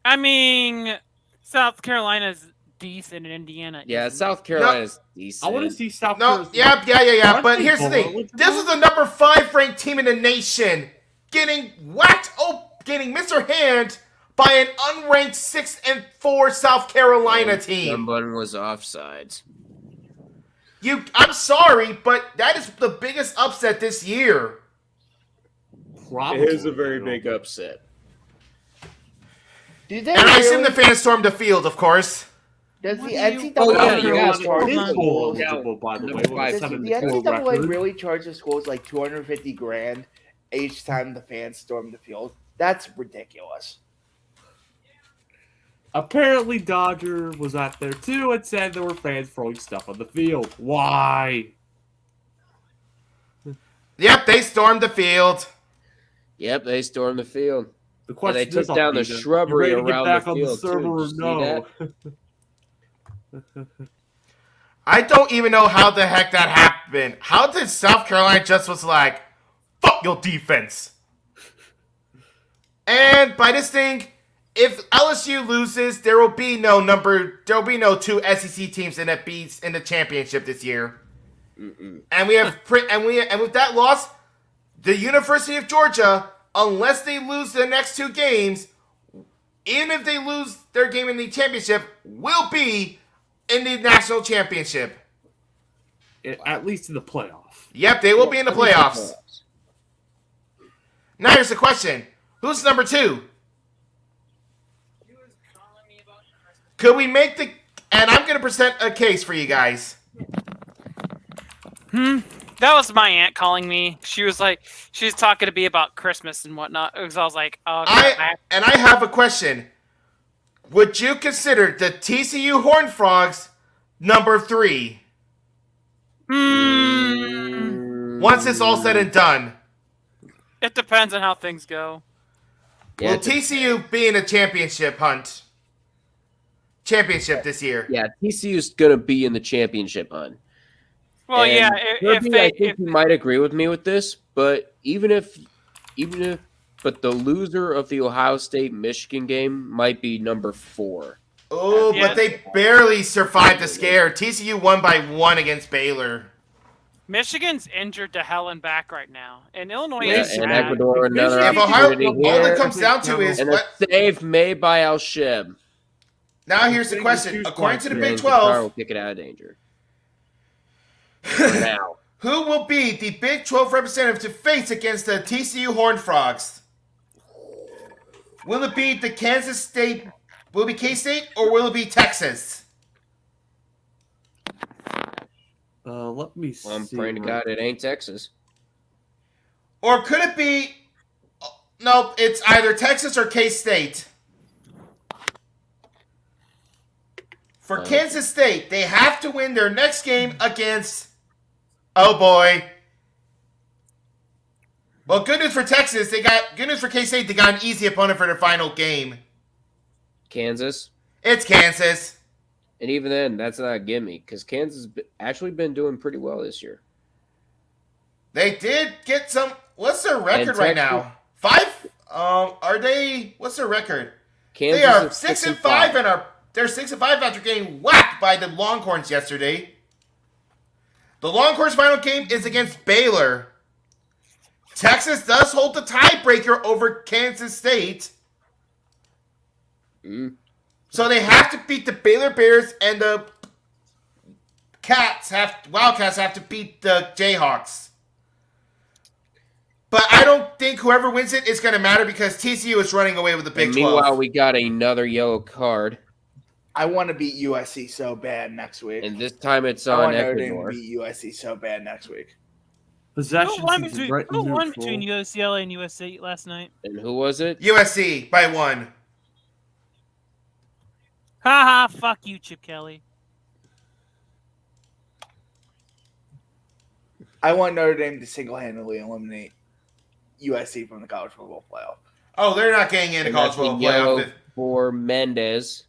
I mean, South Carolina's decent, and Indiana. Yeah, South Carolina's decent. I want to see South Carolina. No, yeah. But here's the thing. This was the number 5 ranked team in the nation getting whacked. Getting Mr. Hand by an unranked 6-4 South Carolina team. Someone was offsides. I'm sorry, but that is the biggest upset this year. Probably. It is a very big upset. And I assume the fans stormed the field, of course. Does the you NCAA really charge the schools like $250,000 each time the fans storm the field? That's ridiculous. Apparently, Dodger was out there too and said there were fans throwing stuff on the field. Why? Yep, they stormed the field. Yep, they stormed the field. The question they took down the shrubbery around the field too. I don't even know how the heck that happened. How did South Carolina just was like, fuck your defense? And by this thing, if LSU loses, there will be no 2 SEC teams in the championship this year. And with that loss, the University of Georgia, unless they lose the next 2 games, even if they lose their game in the championship, will be in the national championship. At least in the playoff. Yep, they will be in the playoffs. Now here's the question. Who's number 2? Could we make the... And I'm going to present a case for you guys. That was my aunt calling me. She was talking to me about Christmas and whatnot. I was like, oh, I have a question. Would you consider the TCU Horned Frogs number 3? Once it's all said and done. It depends on how things go. Yeah, Will TCU be in a championship this year? Yeah, TCU's going to be in the championship hunt. Well, and yeah, I think you might agree with me with this, but but the loser of the Ohio State-Michigan game might be number 4. Oh, but they barely survived the scare. TCU won by 1 against Baylor. Michigan's injured to hell and back right now, and Illinois is and bad. Ecuador another If Ohio, opportunity all here, it comes down to is and what. a save made by Al-Shib. Now here's the question. According to the Big And Qatar 12, will kick it out of danger. Now, who will be the Big 12 representative to face against the TCU Horned Frogs? Will it be the Kansas State? Will it be K-State or will it be Texas? Let me see. well, I'm praying to God it ain't Texas. Or could it be? No, it's either Texas or K-State. For Kansas State, they have to win their next game against. Oh boy. Well, good news for Texas. Good news for K-State. They got an easy opponent for their final game. Kansas. It's Kansas. And even then, that's not a gimme, because Kansas has actually been doing pretty well this year. They did get some. What's their record right now? 5? Are they? What's their record? Kansas they are is 6-5 and they're 6-5 after getting whacked by the Longhorns yesterday. The Longhorns' final game is against Baylor. Texas does hold the tiebreaker over Kansas State. So they have to beat the Baylor Bears, and the Wildcats have to beat the Jayhawks. But I don't think whoever wins it is going to matter because TCU is running away with the Big 12. Meanwhile, we got another yellow card. I want to beat USC so bad next week. And this time it's I on want Notre Dame Ecuador. to beat USC so bad next week. Possession Who won seems between, right who won neutral. between UCLA and USC last night? And who was it? USC by 1. Ha ha! Fuck you, Chip Kelly. I want Notre Dame to single-handedly eliminate USC from the college football playoff. Oh, they're not getting into And college that's the football yellow playoff. for Mendez.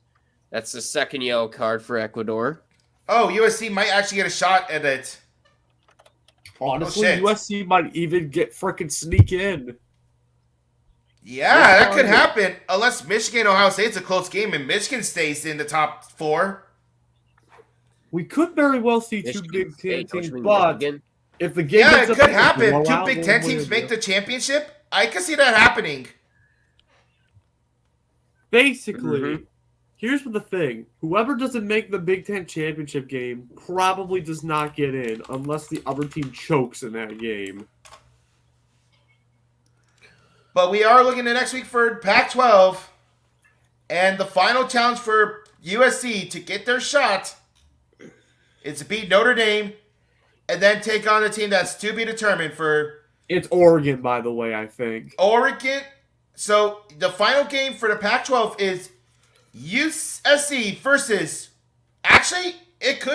That's the second yellow card for Ecuador. Oh, USC might actually get a shot at it. Honestly, shit. USC might even get frickin' sneak in. Yeah, that could happen. Unless Michigan Ohio State's a close game and Michigan stays in the top 4. We could very well see two Michigan Big Ten State, teams, Michigan, but Michigan. if the game Yeah, ends it up could as a happen. 2 blowout, Big then Ten what teams is make it? the championship. I could see that happening. Basically, Here's the thing. Whoever doesn't make the Big Ten championship game probably does not get in unless the other team chokes in that game. But we are looking at next week for Pac-12. And the final challenge for USC to get their shot is to beat Notre Dame and then take on a team that's to be determined for... It's Oregon, by the way, I think. Oregon. So the final game for the Pac-12 is USC versus... Actually, it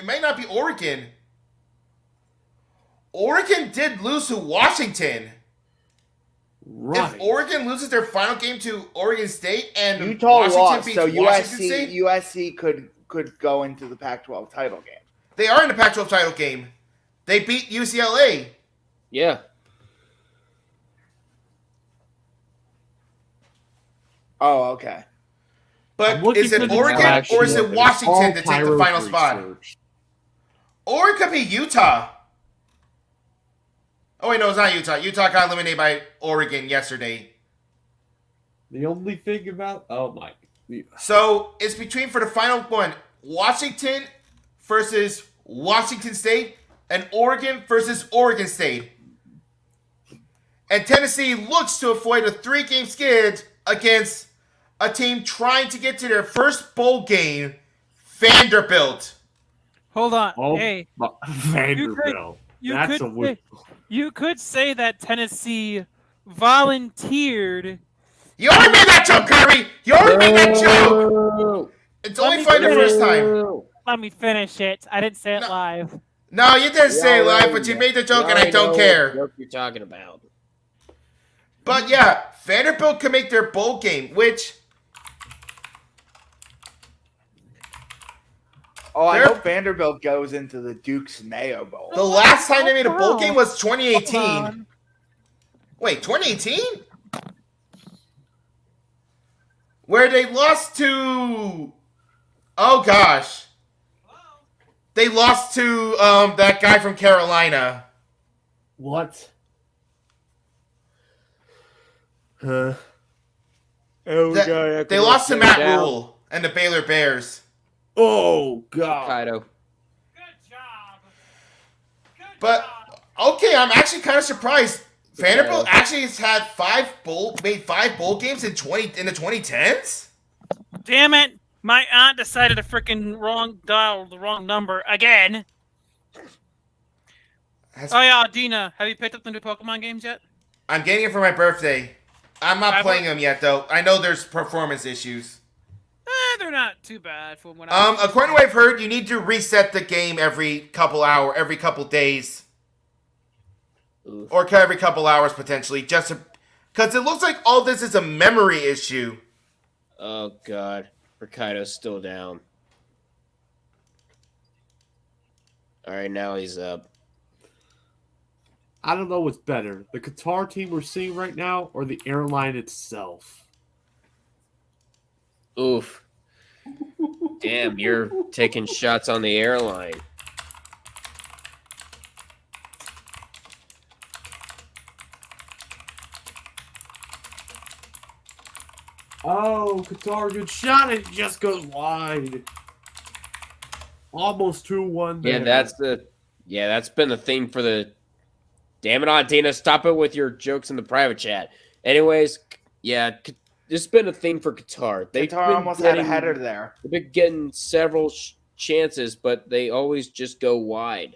might not be Oregon. Oregon did lose to Washington. Right. If Oregon loses their final game to Oregon State and Utah Washington lost, beats so Washington State, USC could go into the Pac-12 title game. they are in the Pac-12 title game. They beat UCLA. Yeah. Oh, okay. But is it Oregon or is it Washington to take the final spot? Or it could be Utah. Oh, wait, no, it's not Utah. Utah got eliminated by Oregon yesterday. The only thing about... Oh, my... So it's between, for the final one, Washington versus Washington State and Oregon versus Oregon State. And Tennessee looks to avoid a 3-game skid against a team trying to get to their first bowl game, Vanderbilt. Hold on. Oh, Hey, Vanderbilt. you could say that Tennessee volunteered. You already made that joke, Curry! You already made that joke! It's only funny the first time. Let me finish it. I didn't say it No. live. No, you didn't say it live, but you made the joke and I don't care. What you're talking about. But yeah, Vanderbilt can make their bowl game, which... Oh, I hope Vanderbilt goes into the Duke's Mayo Bowl. The last time they made a bowl game was 2018. Wait, 2018? Where they lost to... Oh, gosh. They lost to that guy from Carolina. What? Oh, They lost to Matt Rule and the Baylor Bears. Oh, God. Kaido. Good job. But, okay, I'm actually kind of surprised. Vanderbilt actually has had made five bowl games in the 2010s? Damn it! My aunt decided to freaking dial the wrong number again. Oh yeah, Dina, have you picked up the new Pokemon games yet? I'm getting it for my birthday. I'm not playing them yet, though. I know there's performance issues. They're not too bad from what according to what I've heard, you need to reset the game every couple days. Oof. Or every couple hours, potentially. Just because it looks like all this is a memory issue. Oh, God. Ricciardo's still down. All right, now he's up. I don't know what's better, the Qatar team we're seeing right now or the airline itself. Oof. Damn, you're taking shots on the airline. Oh, Qatar, good shot. It just goes wide. Almost 2-1 there. That's been the theme for the... Damn it, Aunt Dina, stop it with your jokes in the private chat. Anyways, yeah, this has been a theme for Qatar. Qatar almost had a header there. They've been getting several chances, but they always just go wide.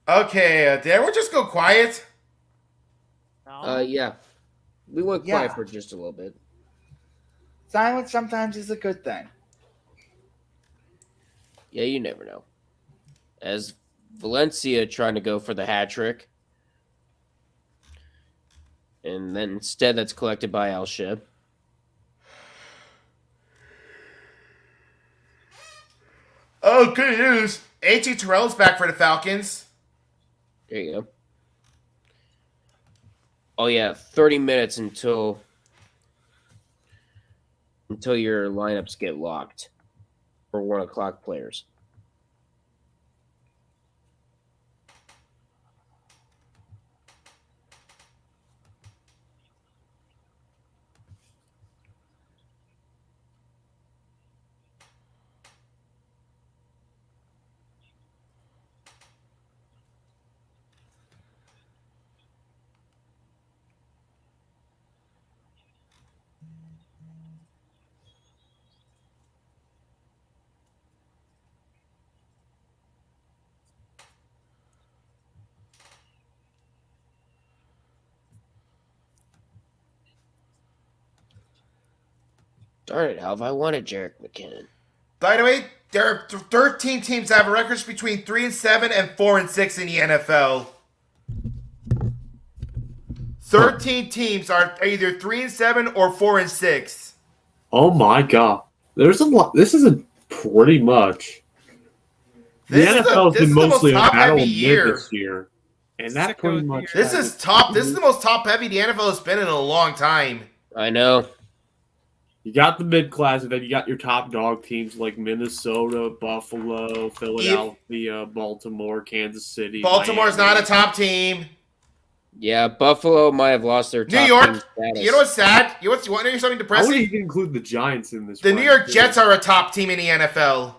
Okay, did everyone just go quiet? No. Yeah. We went quiet for just a little bit. Silence sometimes is a good thing. Yeah, you never know. As Valencia trying to go for the hat trick. And then instead that's collected by Al Shib. Oh, good news. A.T. Terrell's back for the Falcons. There you go. Oh yeah, 30 minutes until your lineups get locked for 1 o'clock players. Darn it, how have I wanted Jerick McKinnon? By the way, there are 13 teams that have records between 3-7 and 4-6 in the NFL. 13 teams are either 3-7 or 4-6. Oh my god. There's a lot. This is pretty much. The NFL has been mostly a battle of mid this year. And that pretty much. This is top. This is the most top heavy the NFL has been in a long time. I know. You got the mid class, and then you got your top dog teams like Minnesota, Buffalo, Philadelphia, Baltimore, Kansas City. Baltimore's Miami. not a top team. Yeah, Buffalo might have lost their top New York. team status. You know what's sad? You want to hear something I depressing? wouldn't even include the Giants in this. The New York Jets are a top team in the NFL.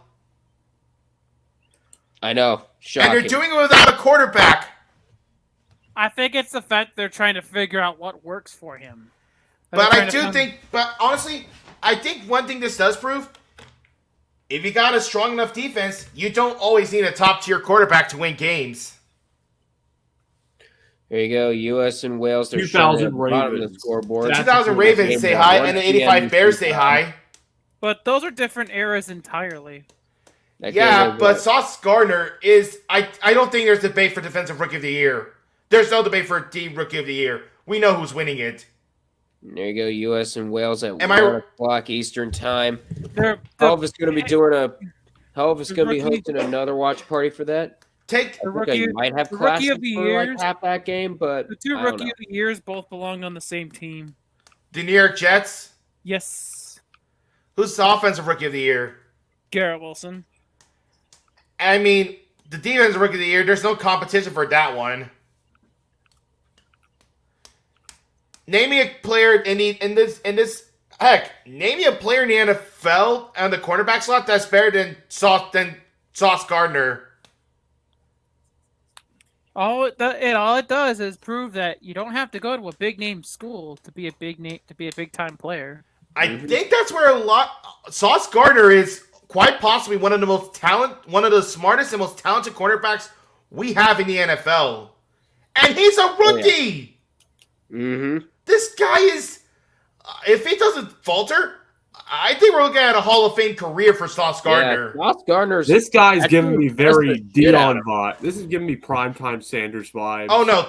I know. Shocking. And they're doing it without a quarterback. I think it's the fact they're trying to figure out what works for him. But honestly, I think one thing this does prove, if you got a strong enough defense, you don't always need a top-tier quarterback to win games. There you go. U.S. and Wales. They're 2000 showing at the bottom of the Ravens. scoreboard. The 2000 Ravens say hi, and the 85 Bears say hi. But those are different eras entirely. Yeah, but Sauce Gardner is... I don't think there's debate for Defensive Rookie of the Year. There's no debate for Team Rookie of the Year. We know who's winning it. There you go. U.S. and Wales at 1 I- o'clock Eastern time. Elvis going to be doing Elvis going to be hosting another watch party for that. Take The I think I rookie, might have the classes rookie of the for years, like half that game, but the two I don't rookie know. of the years both belonged on the same team. the New York Jets. Yes, Who's the Offensive Rookie of the Year? Garrett Wilson. I mean, the Defensive Rookie of the Year, there's no competition for that one. Name me a player in this. Heck, name me a player in the NFL on the cornerback slot that's better than Sauce Gardner. All it does is prove that you don't have to go to a big name school to be a big time player. I think that's where Sauce Gardner is quite possibly one of the smartest and most talented cornerbacks we have in the NFL, and he's a rookie. Mm-hmm. This guy is, if he doesn't falter, I think we're looking at a Hall of Fame career for Sauce Gardner. Yeah, Sauce Gardner's. This guy's That's giving me very impressive shit out Dion of vibe. This is giving me primetime Sanders vibes. Oh no,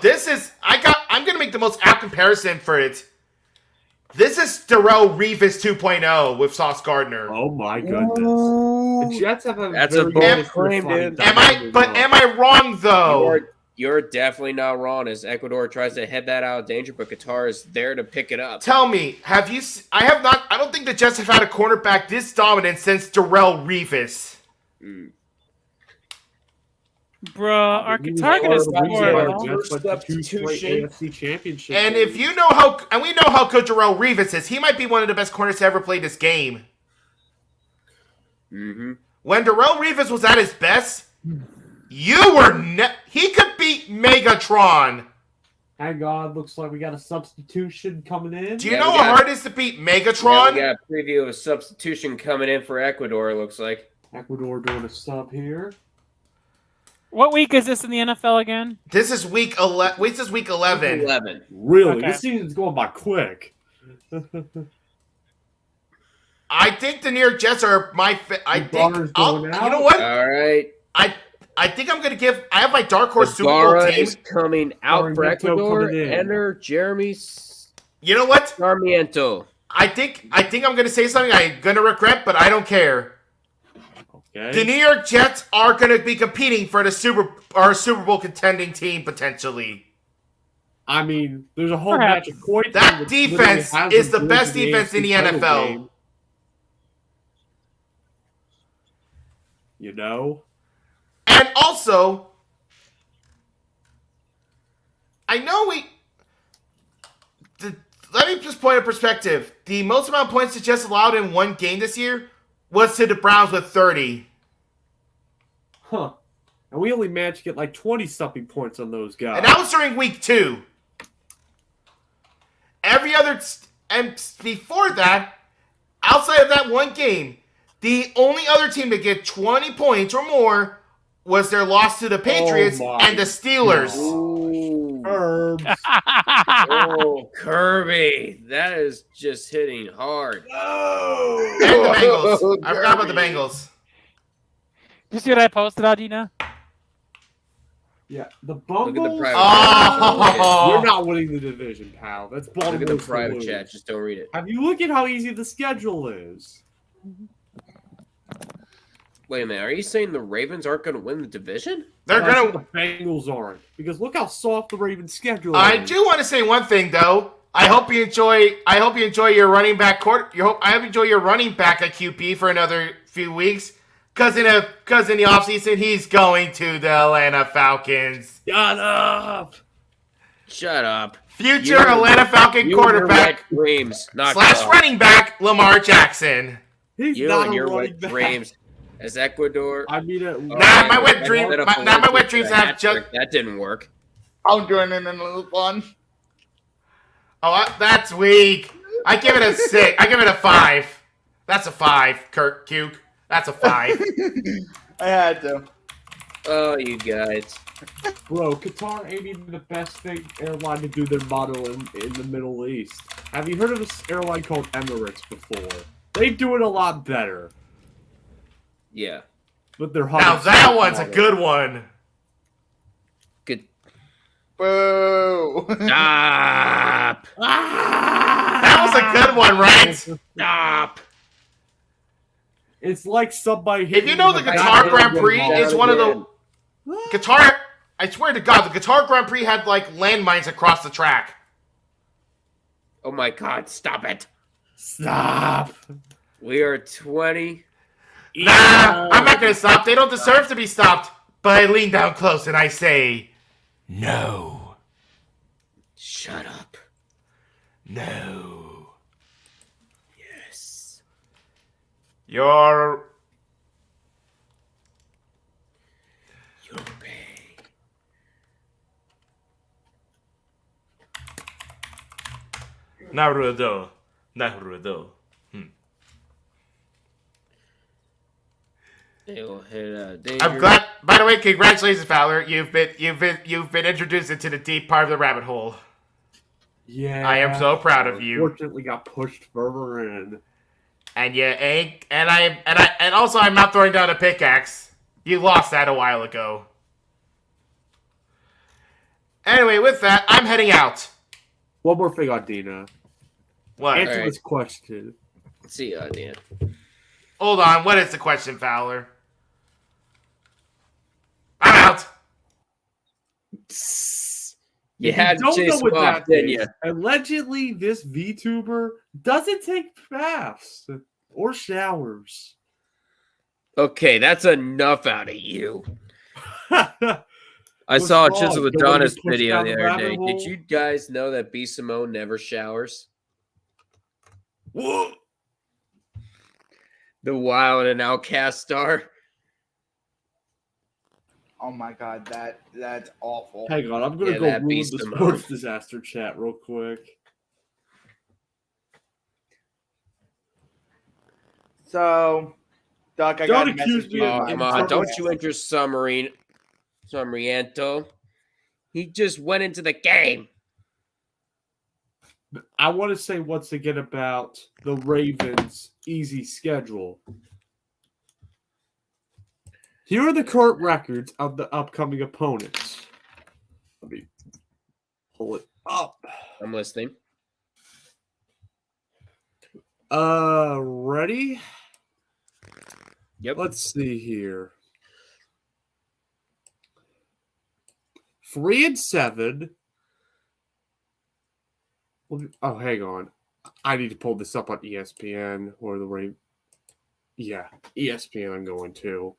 I'm gonna make the most apt comparison for it. This is Darrelle Revis 2.0 with Sauce Gardner. Oh my goodness. The Jets have a That's very a bold different claim, flying dude. Am I wrong though? You're definitely not wrong as Ecuador tries to head that out of danger, but Qatar is there to pick it up. Tell me, I don't think the Jets have had a cornerback this dominant since Darrelle Revis. Bruh, our Qatar gonna score. AFC Championship. And if you know how, and we know how good Darrelle Revis is, he might be one of the best corners to ever play this game. Mm-hmm. When Darrelle Revis was at his best, he could beat Megatron. Hang on, looks like we got a substitution coming in. Do you know how hard it is to beat Megatron? We got a preview of a substitution coming in for Ecuador, it looks like. Ecuador doing a sub here. What week is this in the NFL again? This is week 11. This is week 11. 11. Really? Okay. This season's going by quick. I think the New York Jets are my. You know what? All right. I think I'm gonna give. I have my dark horse Super Bowl Ibarra team. is coming out for Sarmiento Ecuador. coming in. Enter Jeremy You know what? Sarmiento. I think I'm gonna say something I'm gonna regret, but I don't care. Okay? The New York Jets are going to be competing for the Super Bowl contending team potentially. I mean, there's a whole Perhaps. match of coin. That defense is the best defense in the NFL. Game. You know? And also, I know let me just point a perspective. The most amount of points the Jets allowed in one game this year was to the Browns with 30. Huh. And we only managed to get like 20-something points on those guys. And that was during week 2. And before that, outside of that one game, the only other team to get 20 points or more was their loss to the Patriots and the Steelers. Oh, Kirby. That is just hitting hard. And the Bengals. I forgot about the Bengals. You see what I posted, Adina? Yeah, the Look Bungles. at the private Oh. We're not winning the division, pal. That's Baltimore's. Look at the private chat. Just don't read it. Have you looked at how easy the schedule is? Wait a minute. Are you saying the Ravens aren't going to win the division? They're I going think the Bengals aren't, because look how soft the Ravens' schedule I is. do want to say one thing though. I hope you enjoy your running back I hope you enjoy your running back at QP for another few weeks. Because in the offseason, he's going to the Atlanta Falcons. Shut up! Shut up. Future Atlanta Falcon quarterback dreams, not / running back Lamar Jackson. He's you not and a your running wet back. dreams as Ecuador. I mean, my wet dream. My wet dreams have just. That didn't work. I'm joining in the fun. Oh, that's weak. I give it a 6. I give it a 5. That's a 5, Kurt Cuke. That's a 5. I had to. Oh, you guys. Bro, Qatar ain't even the best airline to do their model in the Middle East. Have you heard of this airline called Emirates before? They do it a lot better. Yeah. But they're Now that one's a good one. Good. Boo! Stop. That was a good one, right? Stop. It's like somebody. If you know the Qatar Grand Prix is one of the Qatar. I swear to God, the Qatar Grand Prix had like landmines across the track. Oh my God! Stop it. Stop. We are 20. Nah, I'm not gonna stop. They don't deserve to be stopped. But I lean down close and I say, no. Shut up. No. Yes. You're okay. Naruto. They'll hit danger. I'm glad. By the way, congratulations, Fowler. You've been introduced into the deep part of the rabbit hole. Yeah. I am so proud of you. Unfortunately, got pushed further in. And you ain't. And also, I'm not throwing down a pickaxe. You lost that a while ago. Anyway, with that, I'm heading out. One more thing on Dina. What? Answer this question. See ya, Dan. Hold on. What is the question, Fowler? I'm out. You had to chase him off, didn't you? Allegedly, this VTuber doesn't take baths or showers. Okay, that's enough out of you. I saw a Chisel Adonis video the other day. Did you guys know that B. Simone never showers? Whoa. The Wild and Outcast star. Oh my God, that's awful. Hang on, I'm gonna go ruin the sports disaster chat real quick. So, Doc, I Don't got a accuse message. me of- Come on, don't you enter Sumeriento. He just went into the game. I want to say once again about the Ravens' easy schedule. Here are the current records of the upcoming opponents. Let me pull it up. I'm listening. Ready? Yep. Let's see here. 3-7. Oh, hang on. I need to pull this up on ESPN or the rate. Yeah, ESPN I'm going to.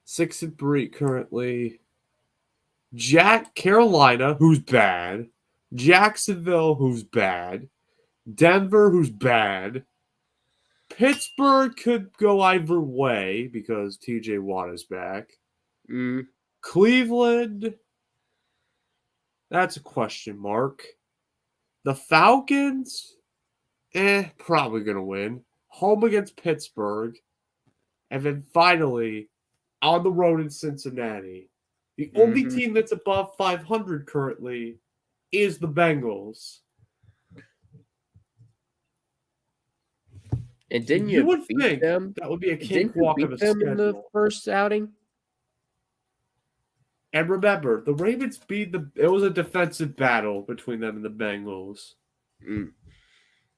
6-3 currently. Carolina, who's bad. Jacksonville, who's bad. Denver, who's bad. Pittsburgh could go either way because TJ Watt is back. Cleveland, that's a question mark. The Falcons, probably going to win. Home against Pittsburgh. And then finally, on the road in Cincinnati. The only team that's above 500 currently is the Bengals. And didn't you would beat think them? That would be a cakewalk of a them schedule. in the first outing? And remember, the Ravens beat it was a defensive battle between them and the Bengals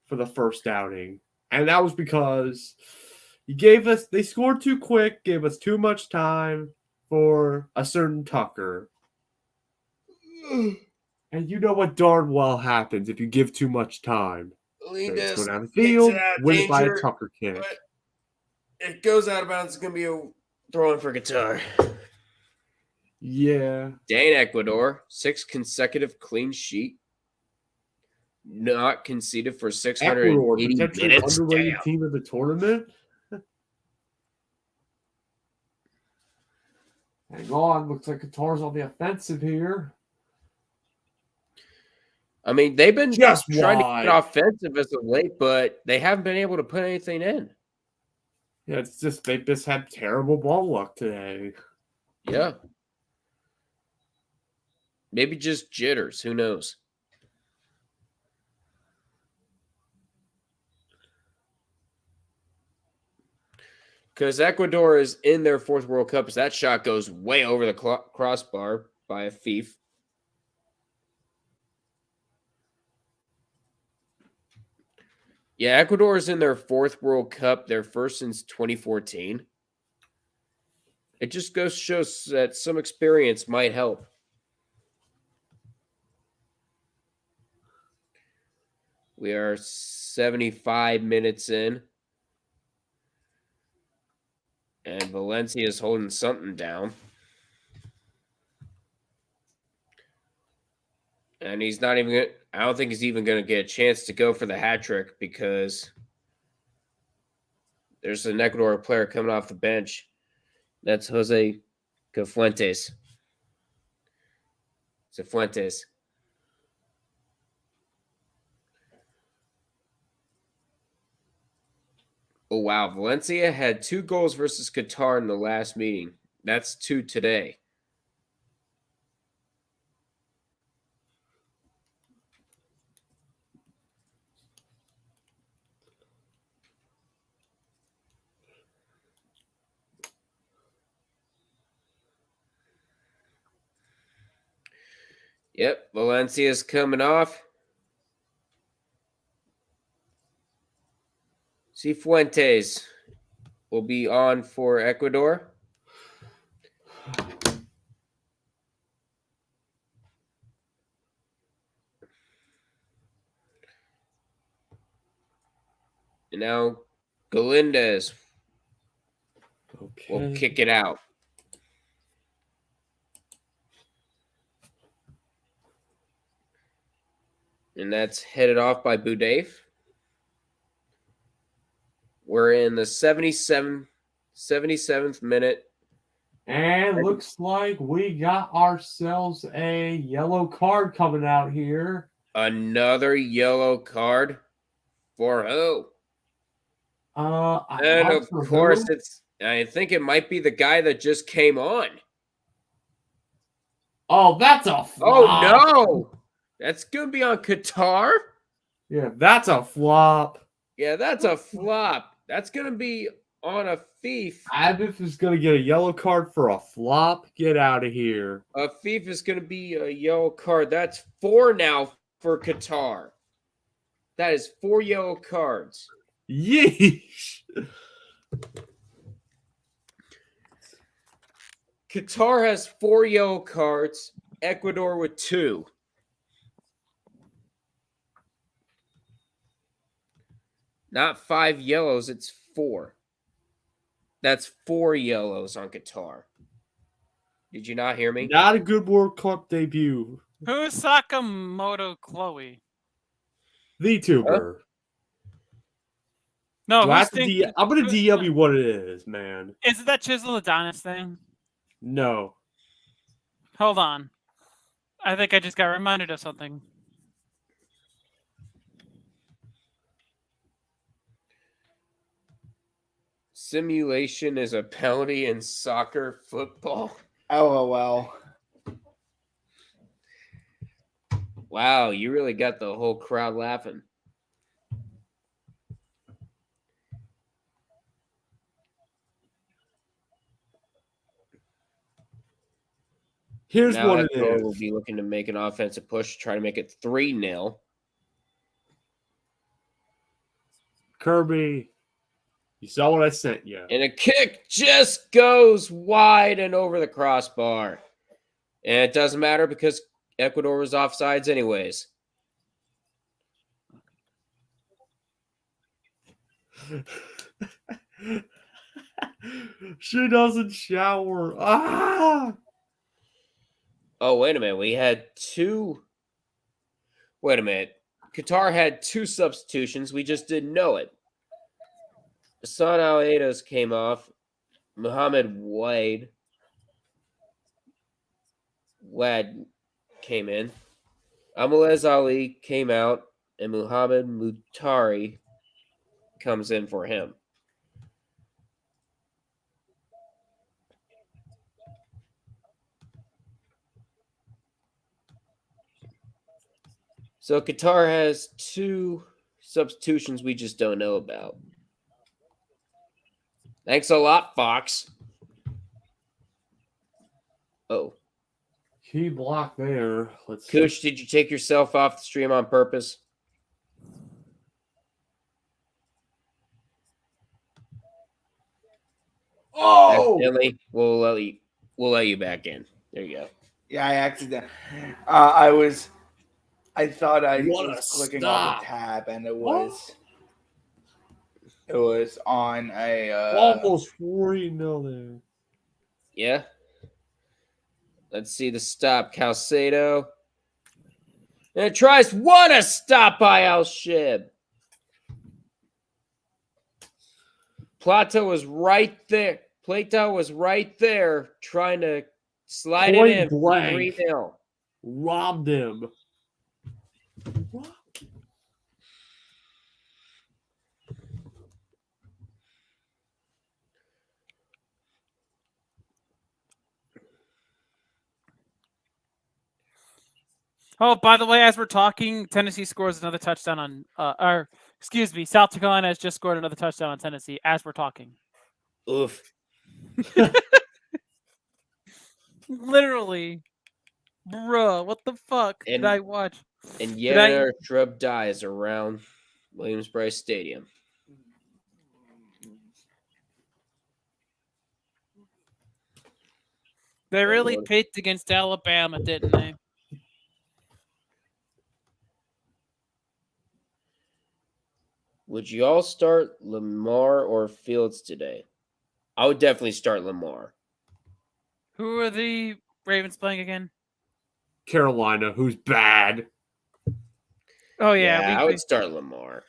for the first outing. And that was because they scored too quick, gave us too much time for a certain Tucker. And you know what darn well happens if you give too much time. They go down the field, win by a Tucker kick. It goes out of bounds. It's going to be a throw-in for Qatar. Yeah. Dang, Ecuador. 6 consecutive clean sheet. Not conceded for 680 Ecuador, minutes. underrated team of the tournament. Hang on. Looks like Qatar's on the offensive here. I mean, they've been Just trying to get offensive as of late, but they haven't been able to put anything in. Yeah, it's just they just had terrible ball luck today. Yeah. Maybe just jitters. Who knows? Because Ecuador is in their 4th World Cup. That shot goes way over the crossbar by a thief. Yeah, Ecuador is in their 4th World Cup, their first since 2014. It just goes to show that some experience might help. We are 75 minutes in. And Valencia is holding something down. And he's not even – I don't think he's even going to get a chance to go for the hat trick because there's an Ecuador player coming off the bench. That's Jose Cifuentes. Oh, wow. Valencia had 2 goals versus Qatar in the last meeting. That's 2 today. Yep, Valencia's coming off. Cifuentes will be on for Ecuador. And now Galindez will kick it out. And that's headed off by Budave. We're in the 77th minute. And looks like we got ourselves a yellow card coming out here. Another yellow card for who? And of course, I think it might be the guy that just came on. Oh, that's a flop. Oh, no. That's going to be on Qatar? Yeah, that's a flop. Yeah, that's a flop. That's going to be on a thief. Abif is going to get a yellow card for a flop. Get out of here. A thief is going to be a yellow card. That's 4 now for Qatar. That is 4 yellow cards. Yeesh. Qatar has 4 yellow cards. Ecuador with 2. Not 5 yellows, it's 4. That's 4 yellows on Qatar. Did you not hear me? Not a good World Cup debut. Who's Sakamoto Chloe? VTuber. No, Do I who's have to thinking? I'm going to DM you what it is, man. Is it that Chisel Adonis thing? No. Hold on. I think I just got reminded of something. Simulation is a penalty in soccer football. LOL. Wow, you really got the whole crowd laughing. Here's now what it Ecuador is. will be looking to make an offensive push to try to make it 3-0. Kirby, you saw what I sent you. And a kick just goes wide and over the crossbar. And it doesn't matter because Ecuador was offsides anyways. She doesn't shower. Ah! Oh, wait a minute. We had 2. Wait a minute. Qatar had 2 substitutions. We just didn't know it. Hassan Al-Aidos came off. Mohamed Wad came in. Amalez Ali came out. And Muhammad Mutari comes in for him. So Qatar has 2 substitutions we just don't know about. Thanks a lot, Fox. Oh. Key block there. Let's Kush, did you take yourself off the stream on purpose? Oh! Accidentally, we'll let you back in. There you go. Yeah, I accidentally. I thought I was clicking off a tab, and it was on a almost 40-0 there. Yeah. Let's see the stop. Calcedo. And it tries. What a stop by Al-Shib. Plata was right there. Plata was right there trying to slide Point it in. blank. 3-0. Robbed him. What? Oh, by the way, as we're talking, Tennessee scores another touchdown on, South Carolina has just scored another touchdown on Tennessee as we're talking. Oof. Literally. Bruh, what the fuck did I watch? And yet another shrub dies around Williams-Brice Stadium. They really picked against Alabama, didn't they? Would you all start Lamar or Fields today? I would definitely start Lamar. Who are the Ravens playing again? Carolina, who's bad. Oh, yeah. I would start Lamar.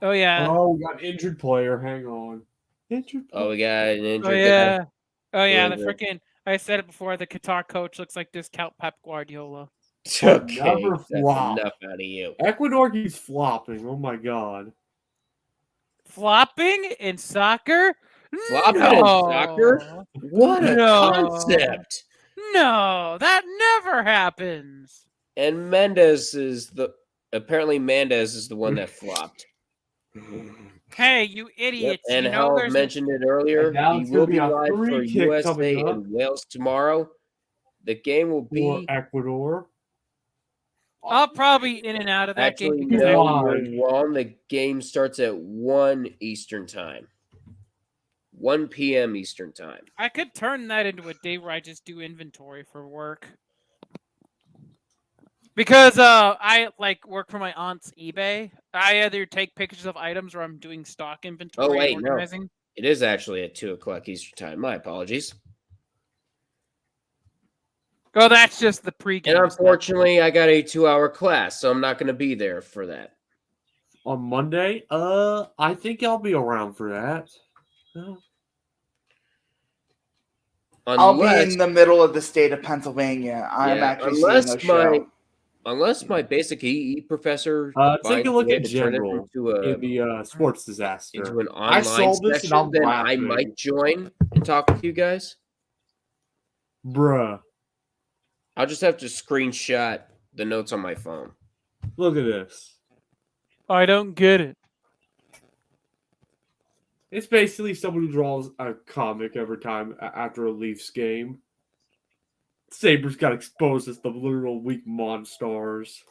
Oh, yeah. Oh, we got an injured player. Hang on. Injured player. Oh, we got an injured player. Oh, yeah. Really The freaking, I said it before, the Qatar coach looks like discount Pep Guardiola. Okay, Never that's flop. enough out of you. Ecuador keeps flopping. Oh, my God. Flopping in soccer? Flopping in soccer? What a concept! No, that never happens. And Mendez is the one that flopped. Hey, you idiots! Yep. And you know Hal mentioned it earlier. He will be live for USA and Wales tomorrow. The game will be for Ecuador. I'll probably in and out of that Actually, game. no, you're wrong. The game starts at 1 Eastern time. 1 p.m. Eastern time. I could turn that into a day where I just do inventory for work. Because I work for my aunt's eBay. I either take pictures of items or I'm doing stock inventory. Oh wait, organizing. no. It is actually at 2 o'clock Eastern time. My apologies. Oh, that's just the pregame. And unfortunately, I got a 2-hour class, so I'm not going to be there for that. On Monday? I think I'll be around for that. I'll be in the middle of the state of Pennsylvania. I'm actually seeing a show. Unless my basic EE professor take a look at general in the sports disaster. Into an online session, then I might join and talk with you guys. Bruh. I'll just have to screenshot the notes on my phone. Look at this. I don't get it. It's basically someone who draws a comic every time after a Leafs game. Sabres got exposed as the literal weak monsters.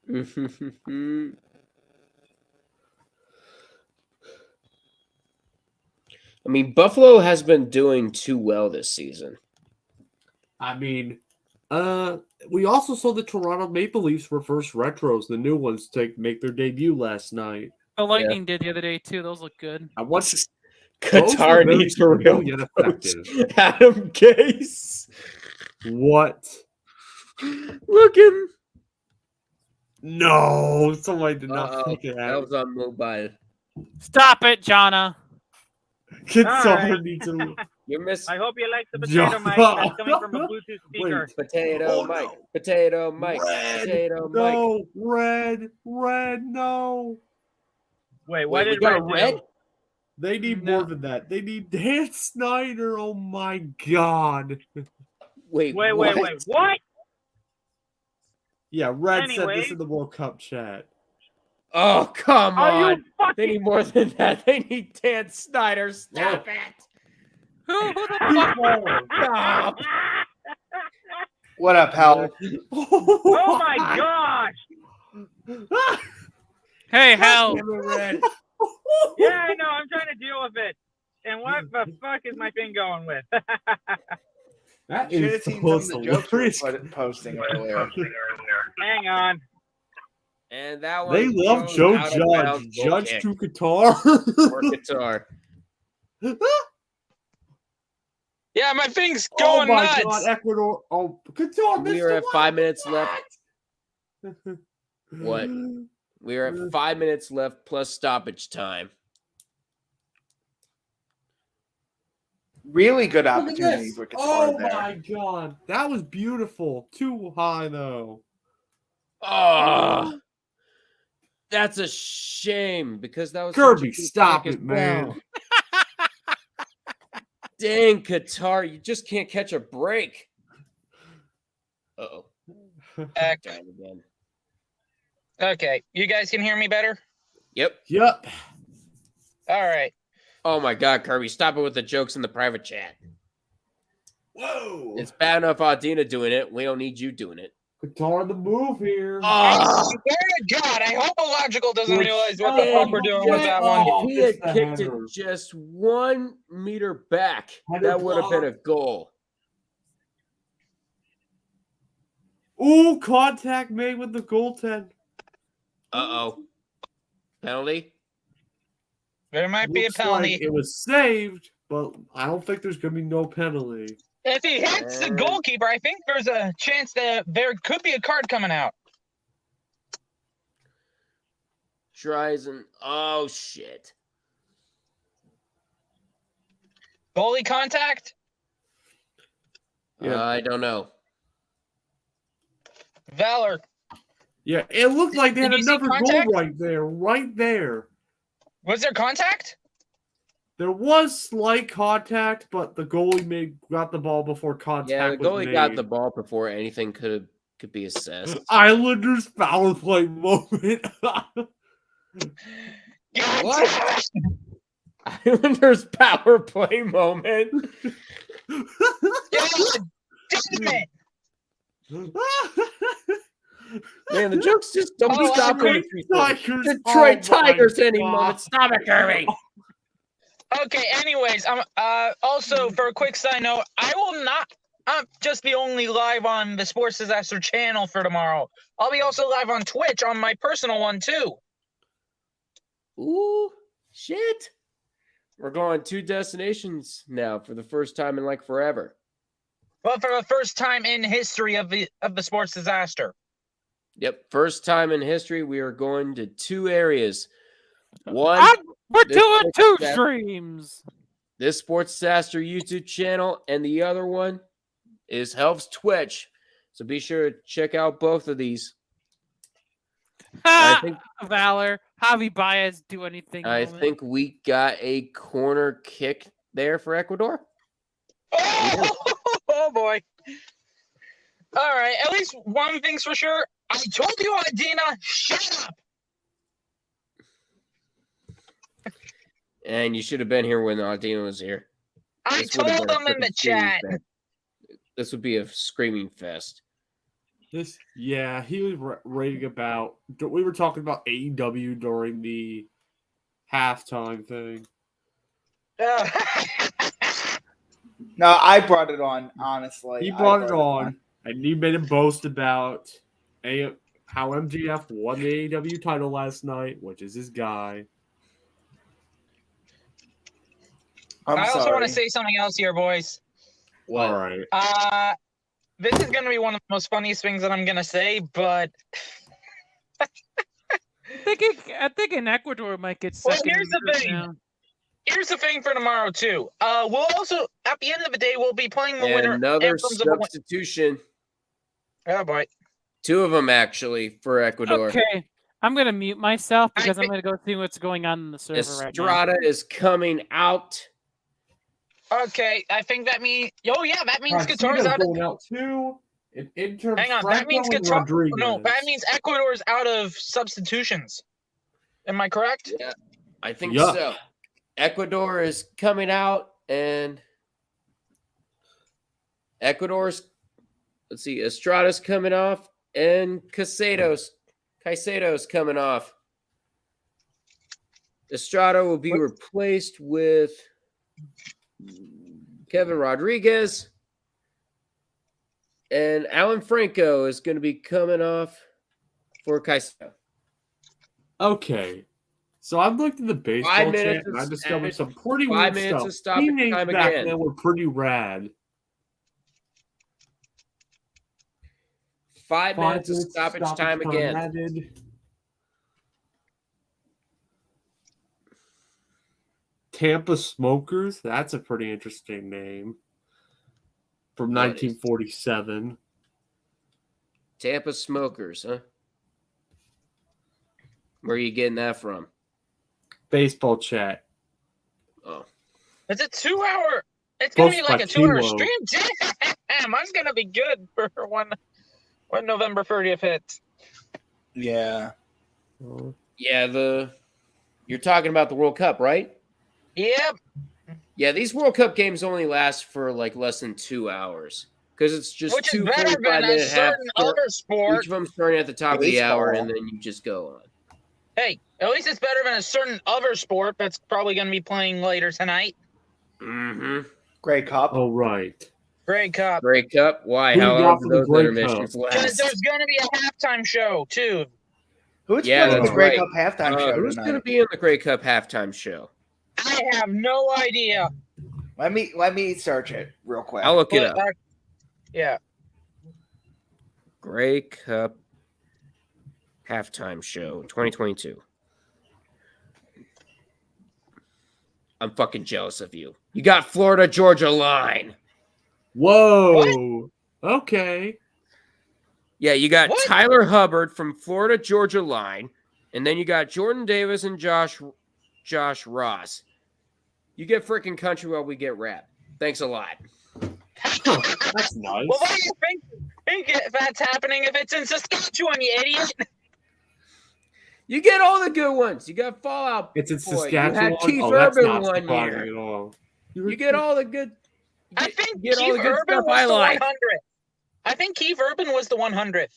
I mean, Buffalo has been doing too well this season. I mean, we also saw the Toronto Maple Leafs were first retros, the new ones, to make their debut last night. The Lightning did the other day too. Those look good. I watched. Qatar needs a real coach. Adam Gase. What? Looking. No, somebody did not think it. That was on mobile. Stop it, Jonna. Qatar needs a. You're missing. I hope you like the potato mic that's coming from a Bluetooth speaker. Wait, potato mic. No. Potato mic. Potato mic. No, red, no. Wait, what did red do? They need more than that. They need Dan Snyder. Oh my God. Wait. What? Yeah, Red said this in the World Cup chat. Oh, come on. They need more than that. They need Dan Snyder. Stop it. Who the fuck? What up, Hal? Oh my gosh. Hey, Hal. Yeah, I know. I'm trying to deal with it. And what the fuck is my thing going with? That should have seen some of the jokes we were posting earlier. Hang on. And that one. They love Joe Judge. Judge to Qatar. Or Qatar. Yeah, my thing's going nuts. Oh my God, Ecuador. Oh, Qatar. We are at 5 minutes left. What? We are at 5 minutes left plus stoppage time. Really good opportunity for Qatar there. Oh my God, that was beautiful. Too high though. Oh, that's a shame because that was Kirby. Stop it, man. Dang, Qatar, you just can't catch a break. Uh-oh. Again. Okay, you guys can hear me better? Yep. All right. Oh my God, Kirby, stop it with the jokes in the private chat. Whoa. It's bad enough Adina doing it. We don't need you doing it. Qatar the move here. Oh, God, I hope Illogical doesn't realize what the fuck we're doing with that one. If he had kicked it just 1 meter back, that would have been a goal. Ooh, contact made with the goaltend. Uh-oh. Penalty? There might be a penalty. Like it was saved, but I don't think there's going to be no penalty. If he hits the goalkeeper, I think there's a chance that there could be a card coming out. Tries and... Oh, shit. Goalie contact? Yeah. I don't know. Valor. Yeah, it looked like they had another goal right there. Was there contact? There was slight contact, but the goalie got the ball before contact. Yeah, the goalie was made. got the ball before anything could be assessed. Islanders power play moment. What? Islanders power play moment. God damn it! Man, the jokes just don't stop okay. with Detroit Tigers anymore. Stop it, Kirby. Okay, anyways, also for a quick side note, I will not just be only live on the Sports Disaster channel for tomorrow. I'll be also live on Twitch on my personal one too. Ooh, shit. We're going 2 destinations now for the first time in like forever. Well, for the first time in history of the Sports Disaster. Yep, first time in history we are going to 2 areas. One, we're doing 2 streams. This Sports Disaster YouTube channel, and the other one is Help's Twitch. So be sure to check out both of these. I think Valor, Javi Baez do anything. I think we got a corner kick there for Ecuador. Oh boy. All right, at least one thing's for sure. I told you, Adina, shut up. And you should have been here when Adina was here. I told them in the chat. This would be a screaming fest. He was raving about. We were talking about AEW during the halftime thing. No, I brought it on, honestly. He brought it on, and he made a boast about how MJF won the AEW title last night, which is his guy. I also want to say something else here, boys. What? All right. This is going to be one of the most funniest things that I'm going to say, but I think in Ecuador might get second. Well, here's the thing. Now. Here's the thing for tomorrow too. We'll also, at the end of the day, we'll be playing the winner. Another substitution. Oh boy. 2 of them actually for Ecuador. Okay, I'm gonna mute myself because I'm gonna go see what's going on in the server right now. Estrada is coming out. Okay, I think that means. Oh yeah, that means Qatar's out. Going out too. Hang on, that means Qatar. No, that means Ecuador's out of substitutions. Am I correct? Yeah, I think so. Ecuador is coming out, and Ecuador's. Let's see, Estrada's coming off, and Caicedo's coming off. Estrada will be replaced with Kevin Rodriguez, and Alan Franco is going to be coming off for Caicedo. Okay. So I've looked at the baseball chat and I discovered some pretty weird stuff. Teammates back then were pretty rad. 5 minutes of stoppage time again. Added. Tampa Smokers. That's a pretty interesting name. From 1947. Tampa Smokers, huh? Where are you getting that from? Baseball chat. Oh. It's a 2-hour. It's going to be like a 2-hour stream. Damn, mine's going to be good for when November 30th hits. Yeah. Yeah, you're talking about the World Cup, right? Yep. Yeah, these World Cup games only last for like less than 2 hours. Because it's just Which 2 is better than a certain other sport. Each of them starting at the top of the hour, and then you just go on. Hey, at least it's better than a certain other sport that's probably going to be playing later tonight. Mm-hmm. Grey Cup. Oh, right. Grey Cup. Grey Cup? Why? How long do those intermissions last? Because there's going to be a halftime show, too. Who's playing the Grey Cup halftime show Who's tonight? going to be in the Grey Cup halftime show? I have no idea. Let me search it real quick. I'll look it up. Yeah. Grey Cup halftime show 2022. I'm fucking jealous of you. You got Florida Georgia line. Whoa. What? Okay. Yeah, you got Tyler Hubbard from Florida Georgia line, and then you got Jordan Davis and Josh Ross. You get freaking country while we get rap. Thanks a lot. That's nice. Well, what do you think if that's happening if it's in Saskatchewan, you idiot? You get all the good ones. You got Fallout. It's in Boy. Saskatchewan. You had Keith Urban 1 year. At all. You get all the good. I think get Keith all the good Urban stuff was I the like. 100. I think Keith Urban was the 100th.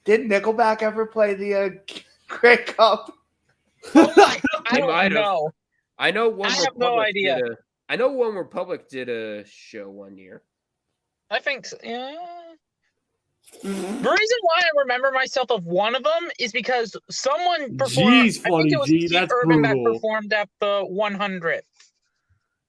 Did Nickelback ever play the Grey Cup? I They don't might have. know. I know one. I have no idea. I know One Republic did a show one year. I think so. Yeah. The reason why I remember myself of one of them is because someone performed. G's funny, I think it was G. Keith That's Urban brutal. that performed at the 100th.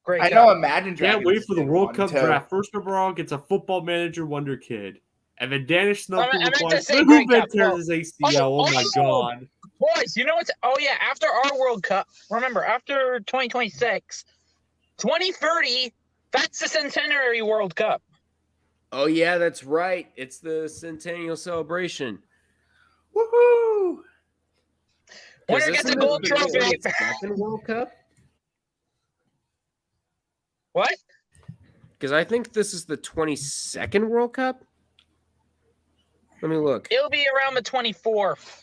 Great. I know Imagine Can't Dragons. wait for the did World one, Cup too. draft. First overall gets a Football Manager Wonder Kid. And then Danish I Snuffle meant to requires say the Great Hoop Cup. tears his ACL. Oh my god. Boys, you know what's? Oh yeah, after our World Cup, remember after 2026, 2030, that's the centenary World Cup. Oh yeah, that's right. It's the centennial celebration. Woohoo! Winner gets a gold trophy. Second World Cup. What? Because I think this is the 22nd World Cup. Let me look. It'll be around the 24th.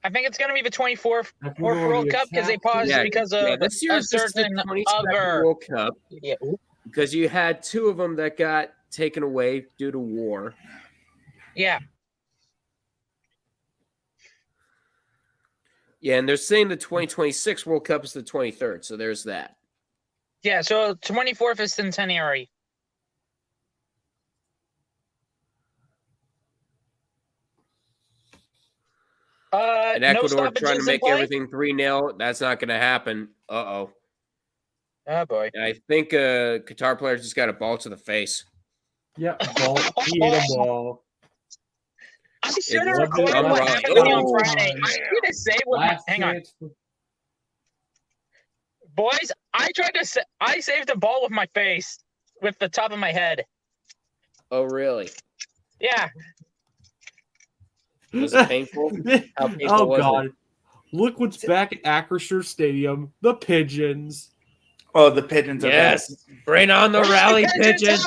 I think it's going to be the 24th World Cup because they paused because of this year a is just the certain 22nd other World Cup. Yeah. Because you had two of them that got taken away due to war. Yeah. Yeah, and they're saying the 2026 World Cup is the 23rd, so there's that. Yeah, so 24th is centenary. And Ecuador no trying to stoppages make in play? everything 3-0. That's not going to happen. Uh-oh. Oh, boy. And I think Qatar players just got a ball to the face. Yep, ball. He ate a ball. I should have It's recorded I'm what right. happened to me on Oh, Friday. I need to say what. Last Hang on. chance. Boys, I saved a ball with my face, with the top of my head. Oh, really? Yeah. Was it painful? How painful was God. it? Look what's back at Acrisure Stadium. The Pigeons. Oh, the Pigeons are Yes. Bring on the rally pigeons.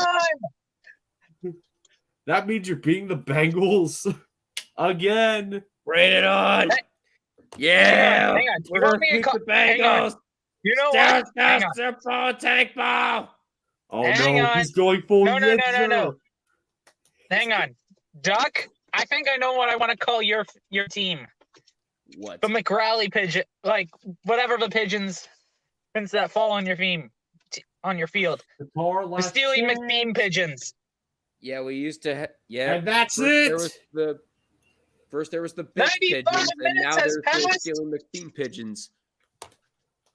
That means you're beating the Bengals again. Bring it on. Yeah. Hang on. We're You want going me to to beat call- the hang on. Bengals. You know what? Hang on. Ball, tank ball. Oh Hang no, on. he's going for No. Yitzer. Hang on. Duck, I think I know what I want to call your team. What? The McRally pigeon, like whatever the pigeons that fall on your on your field. The Steely McBeam pigeons. Yeah, we used to. Yeah, And that's first it. First there was the bitch 95 pigeons, and minutes now has they're passed. stealing McBeam pigeons.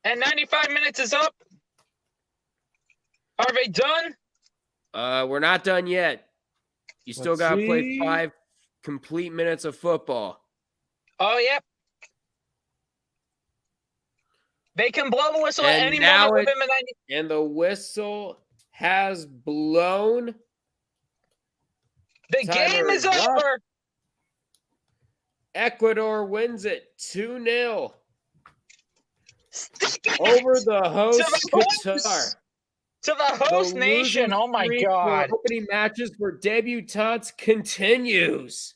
And 95 minutes is up. Are they done? We're not done yet. You still Let's got to play see. 5 complete minutes of football. Oh, yep. They can blow the whistle at And any now moment within the 90. And the whistle has blown. The Timer game is is up. over. Ecuador wins it 2-0 Stick it over the host the host. Qatar. to the host The nation. losing Oh, my streak for God. Opening matches for debutants continues.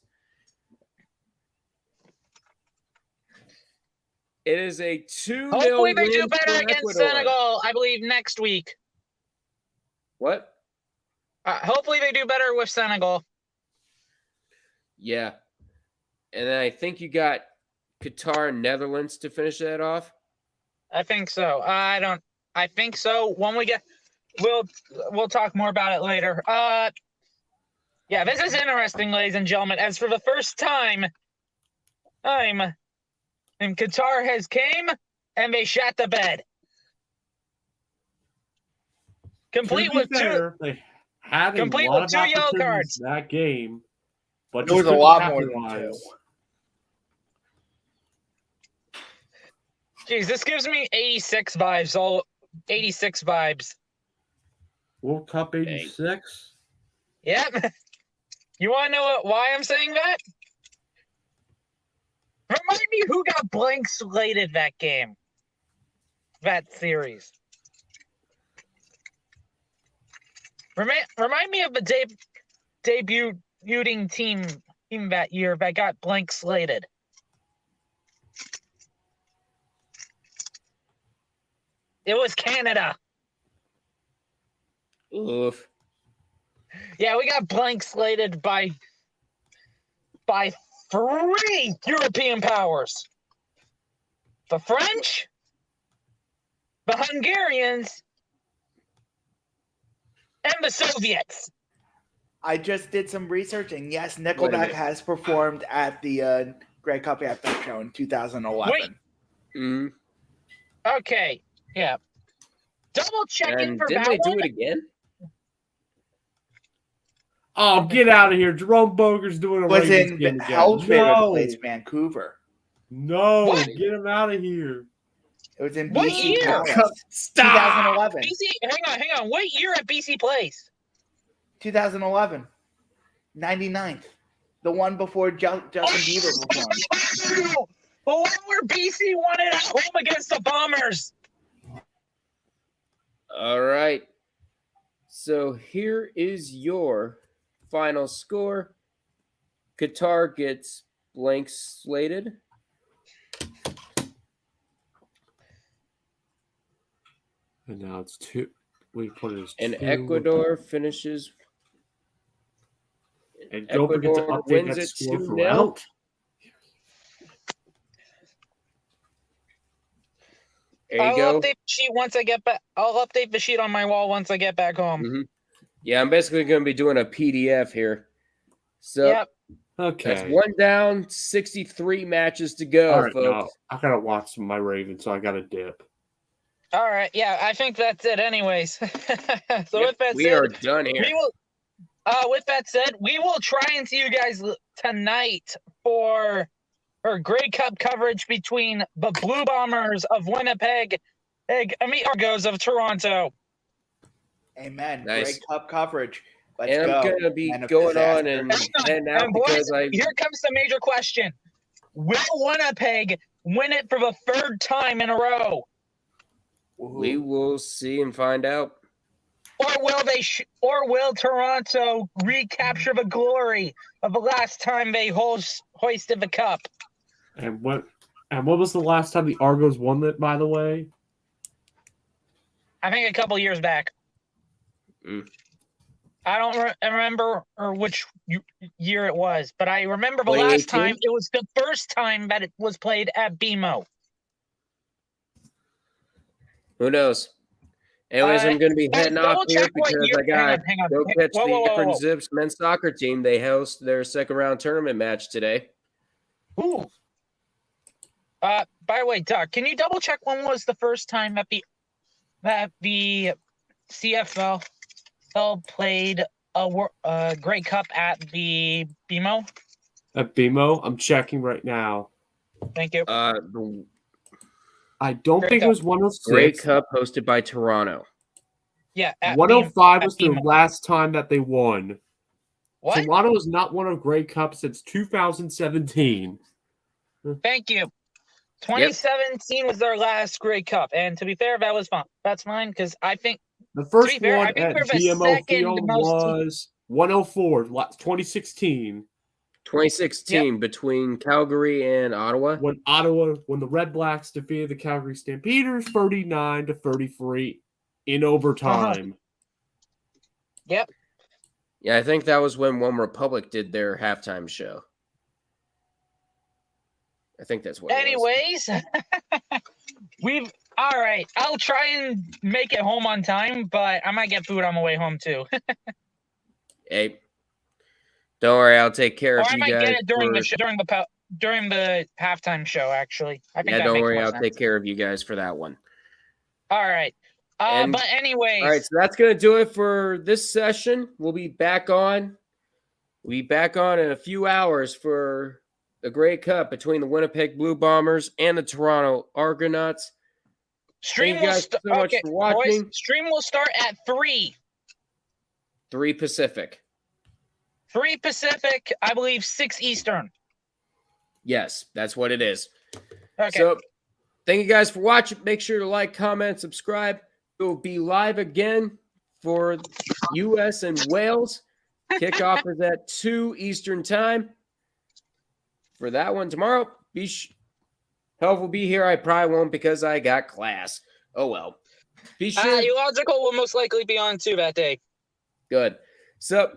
It is a 2-0 Hopefully they do win better for against Ecuador. Senegal, I believe, next week. What? Hopefully they do better with Senegal. Yeah. And then I think you got Qatar and Netherlands to finish that off. I think so. I think so. When we get, we'll talk more about it later. Yeah, this is interesting, ladies and gentlemen. As for the first time, and Qatar has came and they shot the bed. Complete with two. They had complete a lot with of two yellow opportunities cards. in that game, but There was just a couldn't lot more than capitalize. 2. Jeez, this gives me 86 vibes. 86 vibes. World Cup '86. Yep. You want to know why I'm saying that? Remind me who got blank slated that game. That series. Remind me of the debuting team that year that got blank slated. It was Canada. Oof. Yeah, we got blank slated by 3 European powers. The French, the Hungarians, and the Soviets. I just did some research, and yes, Nickelback has performed at the Grey Cup halftime show in 2011. Wait. Okay, yeah. Double checking for didn't that they do one. it again? Oh, get out of here. Jerome Boger's doing a Was Ravens in game again. Hell's favorite No. place, Vancouver. No, What? get him out of here. It was in What BC year? Palace. Stop. 2011. Hang on. What year at BC Place? 2011. 99th. The one before Justin Bieber performed. The one where BC won it at home against the Bombers. All right. So here is your final score. Qatar gets blank slated. And now it's 2. We put it as 2. And Ecuador finishes. And don't forget to Ecuador update wins that it score 2-0. throughout. There you I'll go. update the sheet once I get back. I'll update the sheet on my wall once I get back home. Mm-hmm. Yeah, I'm basically going to be doing a PDF here. So Yep. Okay. that's 1 down, 63 matches to go, All right, folks. no, I got to watch my Ravens, so I got to dip. All right. Yeah, I think that's it. Anyways. So with that We said, are done here. we will. With that said, we will try and see you guys tonight for Grey Cup coverage between the Blue Bombers of Winnipeg and the Argos of Toronto. Amen. Nice. Great Cup coverage. Let's And go. I'm going to be Man of going disaster. on and heading out And boys, because I. here comes the major question: will Winnipeg win it for the 3rd time in a row, We will see and find out. or will they? Or will Toronto recapture the glory of the last time they hoisted the cup? And what was the last time the Argos won it, by the way? I think a couple years back. Mm. I don't remember which year it was, but I remember the last 2018? time. It was the first time that it was played at BMO. Who knows? Anyways, I'm going to be heading off here double-check what because year- I got hang on. go catch Whoa, the whoa, whoa, Akron whoa. Zips men's soccer team. They host their 2nd round tournament match today. Ooh. By the way, Doc, can you double check when was the first time that the CFL played a Grey Cup at the BMO? At BMO? I'm checking right now. Thank you. The I don't Grey think Cup. it was 106. Grey Cup hosted by Toronto. Yeah, at 105 was the BMO. last time that they won. What? Toronto has not won a Grey Cup since 2017. Thank you. 2017 was their last Grey Cup, and to be fair, that was fun. That's fine because I think The first fair, I one think at we're the BMO second Field most- was 104, 2016. 2016 between Calgary and Ottawa. When the Red Blacks defeated the Calgary Stampeders 39-33 in overtime. Yep. Yeah, I think that was when One Republic did their halftime show. I think that's what. Anyways, all right. I'll try and make it home on time, but I might get food on the way home too. Hey, don't worry, I'll take care Or of I you might guys. get it during for- the during the halftime show. Actually, I think Yeah, that don't makes worry, more I'll sense. take care of you guys for that one. All right. And- But anyways, All right, so that's gonna do it for this session. We'll be back on in a few hours for the Grey Cup between the Winnipeg Blue Bombers and the Toronto Argonauts. stream Thank you will guys so much for watching. Boys, stream will start at 3 Pacific. 3 Pacific, I believe 6 Eastern. Yes, that's what it is. Okay. So thank you guys for watching. Make sure to like, comment, subscribe. It will be live again for US and Wales. Kickoff is at 2 Eastern time. For that one tomorrow, Health will be here. I probably won't because I got class. Oh well. Be sure. Illogical will most likely be on too that day. Good. So,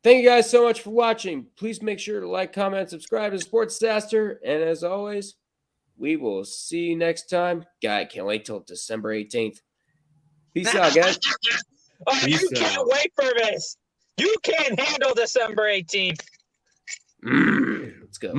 thank you guys so much for watching. Please make sure to like, comment, subscribe to Sports Disaster. And as always, we will see you next time. God, can't wait till December 18th. Peace out, guys. You can't wait for this. You can't handle December 18th. Let's go.